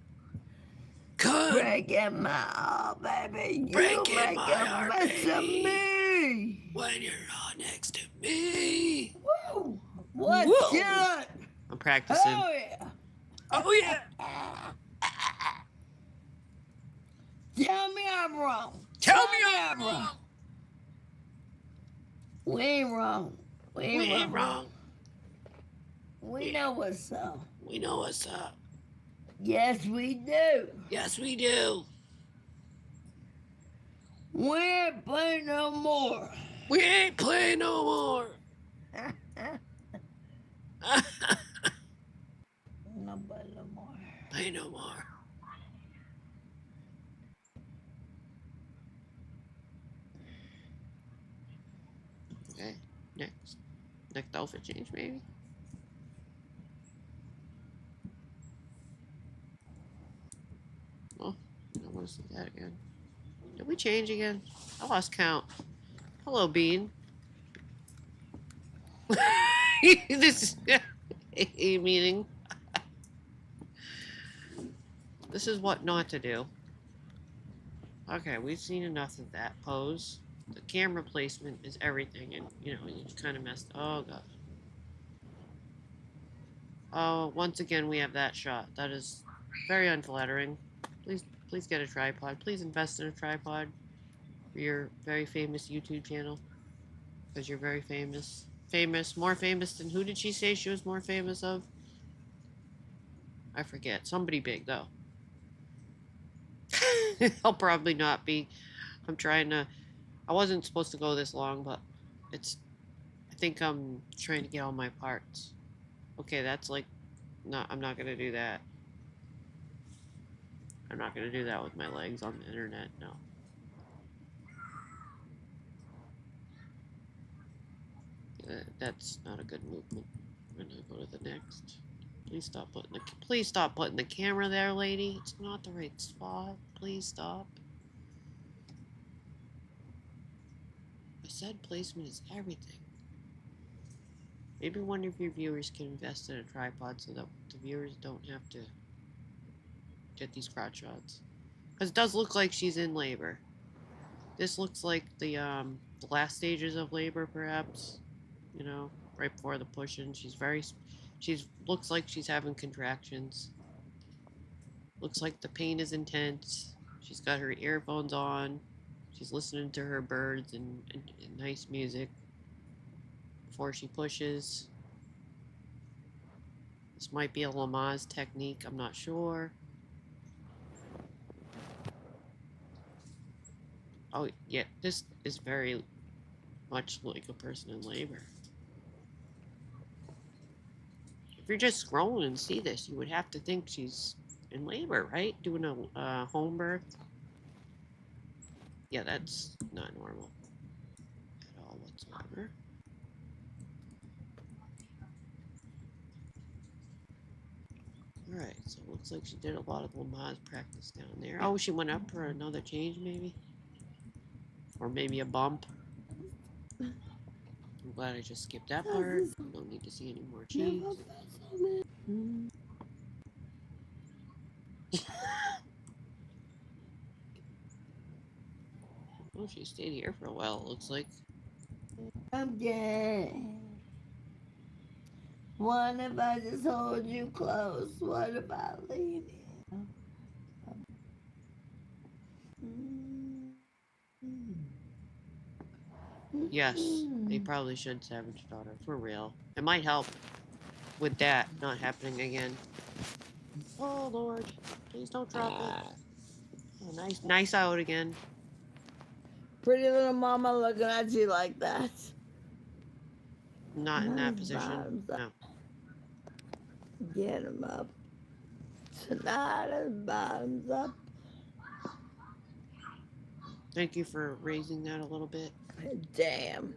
Breaking my heart, baby. You Breaking make my a heart, mess baby. of me. When you're not next to me. Woo! What's Whoa. good? I'm practicing. Oh, yeah. Oh, yeah. Tell me I'm wrong. Tell me I'm wrong. We ain't wrong. We ain't wrong. We know what's up. We know what's up. Yes, we do. Yes, we do. We ain't playing no more. We ain't playing no more. Nobody no more. Play no more. Okay, next. Next outfit change, maybe? Oh, I don't want to see that again. Did we change again? I lost count. Hello, Bean. This is a meeting. This is what not to do. Okay, we've seen enough of that pose. The camera placement is everything, and you know, you kind of messed. Oh god. Oh, once again we have that shot. That is very unflattering. Please get a tripod. Please invest in a tripod for your very famous YouTube channel, because you're very famous. More famous than who did she say she was more famous of? I forget. Somebody big though. I'll probably not be. I'm trying to. I wasn't supposed to go this long, but it's. I think I'm trying to get all my parts. Okay, that's like. No, I'm not gonna do that. I'm not gonna do that with my legs on the internet. No. That's not a good movement. I'm gonna go to the next. Please stop putting the camera there, lady. It's not the right spot. Please stop. I said placement is everything. Maybe one of your viewers can invest in a tripod so that the viewers don't have to get these crotch shots. Because it does look like she's in labor. This looks like the last stages of labor, perhaps. You know, right before the push-in. Looks like she's having contractions. Looks like the pain is intense. She's got her earphones on. She's listening to her birds and nice music before she pushes. This might be a Lamaze technique, I'm not sure. Oh, yeah, this is very much like a person in labor. If you're just scrolling and see this, you would have to think she's in labor, right? Doing a home birth. Yeah, that's not normal at all whatsoever. Alright, so it looks like she did a lot of Lamaze practice down there. Oh, she went up for another change, maybe? Or maybe a bump. I'm glad I just skipped that part. Don't need to see any more cheeks. Oh, she stayed here for a while, it looks like. I'm gay. What if I just hold you close? What if I lean in? Yes, they probably should Savage Daughter, for real. It might help with that not happening again. Oh, Lord. Please don't drop it. Oh, nice out again. Pretty little mama looking at you like that. Not in that position. No. Get him up. Tonight is bottoms up. Thank you for raising that a little bit. Damn.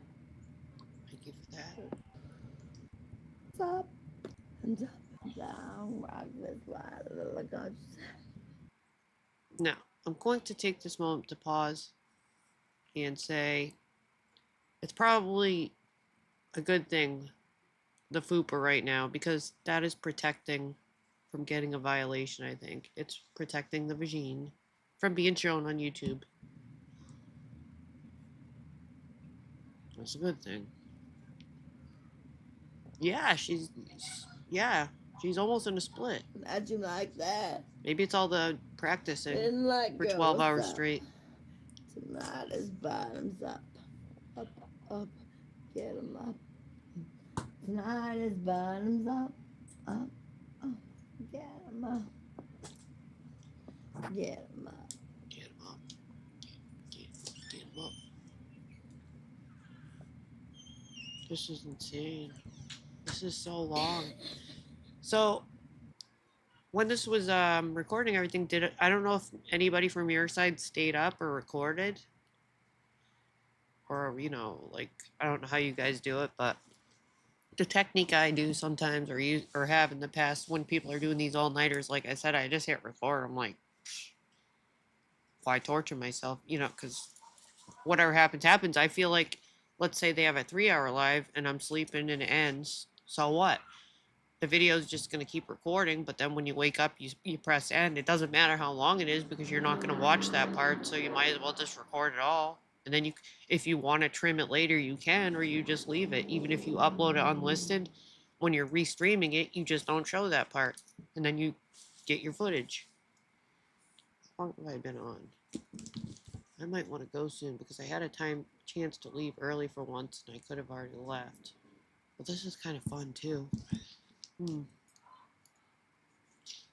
Thank you for that. Up and up and down. Rock this wild little ghost. Now, I'm going to take this moment to pause and say it's probably a good thing, the FUPA right now, because that is protecting from getting a violation, I think. It's protecting the vagine from being shown on YouTube. That's a good thing. Yeah, she's almost in a split. Not you like that. Maybe it's all the practicing Like for 12 hours straight. Tonight is bottoms up. Up, up. Get them up. Tonight is bottoms up. Up, up. Get them up. Get them up. Get them up. Get them up. This is insane. This is so long. So when this was recording everything, I don't know if anybody from your side stayed up or recorded, or like, I don't know how you guys do it, but the technique I do sometimes or use or have in the past when people are doing these all-nighters, like I said, I just hit record. I'm like, why torture myself? Because whatever happens. I feel like, let's say they have a 3-hour live and I'm sleeping and it ends. So what? The video is just going to keep recording, but then when you wake up, you press end. It doesn't matter how long it is because you're not going to watch that part, so you might as well just record it all. And then if you want to trim it later, you can, or you just leave it. Even if you upload it unlisted, when you're restreaming it, you just don't show that part, and then you get your footage. How long have I been on? I might want to go soon because I had a chance to leave early for once, and I could have already left. But this is kind of fun too.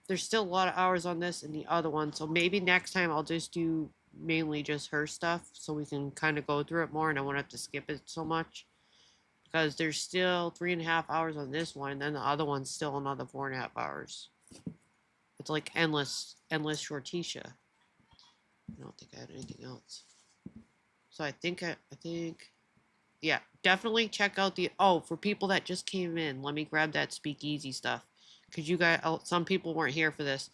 There's still a lot of hours on this and the other one, so maybe next time I'll just do mainly just her stuff so we can kind of go through it more and I won't have to skip it so much, because there's still 3.5 hours on this one and then the other one's still another 4.5 hours. It's like endless shortisha. I don't think I had anything else. So I think yeah, definitely check out for people that just came in, let me grab that speakeasy stuff. Because you guys, some people weren't here for this.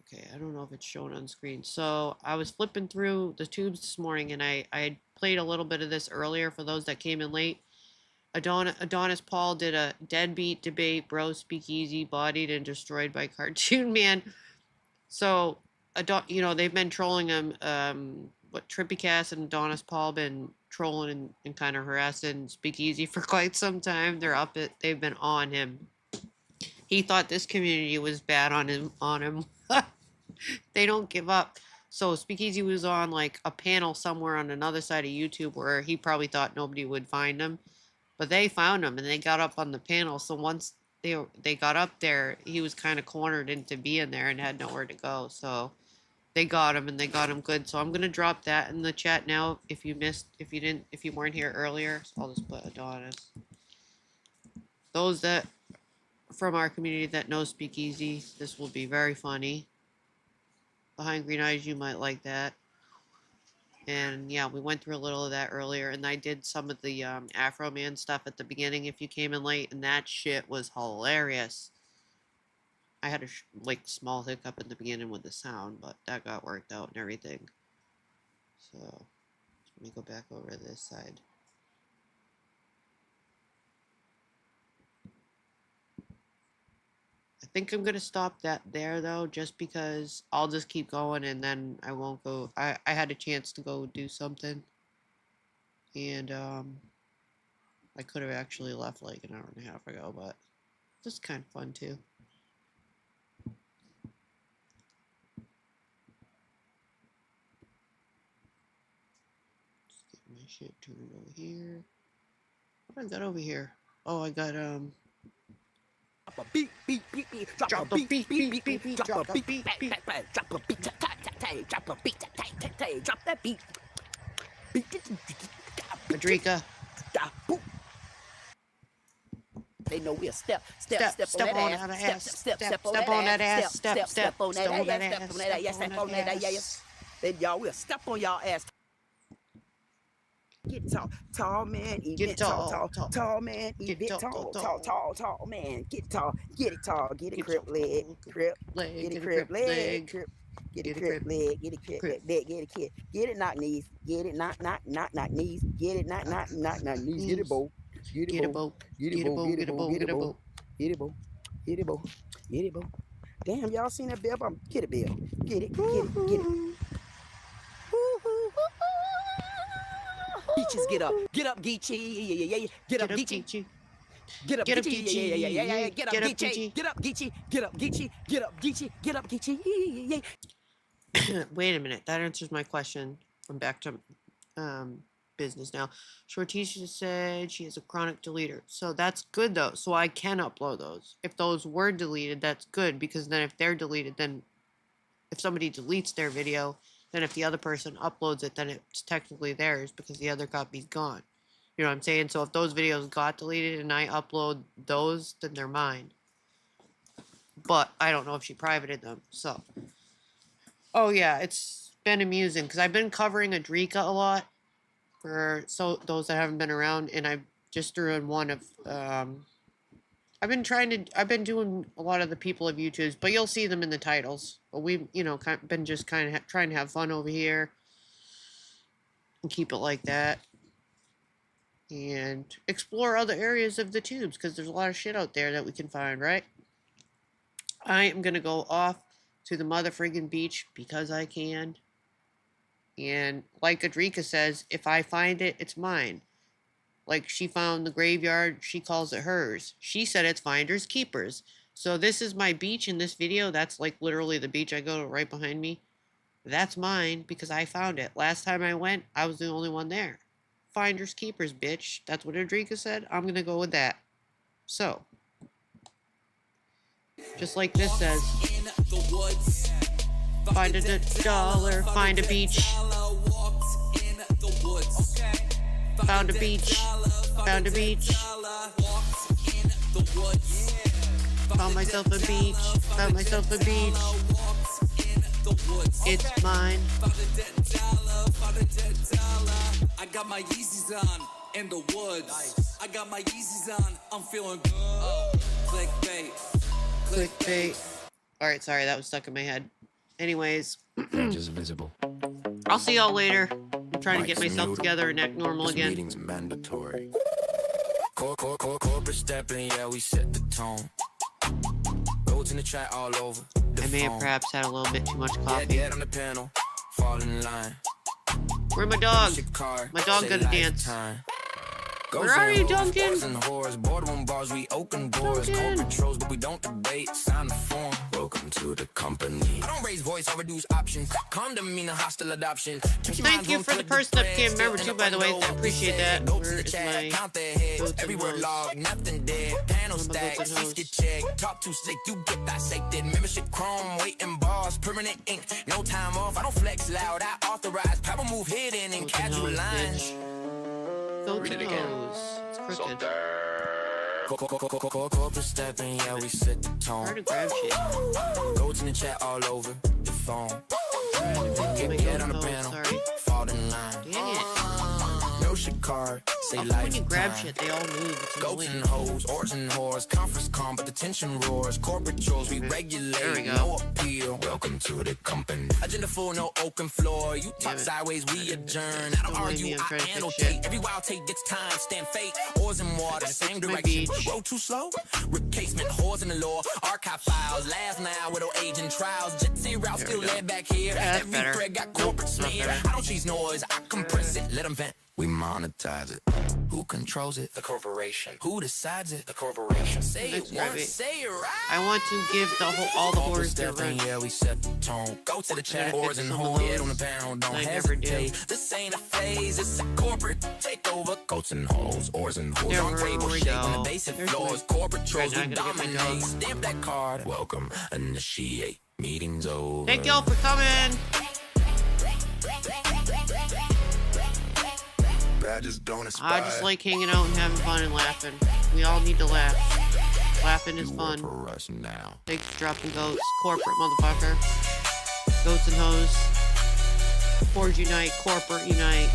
Okay, I don't know if it's shown on screen. So I was flipping through the tubes this morning, and I had played a little bit of this earlier for those that came in late. Adonis Paul did a deadbeat debate, bro speakeasy, bodied and destroyed by Cartoon Man. So, they've been trolling him. Trippy Cass and Adonis Paul been trolling and kind of harassing Speakeasy for quite some time. They've been on him. He thought this community was bad on him. They don't give up. So Speakeasy was on like a panel somewhere on another side of YouTube where he probably thought nobody would find him, but they found him and they got up on the panel. So once they got up there, he was kind of cornered into being there and had nowhere to go. So they got him and they got him good. So I'm gonna drop that in the chat now. If you weren't here earlier, so I'll just put Adonis. Those that from our community that know Speakeasy, this will be very funny. Behind Green Eyes, you might like that. And yeah, we went through a little of that earlier, and I did some of the Afro Man stuff at the beginning if you came in late, and that shit was hilarious. I had a small hiccup in the beginning with the sound, but that got worked out and everything. So let me go back over to this side. I think I'm gonna stop that there though, just because I'll just keep going and then I won't go. I had a chance to go do something, and I could have actually left like an hour and a half ago, but this is kind of fun too. Just get my shit turned over here. What I got over here? Oh, I got Drop a beat, beat, beat, beat. Drop a beat, beat, beat, beat. Drop a beat, beat, drop a beat, drop a beat, drop that beat. Madrika. They know we'll step on that ass, step on that ass, step on that ass, step on that ass. Then y'all will step on y'all ass. Get tall man, get tall man, get tall man, get tall, get it tall, get it crip leg, get it crip leg, get it crip leg, get it crip leg, get it knock knees, get it knock knees, get it knock knees, get it bow, get it bow, get it bow, get it bow, get it bow, get it bow, get it bow, get it bow. Damn, y'all seen that bell? Get it, Bill, get it, get it. Geechies, get up, Geechee, get up, Geechee, get up, Geechee, get up, Geechee, get up, Geechee, get up, Geechee, get up, Geechee, get up, Geechee. Wait a minute, that answers my question. I'm back to business now. Shortisha said she is a chronic deleter, so that's good though. So I can upload those. If those were deleted, that's good, because then if they're deleted, then if somebody deletes their video, then if the other person uploads it, then it's technically theirs because the other copy's gone. You know what I'm saying? So if those videos got deleted and I upload those, then they're mine. But I don't know if she privated them. So, oh yeah, it's been amusing because I've been covering Adrika a lot for those that haven't been around, and I just threw in one of I've been doing a lot of the people of YouTube's, but you'll see them in the titles. But we've, been just kind of trying to have fun over here and keep it like that. And explore other areas of the tubes, because there's a lot of shit out there that we can find, right? I am going to go off to the mother friggin' beach because I can. And like Adrika says, if I find it, it's mine. Like she found the graveyard, she calls it hers. She said it's finders keepers. So this is my beach in this video. That's like literally the beach I go to right behind me. That's mine because I found it. Last time I went, I was the only one there. Finders keepers, bitch. That's what Adrika said. I'm going to go with that. So, just like this says, find a dollar, find a beach. Found a beach, found a beach. Found myself a beach, found myself a beach. It's mine. I got my Yeezys on in the woods. I got my Yeezys on, I'm feeling good. Clickbait. Clickbait. Alright, sorry, that was stuck in my head. Anyways. Just visible. I'll see y'all later. I'm trying to get myself together and act normal again. Meeting's mandatory. Corporate stepping, yeah, we set the tone. Goats in the chat all over. I may have perhaps had a little bit too much coffee. Get on the panel, fall in line. Where's my dog? My dog got to dance. Where are you, Duncan? Boardroom bars, we open doors. Controls, but we don't debate. Sign the form. Welcome to the company. I don't raise voice or reduce options. Condom mean a hostile adoption. Thank you for the person that became a member too, by the way. I appreciate that. Where is my every word log, nothing dead. Panel stack, seats get checked. Talk too slick, you get dissected. Membership chrome, waiting bars, permanent ink. No time off, I don't flex loud. I authorize power move hidden in casual lines. Read it again. It's crooked. Corporate stepping, yeah, we set the tone. Hard to grab shit. Goats in the chat all over the phone. Get on the panel, fall in line. Dang it. No shit card, say when you grab shit, they all move. Goats and hoes, oars and whores, conference calm, but the tension roars. Corporate chores, we regulate, no appeal. Welcome to the company. Agenda full, no open floor. You talk sideways, we adjourn. I don't argue, I annotate. Every wild take gets time, stand fate. Oars and water, same direction. Road too slow? Rip casement, whores in the law. Archive files, last now with agent trials. Jet route still led back here. Every thread got corporate smear. I don't cheese noise, I compress it, let them vent. We monetize it. Who controls it? The corporation. Who decides it? The corporation. Say it once, say it right. I want to give all the whores their run. Yeah, we set the tone. Go to the chat, whores and whores. Get on the pound, don't hesitate. This ain't a phase, it's a corporate takeover. Goats and hoes, oars and whores. On table shape on the basic floors. Corporate trolls who dominate. Stamp that card. Welcome, initiate. Meeting's over. Thank y'all for coming. I just like hanging out and having fun and laughing. We all need to laugh. Laughing is fun. Thanks for dropping goats. Corporate motherfucker. Goats and hoes. Whores unite. Corporate unite.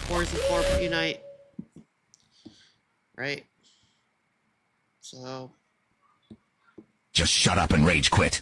Whores and corporate unite. Right? So. Just shut up and rage quit.